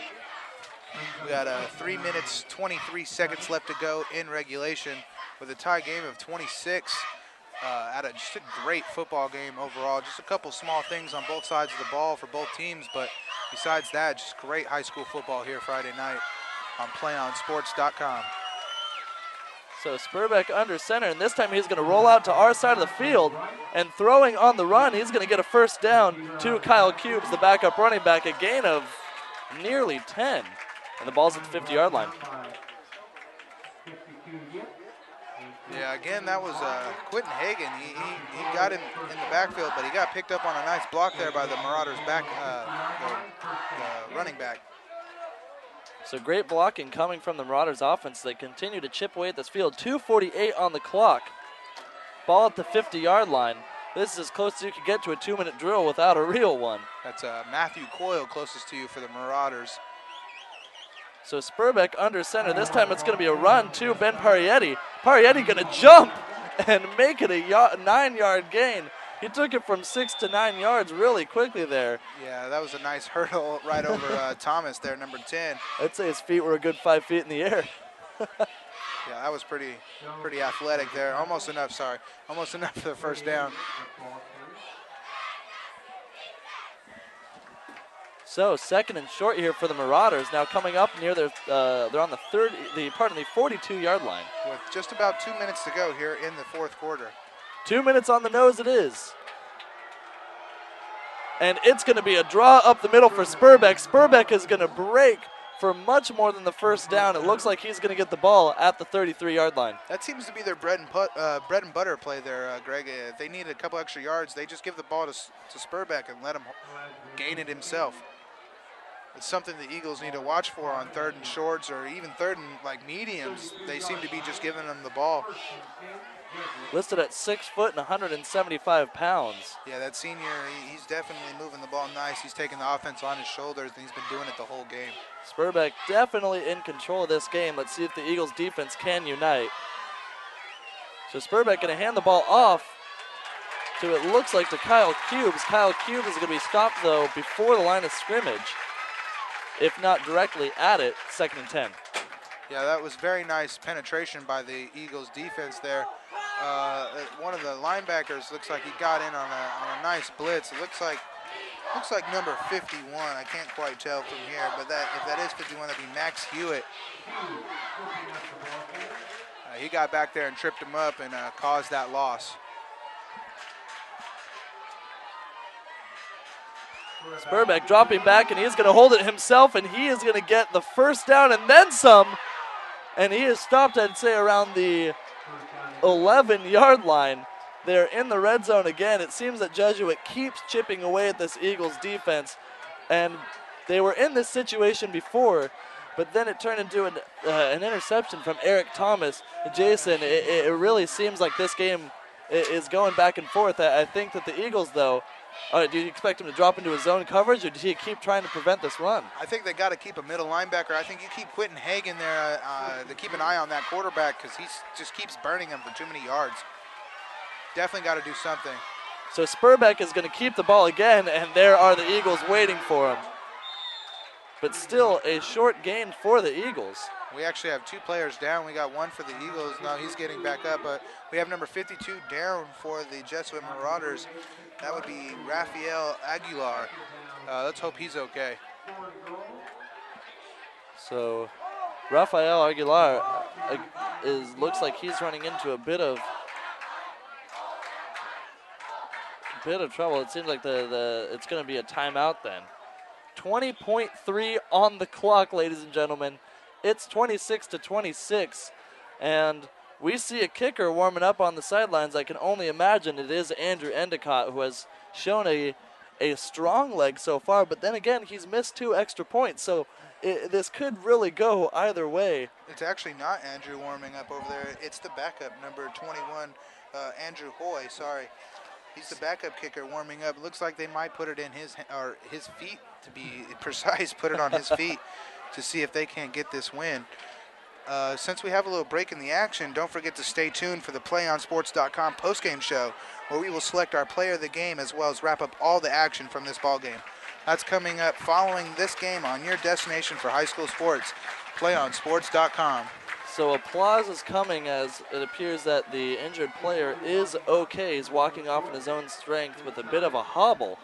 We got 3 minutes, 23 seconds left to go in regulation with a tie game of 26. Just a great football game overall. Just a couple small things on both sides of the ball for both teams, but besides that, just great high school football here Friday night on PlayOnSports.com. So Spurbeck under center, and this time he's going to roll out to our side of the field, and throwing on the run, he's going to get a 1st down to Kyle Cubes, the backup running back, a gain of nearly 10. And the ball's at the 50-yard line. Yeah, again, that was Quentin Hagan. He got in the backfield, but he got picked up on a nice block there by the Marauders the running back. So great blocking coming from the Marauders offense. They continue to chip away at this field. 2:48 on the clock. Ball at the 50-yard line. This is as close as you can get to a 2-minute drill without a real one. That's Matthew Coyle closest to you for the Marauders. So Spurbeck under center. This time it's going to be a run to Ben Parietti. Parietti going to jump and make it a 9-yard gain. He took it from 6 to 9 yards really quickly there. Yeah, that was a nice hurdle right over Thomas there, number 10. I'd say his feet were a good 5 feet in the air. Yeah, that was pretty athletic there. Almost enough for the first down. So 2nd and short here for the Marauders. Now coming up near their, they're on the 42-yard line. With just about 2 minutes to go here in the fourth quarter. 2 minutes on the nose it is. And it's going to be a draw up the middle for Spurbeck. Spurbeck is going to break for much more than the first down. It looks like he's going to get the ball at the 33-yard line. That seems to be their bread and butter play there, Greg. If they need a couple extra yards, they just give the ball to Spurbeck and let him gain it himself. It's something the Eagles need to watch for on 3rd and shorts or even 3rd and like mediums. They seem to be just giving them the ball. Listed at 6 foot and 175 pounds. Yeah, that senior, he's definitely moving the ball nice. He's taking the offense on his shoulders, and he's been doing it the whole game. Spurbeck definitely in control of this game. Let's see if the Eagles defense can unite. So Spurbeck going to hand the ball off to, it looks like, to Kyle Cubes. Kyle Cubes is going to be stopped, though, before the line of scrimmage, if not directly at it. 2nd and 10. Yeah, that was very nice penetration by the Eagles defense there. One of the linebackers looks like he got in on a nice blitz. It looks like number 51. I can't quite tell from here, but if that is 51, that'd be Max Hewitt. He got back there and tripped him up and caused that loss. Spurbeck dropping back, and he's going to hold it himself, and he is going to get the first down and then some. And he is stopped, I'd say, around the 11-yard line. They're in the red zone again. It seems that Jesuit keeps chipping away at this Eagles defense, and they were in this situation before, but then it turned into an interception from Eric Thomas. Jason, it really seems like this game is going back and forth. I think that the Eagles, though, do you expect him to drop into his zone coverage, or does he keep trying to prevent this run? I think they got to keep a middle linebacker. I think you keep Quentin Hagan there to keep an eye on that quarterback because he just keeps burning him for too many yards. Definitely got to do something. So Spurbeck is going to keep the ball again, and there are the Eagles waiting for him. But still a short gain for the Eagles. We actually have 2 players down. We got one for the Eagles. Now he's getting back up. But we have number 52 down for the Jesuit Marauders. That would be Rafael Aguilar. Let's hope he's okay. So Rafael Aguilar looks like he's running into a bit of trouble. It seems like it's going to be a timeout then. 20.3 on the clock, ladies and gentlemen. It's 26-26, and we see a kicker warming up on the sidelines. I can only imagine it is Andrew Endicott, who has shown a strong leg so far, but then again, he's missed 2 extra points, so this could really go either way. It's actually not Andrew warming up over there. It's the backup, number 21, Andrew Hoy, sorry. He's the backup kicker warming up. It looks like they might put it in his feet, to be precise, put it on his feet to see if they can't get this win. Since we have a little break in the action, don't forget to stay tuned for the PlayOnSports.com postgame show, where we will select our player of the game as well as wrap up all the action from this ball game. That's coming up following this game on your destination for high school sports, PlayOnSports.com. So applause is coming as it appears that the injured player is okay. He's walking off in his own strength with a bit of a hobble.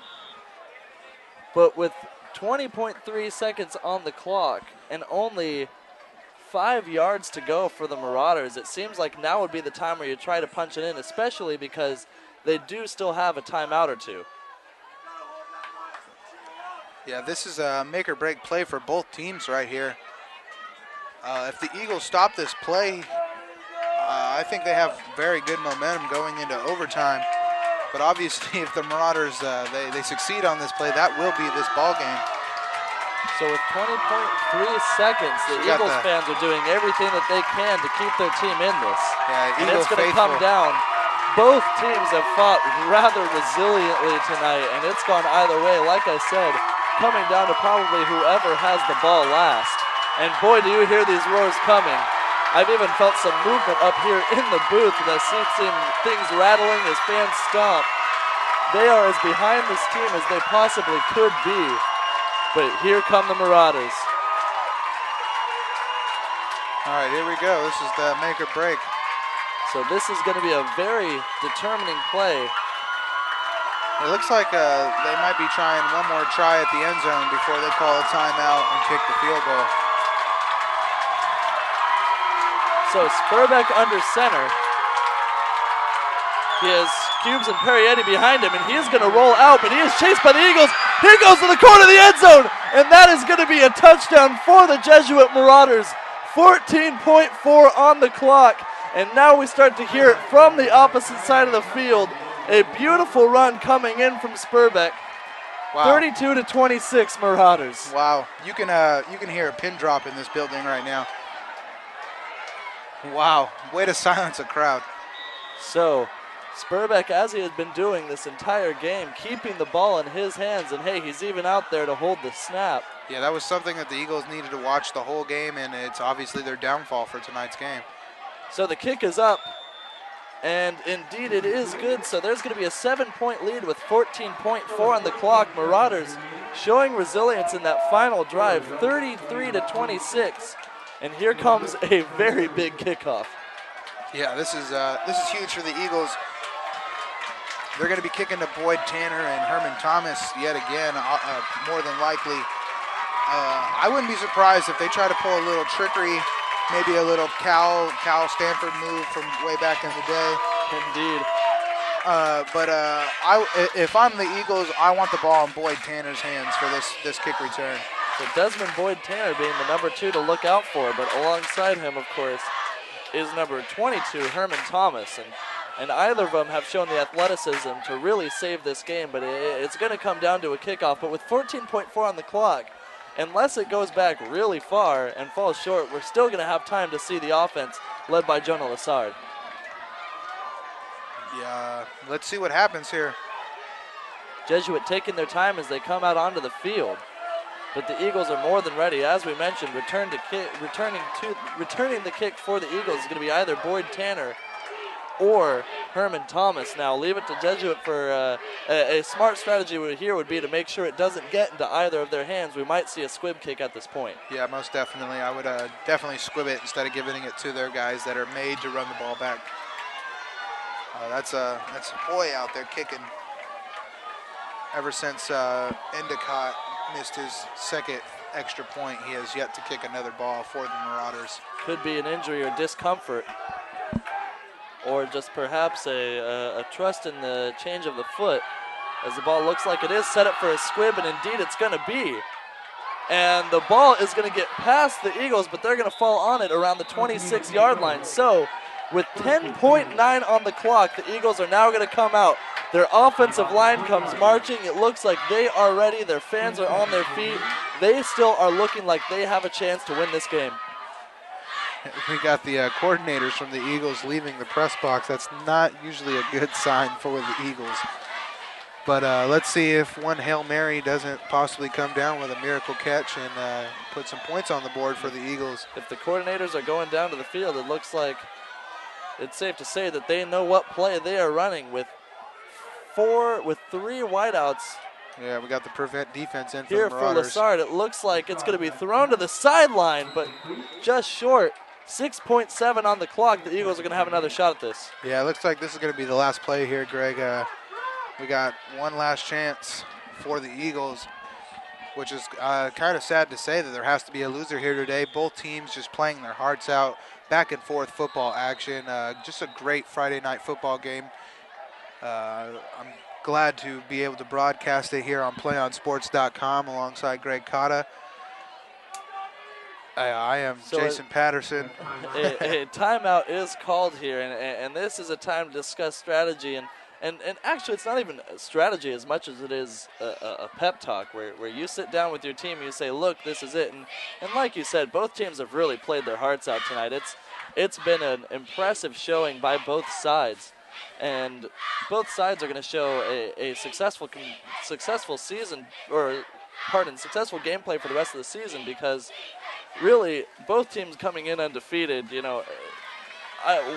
But with 20.3 seconds on the clock and only 5 yards to go for the Marauders, it seems like now would be the time where you try to punch it in, especially because they do still have a timeout or 2. Yeah, this is a make or break play for both teams right here. If the Eagles stop this play, I think they have very good momentum going into overtime. But obviously, if the Marauders they succeed on this play, that will be this ball game. So with 20.3 seconds, the Eagles fans are doing everything that they can to keep their team in this. Yeah, and it's going to come down. Both teams have fought rather resiliently tonight, and it's gone either way. Like I said, coming down to probably whoever has the ball last. And boy, do you hear these roars coming. I've even felt some movement up here in the booth with I see things rattling as fans stomp. They are as behind this team as they possibly could be. But here come the Marauders. All right, here we go. This is the make or break. So this is going to be a very determining play. It looks like they might be trying one more try at the end zone before they call a timeout and kick the field goal. So Spurbeck under center. He has Cubes and Perrietti behind him, and he is going to roll out, but he is chased by the Eagles. He goes to the corner of the end zone, and that is going to be a touchdown for the Jesuit Marauders. 14.4 on the clock, and now we start to hear it from the opposite side of the field. A beautiful run coming in from Spurbeck. Wow. 32-26 Marauders. Wow, you can hear a pin drop in this building right now. Wow, way to silence a crowd. So Spurbeck, as he has been doing this entire game, keeping the ball in his hands, and hey, he's even out there to hold the snap. Yeah, that was something that the Eagles needed to watch the whole game, and it's obviously their downfall for tonight's game. So the kick is up, and indeed it is good. So there's going to be a 7-point lead with 14.4 on the clock. Marauders showing resilience in that final drive, 33-26. And here comes a very big kickoff. Yeah, this is huge for the Eagles. They're going to be kicking to Boyd Tanner and Herman Thomas yet again, more than likely. I wouldn't be surprised if they try to pull a little trickery, maybe a little Cal Stanford move from way back in the day. Indeed. If I'm the Eagles, I want the ball in Boyd Tanner's hands for this kick return. So Desmond Boyd Tanner being the number 2 to look out for, but alongside him, of course, is number 22, Herman Thomas. And either of them have shown the athleticism to really save this game, but it's going to come down to a kickoff. But with 14.4 on the clock, unless it goes back really far and falls short, we're still going to have time to see the offense led by Jonah Lassard. Yeah, let's see what happens here. Jesuit taking their time as they come out onto the field. But the Eagles are more than ready. As we mentioned, returning the kick for the Eagles is going to be either Boyd Tanner or Herman Thomas. Now leave it to Jesuit for a smart strategy here would be to make sure it doesn't get into either of their hands. We might see a squib kick at this point. Yeah, most definitely. I would definitely squib it instead of giving it to their guys that are made to run the ball back. That's Hoy out there kicking. Ever since Endicott missed his second extra point, he has yet to kick another ball for the Marauders. Could be an injury or discomfort, or just perhaps a trust in the change of the foot, as the ball looks like it is set up for a squib, and indeed it's going to be. And the ball is going to get past the Eagles, but they're going to fall on it around the 26-yard line. So with 10.9 on the clock, the Eagles are now going to come out. Their offensive line comes marching. It looks like they are ready. Their fans are on their feet. They still are looking like they have a chance to win this game. We got the coordinators from the Eagles leaving the press box. That's not usually a good sign for the Eagles. But let's see if one Hail Mary doesn't possibly come down with a miracle catch and put some points on the board for the Eagles. If the coordinators are going down to the field, it looks like it's safe to say that they know what play they are running with three wideouts. Yeah, we got the prevent defense in here for the Marauders. Lassard. It looks like it's going to be thrown to the sideline, but just short. 6.7 on the clock. The Eagles are going to have another shot at this. Yeah, it looks like this is going to be the last play here, Greg. We got one last chance for the Eagles, which is kind of sad to say that there has to be a loser here today. Both teams just playing their hearts out, back and forth football action. Just a great Friday night football game. I'm glad to be able to broadcast it here on PlayOnSports.com alongside Greg Cotta. I am Jason Patterson. A timeout is called here, and this is a time to discuss strategy. And actually, it's not even a strategy as much as it is a pep talk where you sit down with your team and you say, look, this is it. And like you said, both teams have really played their hearts out tonight. It's been an impressive showing by both sides. And both sides are going to show a successful season or successful gameplay for the rest of the season, because really both teams coming in undefeated, 1-1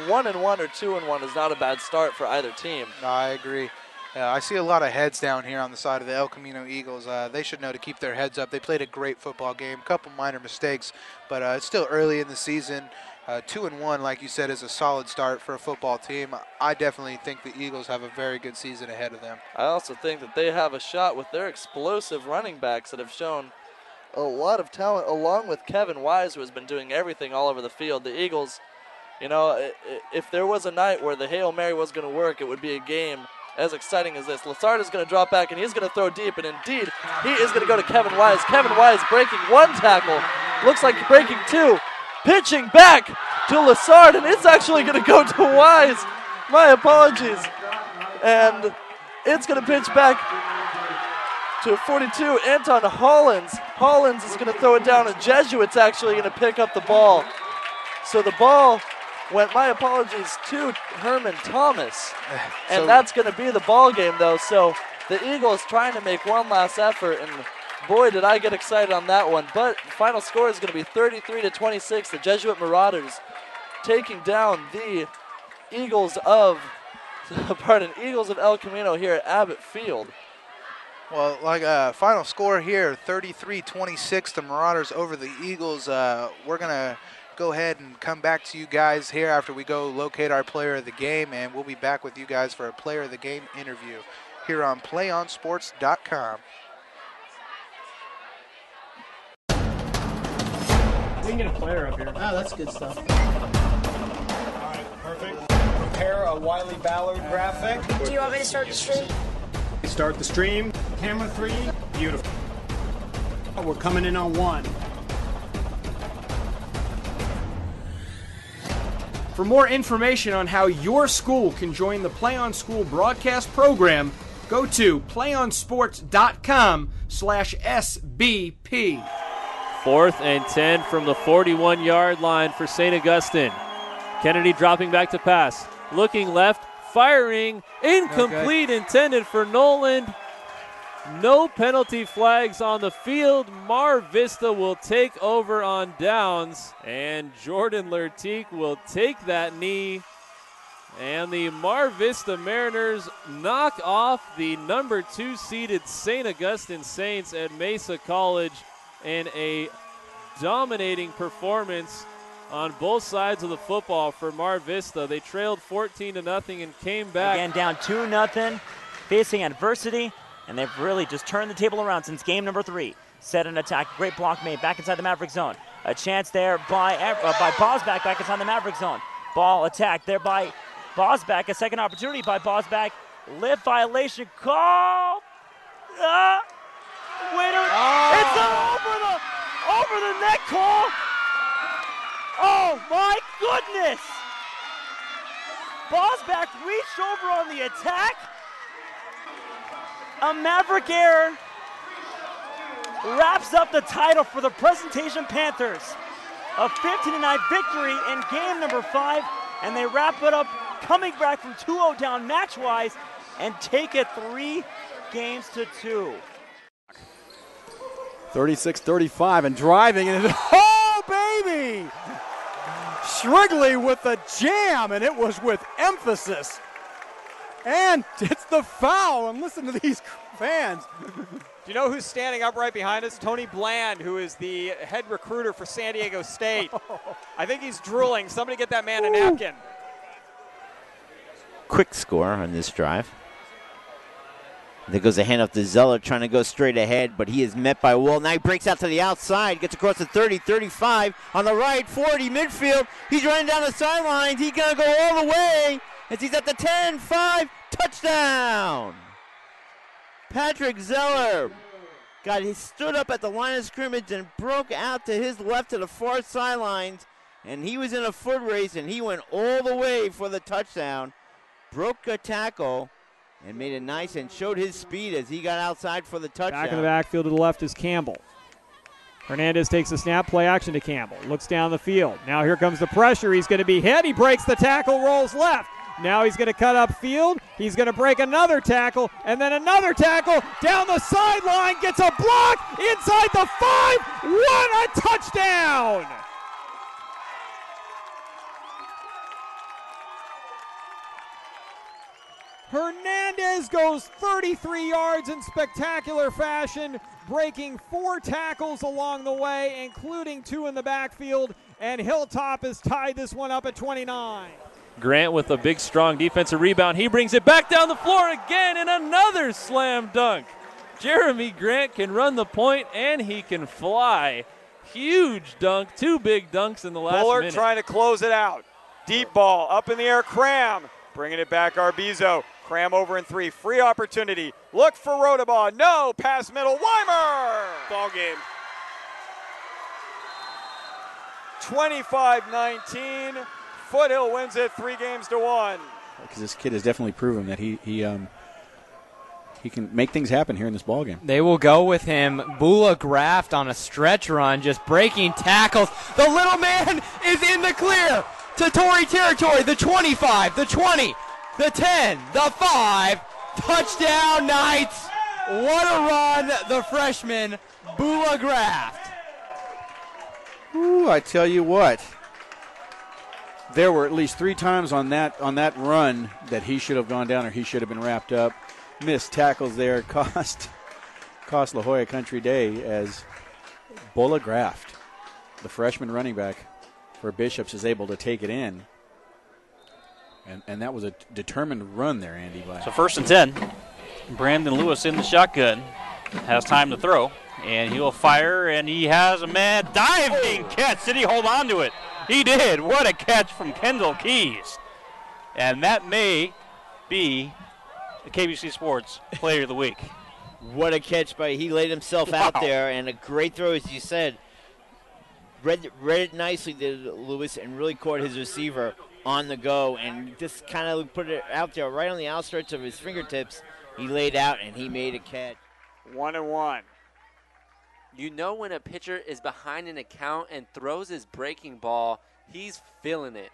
or 2-1 is not a bad start for either team. No, I agree. I see a lot of heads down here on the side of the El Camino Eagles. They should know to keep their heads up. They played a great football game, a couple minor mistakes, but it's still early in the season. 2-1, like you said, is a solid start for a football team. I definitely think the Eagles have a very good season ahead of them. I also think that they have a shot with their explosive running backs that have shown a lot of talent, along with Kevin Wise, who has been doing everything all over the field. The Eagles, if there was a night where the Hail Mary was going to work, it would be a game as exciting as this. Lassard is going to drop back, and he's going to throw deep, and indeed, he is going to go to Kevin Wise. Kevin Wise breaking one tackle. Looks like breaking two. Pitching back to Lassard, and it's actually going to go to Wise. My apologies. And it's going to pitch back to 42, Anton Hollins. Hollins is going to throw it down, and Jesuit's actually going to pick up the ball. So the ball went, my apologies, to Herman Thomas. And that's going to be the ball game, though. So the Eagles trying to make one last effort, and boy, did I get excited on that one. But the final score is going to be 33-26. The Jesuit Marauders taking down the Eagles of El Camino here at Abbott Field. Well, final score here, 33-26, the Marauders over the Eagles. We're going to go ahead and come back to you guys here after we go locate our player of the game, and we'll be back with you guys for a player of the game interview here on PlayOnSports.com. We can get a player up here. Oh, that's good stuff. All right, perfect. Prepare a Wiley Ballard graphic. Do you want me to start the stream? Start the stream. Camera 3. Beautiful. We're coming in on 1. For more information on how your school can join the Play On School broadcast program, go to playonsports.com/SBP. 4th and 10 from the 41-yard line for St. Augustine. Kennedy dropping back to pass. Looking left, firing, incomplete, intended for Noland. No penalty flags on the field. Mar Vista will take over on downs, and Jordan Lertique will take that knee. And the Mar Vista Mariners knock off the number 2 seeded St. Augustine Saints at Mesa College in a dominating performance on both sides of the football for Mar Vista. They trailed 14-0 and came back. Again, down 2-0, facing adversity, and they've really just turned the table around since game number 3. Set an attack, great block made back inside the Maverick zone. A chance there by Bosback back inside the Maverick zone. Ball attacked there by Bosback, a second opportunity by Bosback. Lip violation call. It's over the neck call. Oh my goodness! Bosback reached over on the attack. A Maverick error wraps up the title for the Presentation Panthers. A 15-9 victory in game number 5, and they wrap it up coming back from 2-0 down match-wise and take it 3-2. 36-35 and driving, and oh baby! Shrigley with the jam, and it was with emphasis. And it's the foul, and listen to these fans. Do you know who's standing up right behind us? Tony Bland, who is the head recruiter for San Diego State. I think he's drooling. Somebody get that man a napkin. Quick score on this drive. There goes a handoff to Zeller, trying to go straight ahead, but he is met by Wall. Now he breaks out to the outside, gets across the 30, 35, on the right, 40, midfield. He's running down the sidelines. He's going to go all the way as he's at the 10, 5, touchdown. Patrick Zeller he stood up at the line of scrimmage and broke out to his left to the far sidelines, and he was in a foot race, and he went all the way for the touchdown. Broke a tackle and made it nice and showed his speed as he got outside for the touchdown. Back in the backfield to the left is Campbell. Hernandez takes a snap, play action to Campbell. Looks down the field. Now here comes the pressure. He's going to be hit. He breaks the tackle, rolls left. Now he's going to cut upfield. He's going to break another tackle, and then another tackle down the sideline. Gets a block inside the 5. What a touchdown! Hernandez goes 33 yards in spectacular fashion, breaking 4 tackles along the way, including 2 in the backfield, and Hilltop has tied this one up at 29. Grant with a big, strong defensive rebound. He brings it back down the floor again, and another slam dunk. Jeremy Grant can run the point, and he can fly. Huge dunk, 2 big dunks in the last Bullard minute. trying to close it out. Deep ball, up in the air, Cram. Bringing it back, Arbizo. Cram over in 3, free opportunity. Look for Rodabaugh, no, pass middle, Weimer! Ball game. 25-19, Foothill wins it 3-1. Because this kid has definitely proven that he can make things happen here in this ball game. They will go with him. Bula Graft on a stretch run, just breaking tackles. The little man is in the clear to Tory territory. The 25, the 20, the 10, the 5. Touchdown Knights. What a run, the freshman, Bula Graft. Ooh, I tell you what. There were at least 3 times on that run that he should have gone down or he should have been wrapped up. Missed tackles there cost La Jolla Country Day as Bula Graft, the freshman running back for Bishops, is able to take it in. And that was a determined run there, Andy. So 1st and 10. Brandon Lewis in the shotgun. Has time to throw. And he'll fire, and he has a mad diving catch. Did he hold on to it? He did. What a catch from Kendall Keys. And that may be the KBC Sports Player of the Week. What a catch he laid himself out there, and a great throw, as you said. Read it nicely, did Lewis, and really caught his receiver on the go, and just kind of put it out there right on the outstretch of his fingertips. He laid out, and he made a catch. 1-1. You know when a pitcher is behind an account and throws his breaking ball, he's feeling it.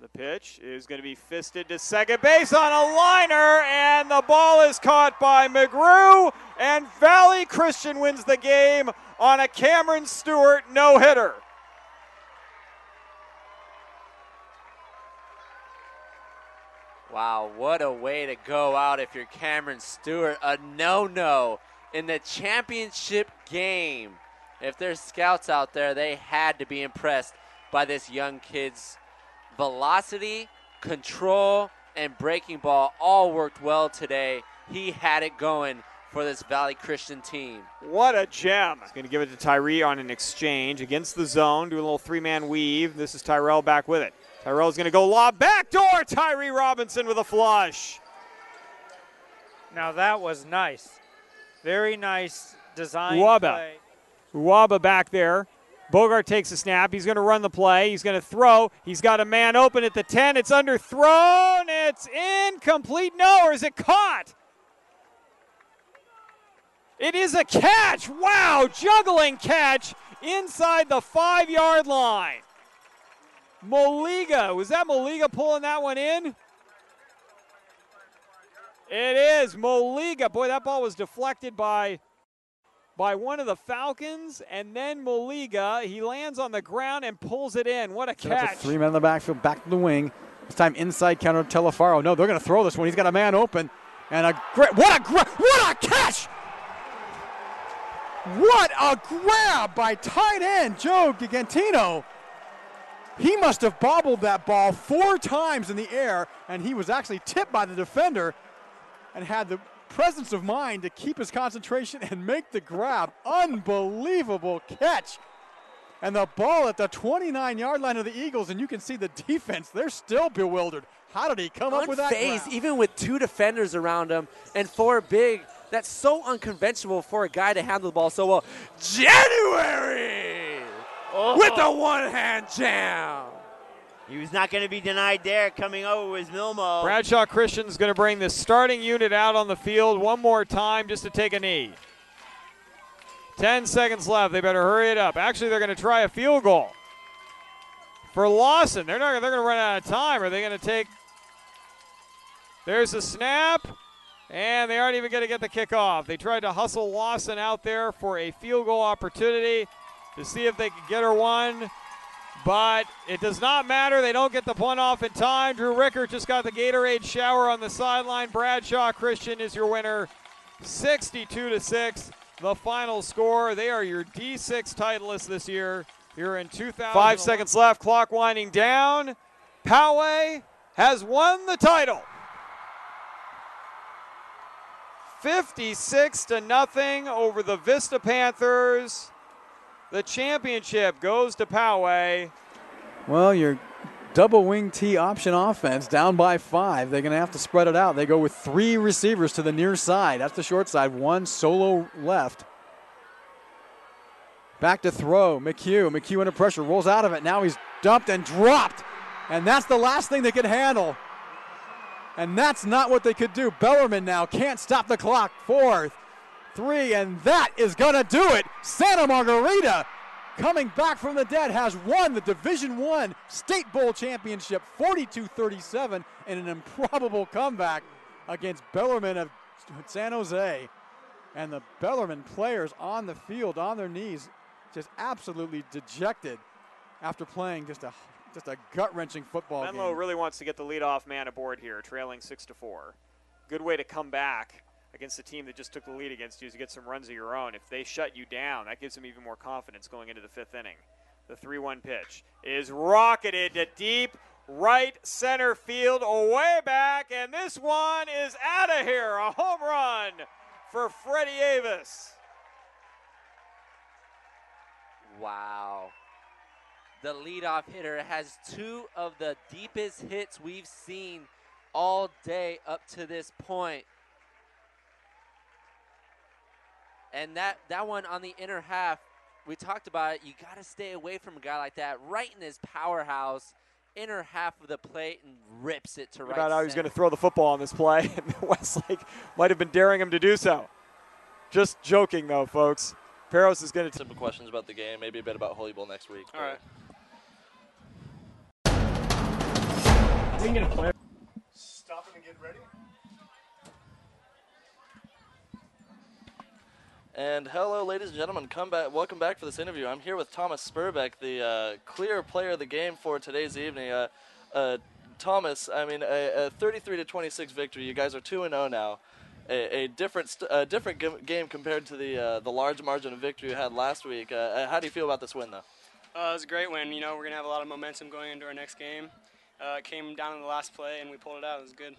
The pitch is going to be fisted to second base on a liner, and the ball is caught by McGrew, and Valley Christian wins the game on a Cameron Stewart no-hitter. Wow, what a way to go out if you're Cameron Stewart. A no-no in the championship game. If there's scouts out there, they had to be impressed by this young kid's velocity, control, and breaking ball all worked well today. He had it going for this Valley Christian team. What a gem. He's going to give it to Tyree on an exchange against the zone, do a little 3-man weave. This is Tyrell back with it. Tyrell's going to go lob backdoor. Tyree Robinson with a flush. Now that was nice. Very nice design play. Uwaba back there. Bogart takes a snap. He's going to run the play. He's going to throw. He's got a man open at the 10. It's underthrown. It's incomplete. No, or is it caught? It is a catch. Wow, juggling catch inside the 5-yard line. Moliga. Was that Moliga pulling that one in? It is Moliga. Boy, that ball was deflected by one of the Falcons, and then Moliga, he lands on the ground and pulls it in. What a catch. 3 men in the backfield, back to the wing. This time inside counter Telefaro. No, they're going to throw this one. He's got a man open. And what a catch! What a grab by tight end Joe Gigantino. He must have bobbled that ball 4 times in the air, and he was actually tipped by the defender and had the presence of mind to keep his concentration and make the grab. Unbelievable catch. And the ball at the 29-yard line of the Eagles, and you can see the defense, they're still bewildered. How did he come up with that grab? Even with 2 defenders around him and 4 big. That's so unconventional for a guy to handle the ball so well. January with the one-hand jam. He was not going to be denied there. Coming over was Milmo. Bradshaw Christian's going to bring the starting unit out on the field one more time just to take a knee. 10 seconds left. They better hurry it up. Actually, they're going to try a field goal. for Lawson. They're going to run out of time. Are they going to take? There's a snap, and they aren't even going to get the kickoff. They tried to hustle Lawson out there for a field goal opportunity to see if they could get her one, but it does not matter. They don't get the punt off in time. Drew Rickert just got the Gatorade shower on the sideline. Bradshaw Christian is your winner, 62-6. The final score. They are your D6 titleists this year. Here in 2000. 5 seconds left. Clock winding down. Poway has won the title. 56-0 over the Vista Panthers. The championship goes to Poway. Well, your double wing T option offense down by 5. They're going to have to spread it out. They go with 3 receivers to the near side. That's the short side. 1 solo left. Back to throw. McHugh under pressure. Rolls out of it. Now he's dumped and dropped. And that's the last thing they could handle. And that's not what they could do. Bellarmine now can't stop the clock. 4, 3, and that is going to do it. Santa Margarita, coming back from the dead, has won the Division I State Bowl Championship 42-37 in an improbable comeback against Bellarmine of San Jose. And the Bellarmine players on the field, on their knees, just absolutely dejected after playing just a gut-wrenching football Menlo game. really wants to get the leadoff man aboard here, trailing 6-4. Good way to come back against a team that just took the lead against you is to get some runs of your own. If they shut you down, that gives them even more confidence going into the 5th inning. The 3-1 pitch is rocketed to deep right center field, away back, and this one is out of here. A home run for Freddie Avis. Wow. The leadoff hitter has 2 of the deepest hits we've seen all day up to this point. And that one on the inner half, we talked about it. You got to stay away from a guy like that. Right in his powerhouse, inner half of the plate, and rips it to right About how center. he's going to throw the football on this play, and Westlake might have been daring him to do so. Just joking, though, folks. Peros is going to simple questions about the game, maybe a bit about Holy Bowl next week. All right. We can get a player. Stop it and get ready. And hello, ladies and gentlemen. Welcome back for this interview. I'm here with Thomas Spurbeck, the clear player of the game for today's evening. Thomas, I mean, a 33-26 victory. You guys are 2-0 now. A different game compared to the large margin of victory you had last week. How do you feel about this win, though? It was a great win. You know, we're going to have a lot of momentum going into our next game. It came down in the last play, and we pulled it out. It was good.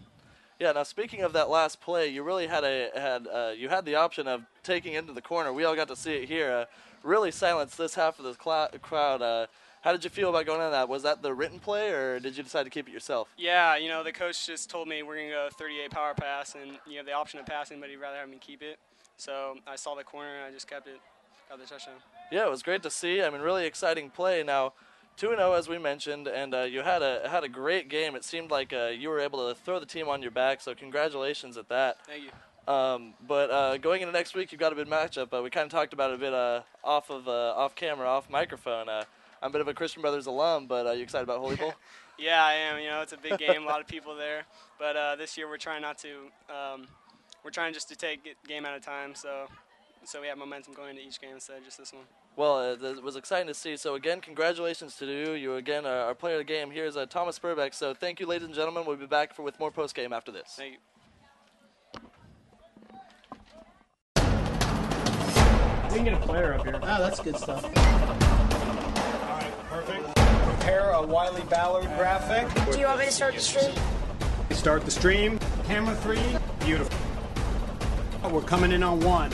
Yeah. Now, speaking of that last play, you really had the option of taking into the corner. We all got to see it here. Really silenced this half of the crowd. How did you feel about going on that? Was that the written play, or did you decide to keep it yourself? Yeah, you know, the coach just told me we're going to go 38 power pass, and you have the option of passing, but he'd rather have me keep it. So I saw the corner, and I just kept it, got the touchdown. Yeah, it was great to see. I mean, really exciting play. Now, 2-0 as we mentioned, and you had a great game. It seemed like you were able to throw the team on your back, so congratulations at that. Thank you. But going into next week, you've got a big matchup. We kind of talked about it a bit off camera, off microphone. I'm a bit of a Christian Brothers alum, but are you excited about Holy Bowl? Yeah, I am. You know, it's a big game, a lot of people there. But this year we're trying not to. We're trying just to take it game at a time, so we have momentum going into each game instead of just this one. Well, it was exciting to see. So again, congratulations to you. You again are our player of the game. Here's Thomas Spurbeck. So thank you, ladies and gentlemen. We'll be back with more post game after this. Thank you. We can get a player up here. Oh, that's good stuff. All right, perfect. Prepare a Wiley Ballard graphic. Do you want me to start the stream? Start the stream. Camera 3. Beautiful. We're coming in on 1.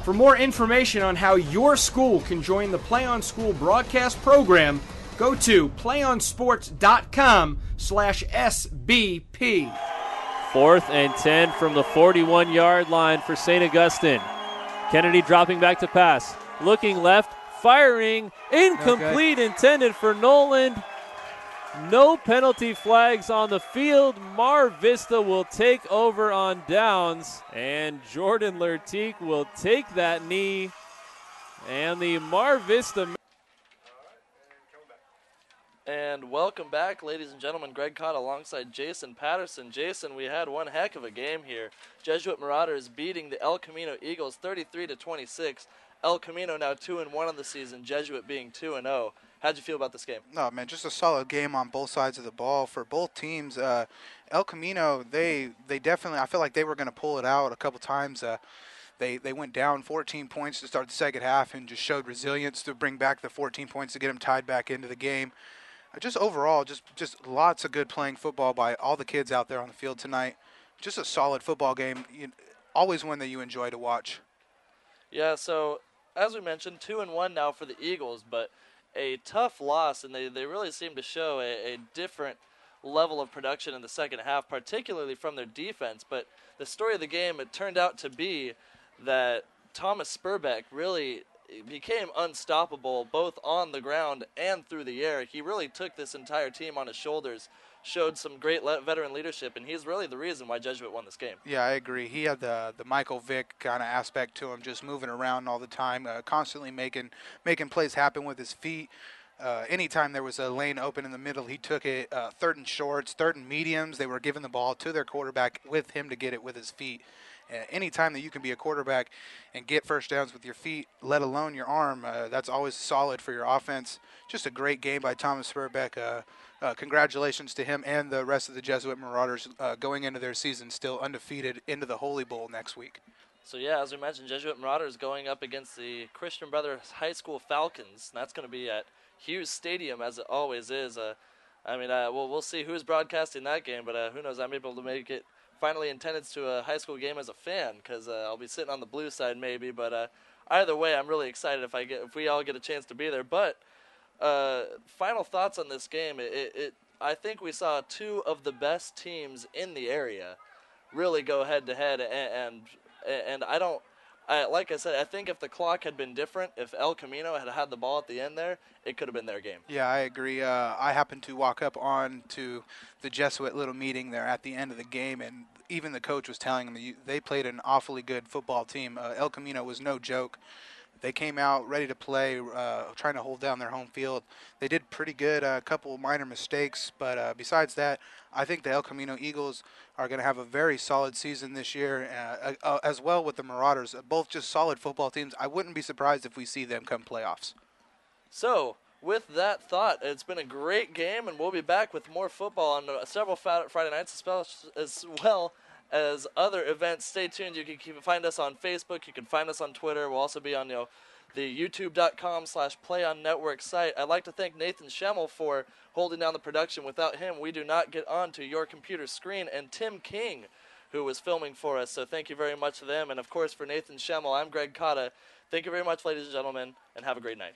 For more information on how your school can join the PlayOn School broadcast program, go to playonsports.com/SBP. 4th and 10 from the 41-yard line for St. Augustine. Kennedy dropping back to pass. Looking left, firing, incomplete, intended for Noland. No penalty flags on the field. Mar Vista will take over on downs, and Jordan Lertique will take that knee. And the Mar Vista. And welcome back, ladies and gentlemen. Greg Cott alongside Jason Patterson. Jason, we had one heck of a game here. Jesuit Marauders beating the El Camino Eagles 33-26. El Camino now 2-1 on the season, Jesuit being 2-0. How'd you feel about this game? No, man, just a solid game on both sides of the ball for both teams. El Camino, they definitely, I feel like they were going to pull it out a couple times. They went down 14 points to start the second half and just showed resilience to bring back the 14 points to get them tied back into the game. Just overall, just lots of good playing football by all the kids out there on the field tonight. Just a solid football game. Always one that you enjoy to watch. Yeah, so as we mentioned, 2-1 now for the Eagles, but a tough loss, and they really seem to show a different level of production in the second half, particularly from their defense. But the story of the game, it turned out to be that Thomas Spurbeck really became unstoppable both on the ground and through the air. He really took this entire team on his shoulders, showed some great veteran leadership, and he's really the reason why Jesuit won this game. Yeah, I agree. He had the Michael Vick kind of aspect to him, just moving around all the time, constantly making plays happen with his feet. Anytime there was a lane open in the middle, he took it. Third and shorts, third and mediums, they were giving the ball to their quarterback with him to get it with his feet. Anytime that you can be a quarterback and get first downs with your feet, let alone your arm, that's always solid for your offense. Just a great game by Thomas Spurbeck. Congratulations to him and the rest of the Jesuit Marauders going into their season still undefeated into the Holy Bowl next week. So, yeah, as we mentioned, Jesuit Marauders going up against the Christian Brothers High School Falcons. And that's going to be at Hughes Stadium, as it always is. We'll see who's broadcasting that game, but who knows, I'm able to make it finally attendance to a high school game as a fan, because I'll be sitting on the blue side maybe. But either way, I'm really excited if we all get a chance to be there. But final thoughts on this game. I think we saw two of the best teams in the area really go head to head, and like I said, I think if the clock had been different, if El Camino had the ball at the end there, it could have been their game. Yeah, I agree. I happened to walk up on to the Jesuit little meeting there at the end of the game, and even the coach was telling them they played an awfully good football team. El Camino was no joke. They came out ready to play, trying to hold down their home field. They did pretty good, a couple minor mistakes, but besides that, I think the El Camino Eagles are going to have a very solid season this year, as well with the Marauders. Both just solid football teams. I wouldn't be surprised if we see them come playoffs. So, with that thought, it's been a great game, and we'll be back with more football on several Friday nights, as well as other events. Stay tuned. You can find us on Facebook. You can find us on Twitter. We'll also be on the youtube.com/PlayOn Network site. I'd like to thank Nathan Schemmel for holding down the production. Without him, we do not get onto your computer screen. And Tim King, who was filming for us. So thank you very much to them. And, of course, for Nathan Schemmel, I'm Greg Cotta. Thank you very much, ladies and gentlemen, and have a great night.